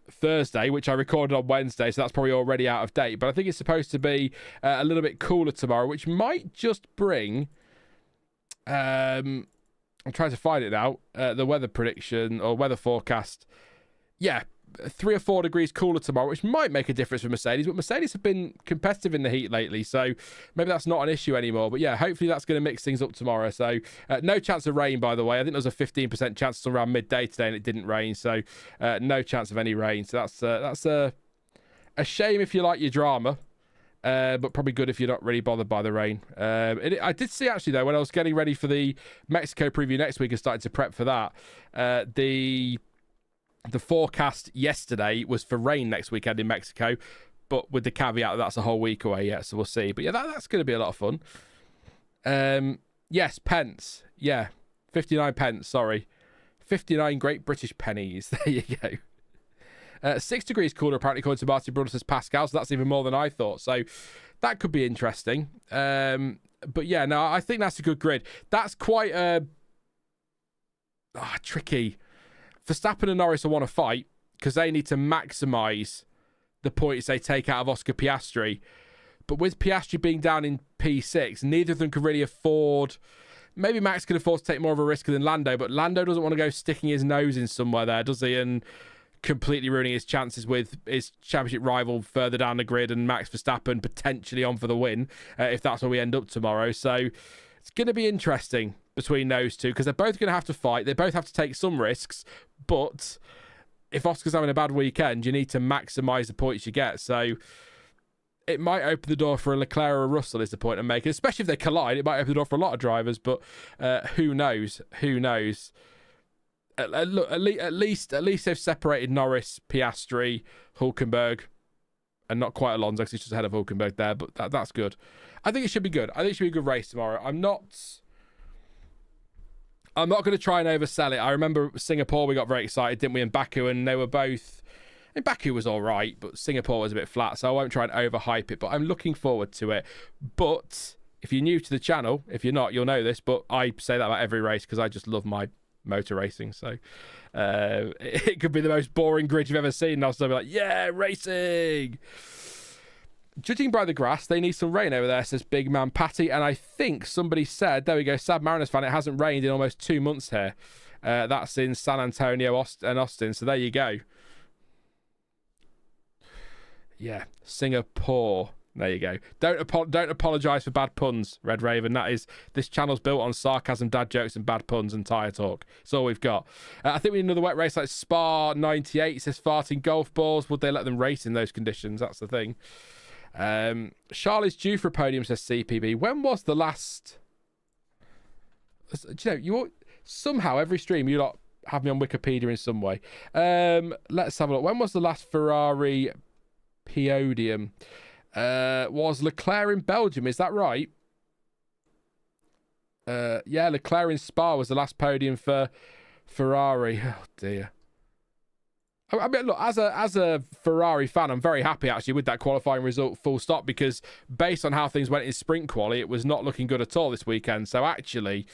A: Thursday, which I recorded on Wednesday, so that's probably already out of date. But I think it's supposed to be a little bit cooler tomorrow, which might just bring... I'm trying to find it now. The weather prediction or weather forecast. Yeah, 3 or 4 degrees cooler tomorrow, which might make a difference for Mercedes, but Mercedes have been competitive in the heat lately, so maybe that's not an issue anymore. But yeah, hopefully that's going to mix things up tomorrow. So no chance of rain, by the way. I think there was a 15% chance around midday today and it didn't rain, so no chance of any rain. So that's a shame if you like your drama, but probably good if you're not really bothered by the rain. I did see actually though, when I was getting ready for the Mexico preview next week and started to prep for that, the forecast yesterday was for rain next weekend in Mexico, but with the caveat that that's a whole week away yet, so we'll see. But yeah, that's going to be a lot of fun. Yes, pence. Yeah, 59 pence, sorry. 59 Great British pennies. There you go. 6 degrees cooler, apparently, according to Martin Brothers, says Pascal, so that's even more than I thought. So that could be interesting. But yeah, no, I think that's a good grid. That's quite tricky. Verstappen and Norris will want to fight because they need to maximise the points they take out of Oscar Piastri. But with Piastri being down in P6, neither of them can really afford... Maybe Max can afford to take more of a risk than Lando, but Lando doesn't want to go sticking his nose in somewhere there, does he? And completely ruining his chances with his championship rival further down the grid and Max Verstappen potentially on for the win, if that's where we end up tomorrow. So it's going to be interesting between those two because they're both going to have to fight. They both have to take some risks, but if Oscar's having a bad weekend, you need to maximise the points you get. So it might open the door for a Leclerc or a Russell is the point I'm making, especially if they collide. It might open the door for a lot of drivers, but who knows? Who knows? At least they've separated Norris, Piastri, Hulkenberg, and not quite Alonso because he's just ahead of Hulkenberg there, but that's good. I think it should be good. I think it should be a good race tomorrow. I'm not going to try and oversell it. I remember Singapore, we got very excited, didn't we? And Baku, and they were both... I mean, Baku was all right, but Singapore was a bit flat, so I won't try and overhype it, but I'm looking forward to it. But if you're new to the channel, if you're not, you'll know this, but I say that about every race because I just love my motor racing. So it could be the most boring grid you've ever seen, and I'll still be like, yeah, racing! Judging by the grass, they need some rain over there, says Big Man Patty. And I think somebody said, there we go, Sad Mariners fan, it hasn't rained in almost 2 months here. That's in San Antonio and Austin. So there you go. Yeah, Singapore. There you go. Don't apologise for bad puns, Red Raven. This channel's built on sarcasm, dad jokes, and bad puns and tyre talk. It's all we've got. I think we need another wet race like Spa 98. Says farting golf balls. Would they let them race in those conditions? That's the thing. Charles is due for a podium, says CPB. When was the last... Do you know, somehow every stream you lot have me on Wikipedia in some way. Let's have a look. When was the last Ferrari podium? Was Leclerc in Belgium, is that right? Yeah, Leclerc in Spa was the last podium for Ferrari. Oh dear. I mean, look, as a Ferrari fan, I'm very happy actually with that qualifying result, full stop, because based on how things went in sprint quali, it was not looking good at all this weekend. So actually,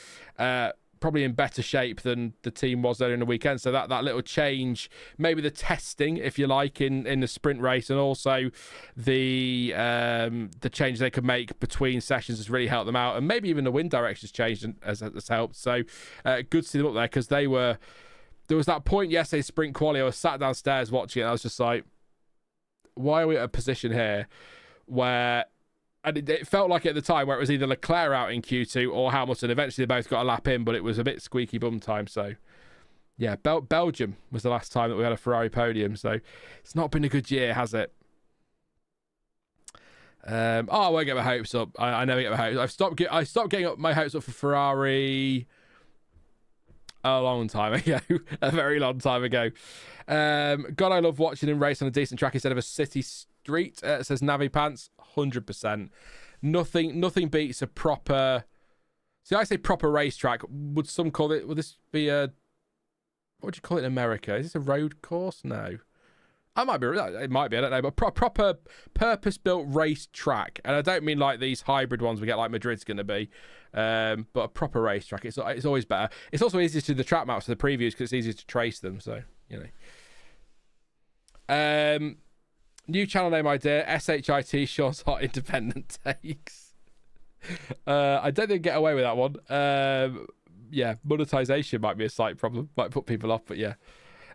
A: probably in better shape than the team was there in the weekend. So that little change, maybe the testing, if you like, in the sprint race, and also the change they could make between sessions has really helped them out, and maybe even the wind directions changed and has helped. So good to see them up there, because there was that point yesterday sprint quali. I was sat downstairs watching it, and I was just like, why are we at a position here where, and it felt like at the time where it was either Leclerc out in Q2 or Hamilton. Eventually they both got a lap in, but it was a bit squeaky bum time. So yeah, Belgium was the last time that we had a Ferrari podium, so it's not been a good year, has it? I won't get my hopes up. I never get my hopes. I stopped getting up my hopes up for Ferrari a long time ago. A very long time ago. God, I love watching him race on a decent track instead of a city street. Says Navi Pants. 100%. Nothing beats a proper. See, I say proper racetrack. Would some call it? Would this be a? What do you call it in America? Is this a road course? No. I might be. It might be. I don't know. But proper purpose-built racetrack, and I don't mean like these hybrid ones we get like Madrid's going to be, but a proper racetrack. It's always better. It's also easier to do the track maps for the previews because it's easier to trace them. So new channel name idea: SHIT Sean's Hot Independent Takes. I don't think I get away with that one. Yeah, monetization might be a slight problem. Might put people off, but yeah.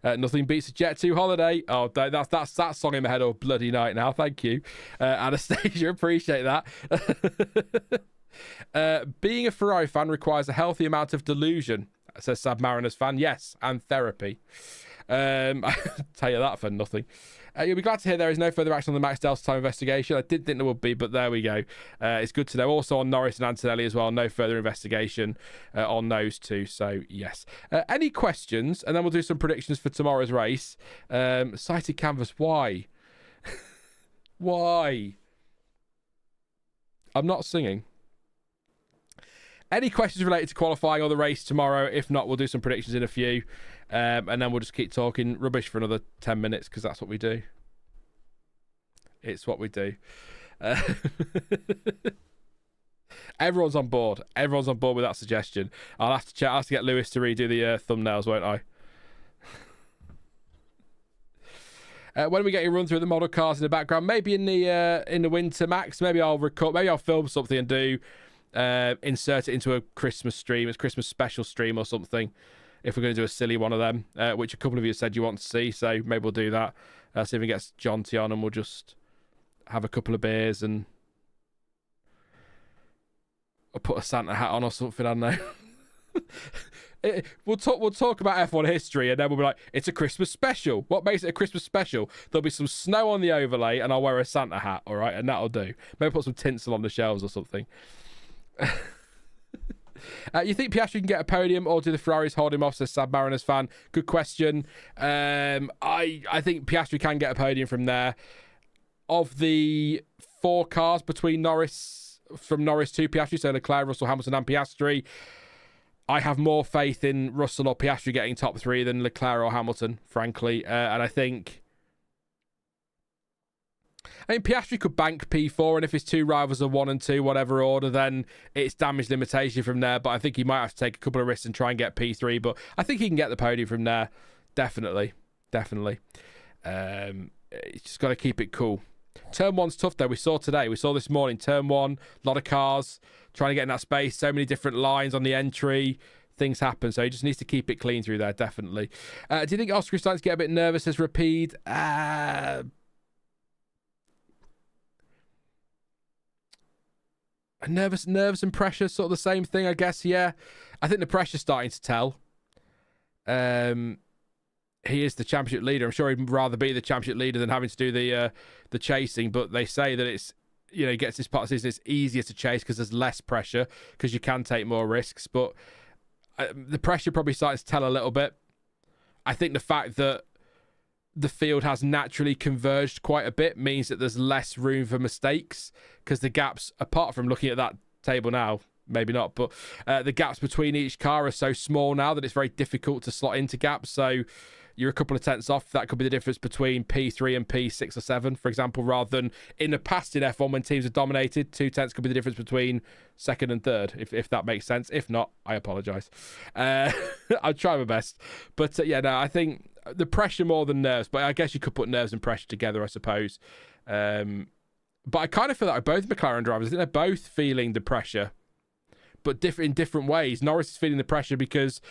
A: Nothing beats a Jet 2 holiday. Oh, that's that song in my head all bloody night now. Thank you, Anastasia. Appreciate that. Being a Ferrari fan requires a healthy amount of delusion, says Sad Mariners fan. Yes, and therapy. I tell you that for nothing. You'll be glad to hear there is no further action on the Max Delta time investigation. I did think there would be, but there we go. It's good to know. Also on Norris and Antonelli as well, no further investigation on those two. So, yes. Any questions? And then we'll do some predictions for tomorrow's race. Sighted canvas, why? Why? I'm not singing. Any questions related to qualifying or the race tomorrow? If not, we'll do some predictions in a few. And then we'll just keep talking rubbish for another 10 minutes because that's what we do. It's what we do. Everyone's on board. Everyone's on board with that suggestion. I'll have to check. I'll have to get Lewis to redo the thumbnails, won't I? When we get a run through the model cars in the background, maybe in the winter, Max. Maybe I'll record. Maybe I'll film something and do insert it into a Christmas stream. It's Christmas special stream or something. If we're going to do a silly one of them, which a couple of you said you want to see, so maybe we'll do that. See if we get John T on, and we'll just have a couple of beers and I'll put a Santa hat on or something. I don't know. We'll talk about F1 history, and then we'll be like, it's a Christmas special. What makes it a Christmas special? There'll be some snow on the overlay, and I'll wear a Santa hat. All right, and that'll do. Maybe put some tinsel on the shelves or something. You think Piastri can get a podium, or do the Ferraris hold him off, says Sad Mariners fan? Good question. I think Piastri can get a podium from there. Of the 4 cars between Norris to Piastri, so Leclerc, Russell, Hamilton and Piastri, I have more faith in Russell or Piastri getting top 3 than Leclerc or Hamilton, frankly. And I think Piastri could bank P4, and if his 2 rivals are 1 and 2, whatever order, then it's damage limitation from there. But I think he might have to take a couple of risks and try and get P3. But I think he can get the podium from there. Definitely. He's just got to keep it cool. Turn 1's tough, though. We saw this morning, Turn 1, a lot of cars trying to get in that space, so many different lines on the entry. Things happen, so he just needs to keep it clean through there, definitely. Do you think Oscar is starting to get a bit nervous as Rapide? Nervous and pressure, sort of the same thing, I guess. Yeah, I think the pressure's starting to tell. He is the championship leader. I'm sure he'd rather be the championship leader than having to do the chasing. But they say that it's, he gets this part of the season, it's easier to chase because there's less pressure because you can take more risks. But the pressure probably starting to tell a little bit. I think the fact that the field has naturally converged quite a bit means that there's less room for mistakes because the gaps, apart from looking at that table now, maybe not, but the gaps between each car are so small now that it's very difficult to slot into gaps. So you're a couple of tenths off. That could be the difference between P3 and P6 or 7, for example, rather than in the past in F1 when teams are dominated, 2 tenths could be the difference between second and third, if that makes sense. If not, I apologise. I'll try my best. But I think the pressure more than nerves, but I guess you could put nerves and pressure together, I suppose. But I kind of feel like both McLaren drivers, I think they're both feeling the pressure, but in different ways. Norris is feeling the pressure because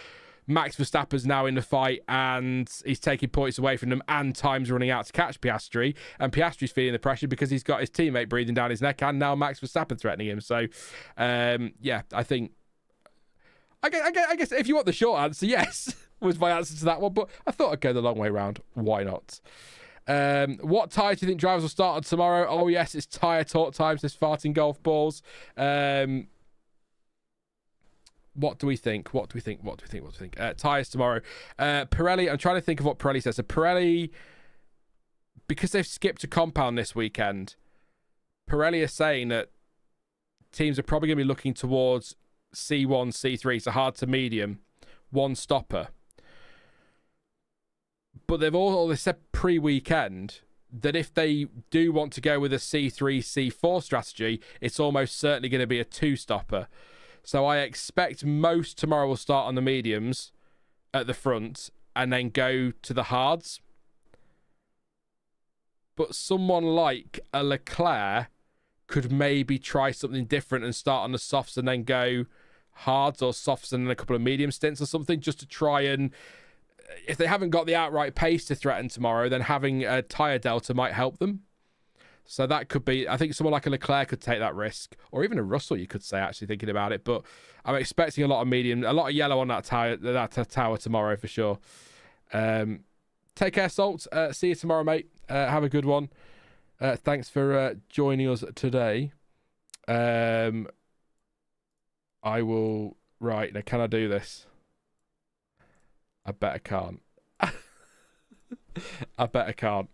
A: Max Verstappen's now in the fight and he's taking points away from them and time's running out to catch Piastri. And Piastri's feeling the pressure because he's got his teammate breathing down his neck and now Max Verstappen threatening him. So, I think... I guess if you want the short answer, yes, was my answer to that one. But I thought I'd go the long way round. Why not? What tyre do you think drivers will start on tomorrow? Oh, yes, it's tyre talk time. This farting golf balls. What do we think? Tyres tomorrow. Pirelli, I'm trying to think of what Pirelli says. So Pirelli, because they've skipped a compound this weekend, Pirelli are saying that teams are probably going to be looking towards C1, C3, so hard to medium, one stopper. But they said pre-weekend that if they do want to go with a C3, C4 strategy, it's almost certainly going to be a two-stopper. So I expect most tomorrow will start on the mediums at the front and then go to the hards. But someone like a Leclerc could maybe try something different and start on the softs and then go hards or softs and then a couple of medium stints or something, just to try and, if they haven't got the outright pace to threaten tomorrow, then having a tyre delta might help them. So that could be, I think someone like a Leclerc could take that risk, or even a Russell, you could say, actually thinking about it. But I'm expecting a lot of medium, a lot of yellow on that tower tomorrow for sure. Take care, Salt. See you tomorrow, mate. Have a good one. Thanks for joining us today. I will. Right, now can I do this? I bet I can't. I bet I can't.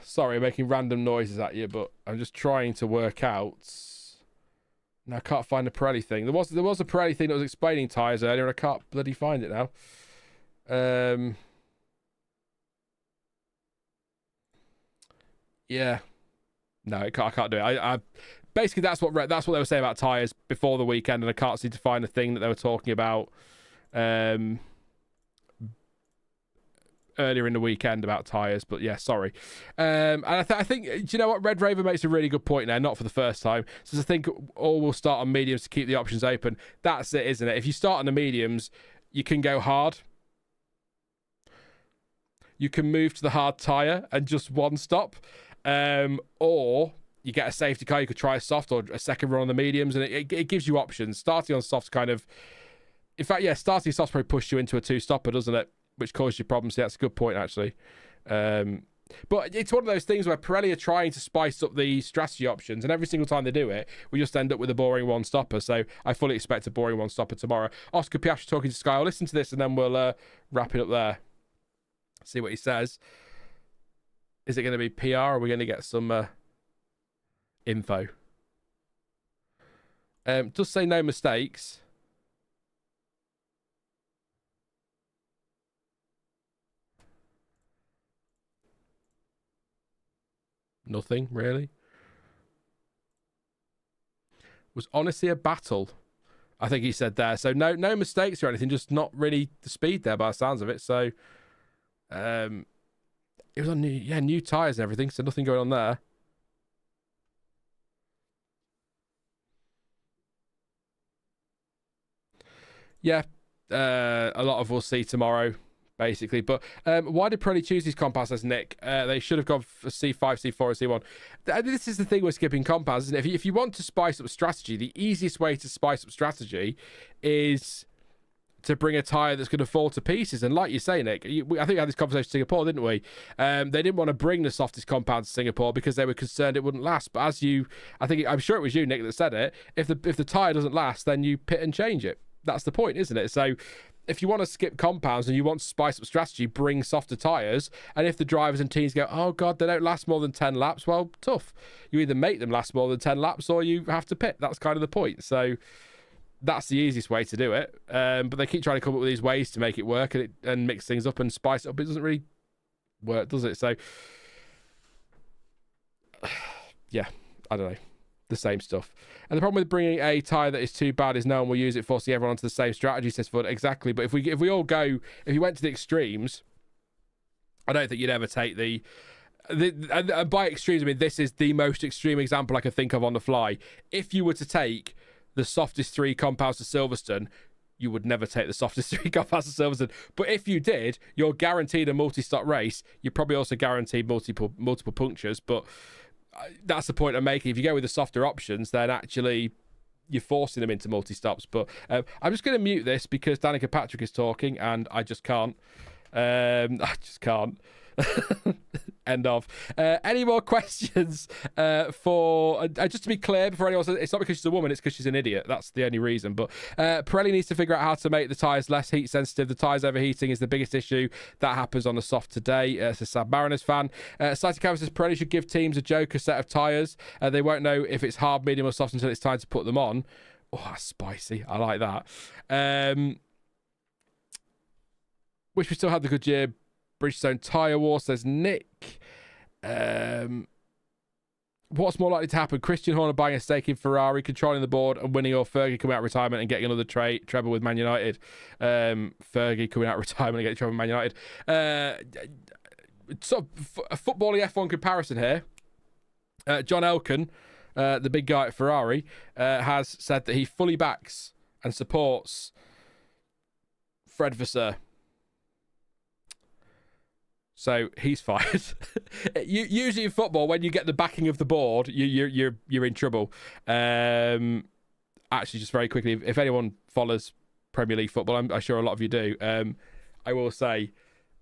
A: Sorry, I'm making random noises at you, but I'm just trying to work out. No, I can't find the Pirelli thing. There was a Pirelli thing that was explaining tyres earlier, and I can't bloody find it now. Yeah. No, I can't do it. I basically that's what they were saying about tyres before the weekend, and I can't seem to find the thing that they were talking about earlier in the weekend about tyres. But yeah, sorry. And I think, do you know what? Red Raven makes a really good point there, not for the first time. So I think all will start on mediums to keep the options open. That's it, isn't it? If you start on the mediums, you can go hard. You can move to the hard tyre and just one stop. Or you get a safety car, you could try a soft or a second run on the mediums, and it gives you options. Starting on softs kind of... In fact, yeah, starting softs probably pushed you into a two-stopper, doesn't it? Which caused you problems. Yeah, that's a good point, actually. But it's one of those things where Pirelli are trying to spice up the strategy options, and every single time they do it, we just end up with a boring one-stopper. So I fully expect a boring one-stopper tomorrow. Oscar Piastri talking to Sky. I'll listen to this, and then we'll wrap it up there. See what he says. Is it going to be PR, or are we going to get some info? Does say no mistakes. Nothing, really. Was honestly a battle, I think he said there. So no mistakes or anything, just not really the speed there by the sounds of it. So it was on new tyres and everything, so nothing going on there. Yeah, a lot of we'll see tomorrow, basically. But why did Pirelli choose these compounds, says Nick? They should have gone for C5, C4, and C1. This is the thing with skipping compounds, isn't it? If you want to spice up strategy, the easiest way to spice up strategy is to bring a tyre that's going to fall to pieces. And like you say, Nick, I think we had this conversation in Singapore, didn't we? They didn't want to bring the softest compound to Singapore because they were concerned it wouldn't last. But I'm sure it was you, Nick, that said it. If the tyre doesn't last, then you pit and change it. That's the point, isn't it? So if you want to skip compounds and you want to spice up strategy, bring softer tyres. And if the drivers and teams go, oh God, they don't last more than 10 laps, well, tough. You either make them last more than 10 laps or you have to pit. That's kind of the point. So that's the easiest way to do it. But they keep trying to come up with these ways to make it work and mix things up and spice it up. It doesn't really work, does it? So, yeah, I don't know. The same stuff. And the problem with bringing a tyre that is too bad is no one will use it, forcing everyone onto the same strategy, says Ford. Exactly. But if we all go, if you went to the extremes, I don't think you'd ever take and by extremes, I mean, this is the most extreme example I can think of on the fly. If you were to take the softest 3 compounds to Silverstone, you would never take the softest 3 compounds to Silverstone. But if you did, you're guaranteed a multi-stop race. You're probably also guaranteed multiple punctures. But that's the point I'm making. If you go with the softer options, then actually you're forcing them into multi-stops. But I'm just going to mute this because Danica Patrick is talking and I just can't. I just can't. End of. Any more questions for just to be clear before anyone says, it's not because she's a woman, it's because she's an idiot. That's the only reason. But Pirelli needs to figure out how to make the tyres less heat sensitive. The tyres overheating is the biggest issue that happens on the soft today. It's a Sad Mariners fan. Citing Canvas says Pirelli should give teams a joker set of tyres. They won't know if it's hard, medium or soft until it's time to put them on. Oh, that's spicy. I like that. Wish we still had the Goodyear Bridgestone tyre war, says Nick. What's more likely to happen? Christian Horner buying a stake in Ferrari, controlling the board and winning, or Fergie coming out of retirement and getting another treble with Man United? Fergie coming out of retirement and getting treble with Man United. Sort of a football-y F1 comparison here. John Elkann, the big guy at Ferrari, has said that he fully backs and supports Fred Vasseur. So he's fired. Usually in football, when you get the backing of the board, you're in trouble. Actually, just very quickly, if anyone follows Premier League football, I'm sure a lot of you do. I will say,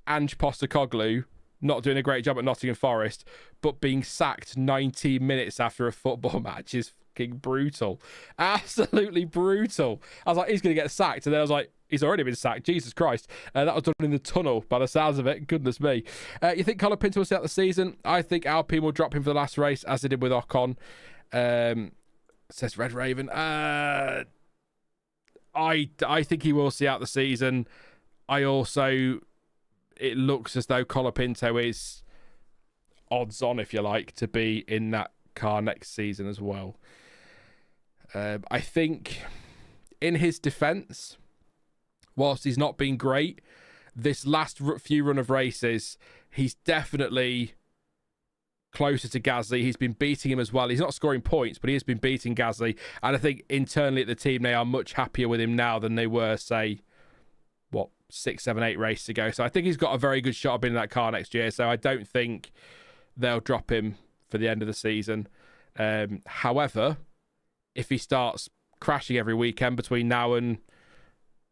A: Ange Postecoglou not doing a great job at Nottingham Forest, but being sacked 90 minutes after a football match is fucking brutal. Absolutely brutal. I was like, he's going to get sacked, and then I was like, he's already been sacked. Jesus Christ. That was done in the tunnel by the sounds of it. Goodness me. You think Colapinto will stay out the season? I think Alpine will drop him for the last race, as they did with Ocon. Says Red Raven. I think he will see out the season. It looks as though Colapinto is odds on, if you like, to be in that car next season as well. I think in his defence, whilst he's not been great, this last few run of races, he's definitely closer to Gasly. He's been beating him as well. He's not scoring points, but he has been beating Gasly. And I think internally at the team, they are much happier with him now than they were, say, 6, 7, 8 races ago. So I think he's got a very good shot of being in that car next year. So I don't think they'll drop him for the end of the season. However, if he starts crashing every weekend between now and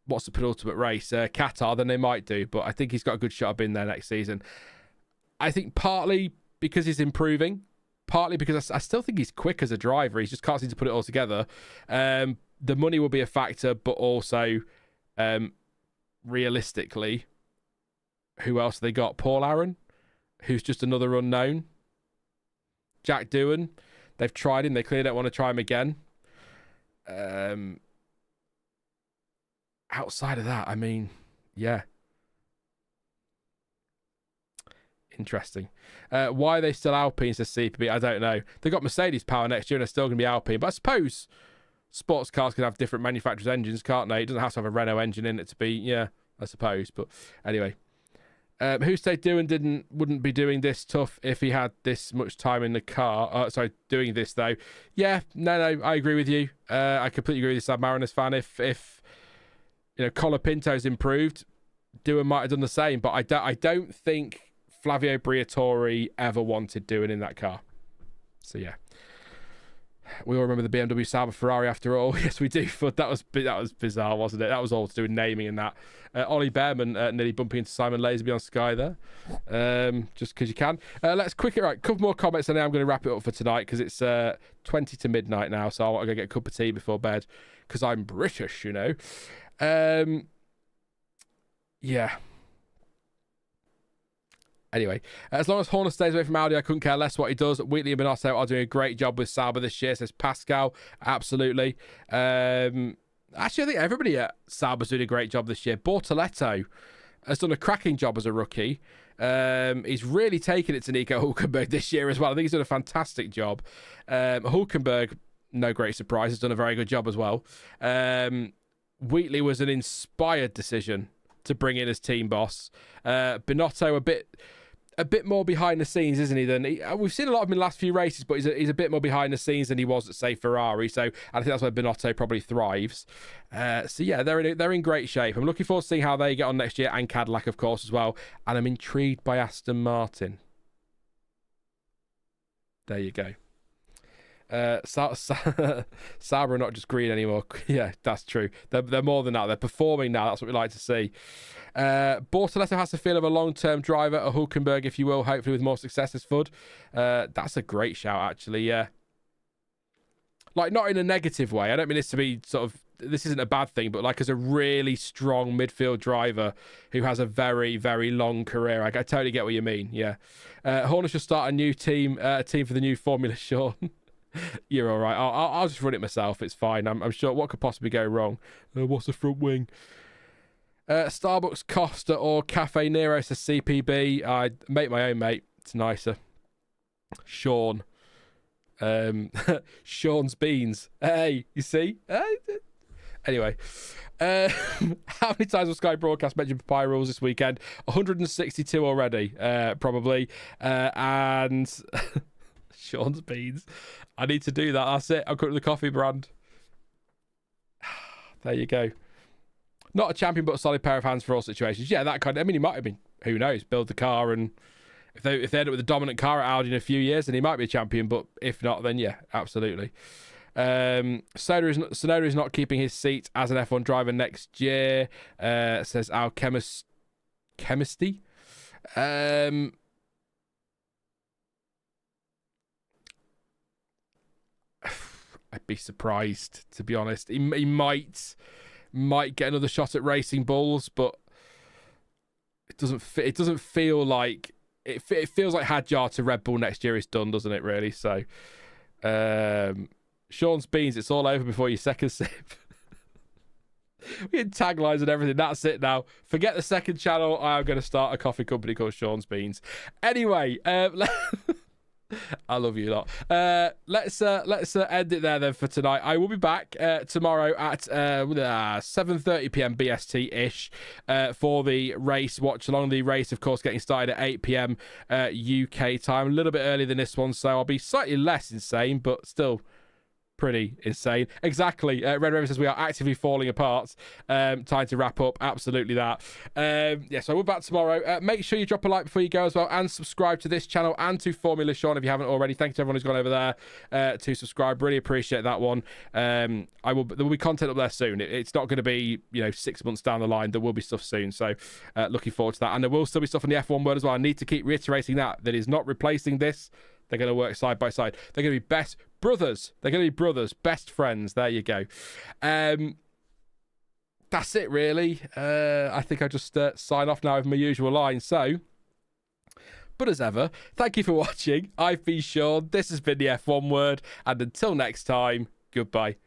A: what's the penultimate race, Qatar, then they might do. But I think he's got a good shot of being there next season. I think partly because he's improving, partly because I still think he's quick as a driver. He just can't seem to put it all together. The money will be a factor, but also realistically, who else have they got? Paul Aaron, who's just another unknown. Jack Doohan, they've tried him. They clearly don't want to try him again. Outside of that, I mean, yeah. Interesting. Why are they still Alpine, says CPB? I don't know. They've got Mercedes power next year and they're still going to be Alpine. But I suppose sports cars can have different manufacturers' engines, can't they? It doesn't have to have a Renault engine in it to be, yeah, I suppose. But anyway. Who said Doohan wouldn't be doing this tough if he had this much time in the car? Doing this though. Yeah, no, I agree with you. I completely agree with you, Sad Mariners fan. If Colapinto's improved, Doohan might have done the same, but I don't think Flavio Briatore ever wanted Doohan in that car. So yeah. We all remember the BMW Sauber Ferrari after all. Yes, we do. But that was bizarre, wasn't it? That was all to do with naming and that. Ollie Bearman nearly bumping into Simon Lazenby on Sky there. Just because you can. Let's quickly, right, couple more comments and then I'm going to wrap it up for tonight because it's 20 to midnight now. So I want to go get a cup of tea before bed because I'm British, Yeah. Anyway, as long as Horner stays away from Audi, I couldn't care less what he does. Wheatley and Binotto are doing a great job with Sauber this year, says Pascal. Absolutely. Actually, I think everybody at Sauber's doing a great job this year. Bortoletto has done a cracking job as a rookie. He's really taken it to Nico Hulkenberg this year as well. I think he's done a fantastic job. Hulkenberg, no great surprise, has done a very good job as well. Wheatley was an inspired decision to bring in as team boss. Binotto a bit more behind the scenes, isn't he? We've seen a lot of him in the last few races, but he's a bit more behind the scenes than he was at, say, Ferrari. So I think that's where Binotto probably thrives. So yeah, they're in great shape. I'm looking forward to seeing how they get on next year, and Cadillac, of course, as well. And I'm intrigued by Aston Martin. There you go. Sauber are not just green anymore. Yeah, that's true. They're more than that. They're performing now. That's what we like to see. Bortoletto has the feel of a long-term driver, a Hulkenberg, if you will, hopefully with more success as FUD. That's a great shout, actually. Yeah, like not in a negative way. I don't mean this to be this isn't a bad thing, but like as a really strong midfield driver who has a very, very long career. I totally get what you mean. Yeah, Horner should start a new team, a team for the new Formula, Sean. You're all right. I'll just run it myself. It's fine. I'm sure. What could possibly go wrong? What's the front wing? Starbucks Costa or Cafe Nero says CPB. I make my own, mate. It's nicer. Sean. Sean's Beans. Hey, you see? Anyway. How many times will Sky Broadcast mention Papaya rules this weekend? 162 already, probably. And Sean's Beans. I need to do that. That's it. I'm cutting the coffee brand. There you go. Not a champion, but a solid pair of hands for all situations. Yeah, that kind of... I mean, he might have been... Who knows? Build the car, and if they end up with a dominant car at Audi in a few years, then he might be a champion. But if not, then yeah, absolutely. Tsunoda is not keeping his seat as an F1 driver next year, says our chemistry. I'd be surprised, to be honest. He might get another shot at Racing Bulls, but it doesn't feel like it feels like Hadjar to Red Bull next year is done, doesn't it? Really. So, Sean's Beans, it's all over before your second sip. We had taglines and everything. That's it now. Forget the second channel. I'm going to start a coffee company called Sean's Beans. Anyway, I love you a lot. Let's end it there then for tonight. I will be back tomorrow at 7:30 p.m. BST ish for the race watch along. The race, of course, getting started at 8 p.m. UK time, a little bit earlier than this one, so I'll be slightly less insane, but still pretty insane. Exactly. Red River says we are actively falling apart. Time to wrap up. Absolutely that. So we're back tomorrow. Make sure you drop a like before you go as well, and subscribe to this channel and to Formula Sean if you haven't already. Thank you to everyone who's gone over there to subscribe. Really appreciate that one. There will be content up there soon. It's not going to be 6 months down the line. There will be stuff soon. So looking forward to that. And there will still be stuff on the F1 world as well. I need to keep reiterating that is not replacing this. They're going to work side by side. They're going to be best brothers. They're going to be brothers, best friends. There you go. That's it, really. I think I just sign off now with my usual line. So, but as ever, thank you for watching. I've been Sean. This has been the F1 Word. And until next time, goodbye.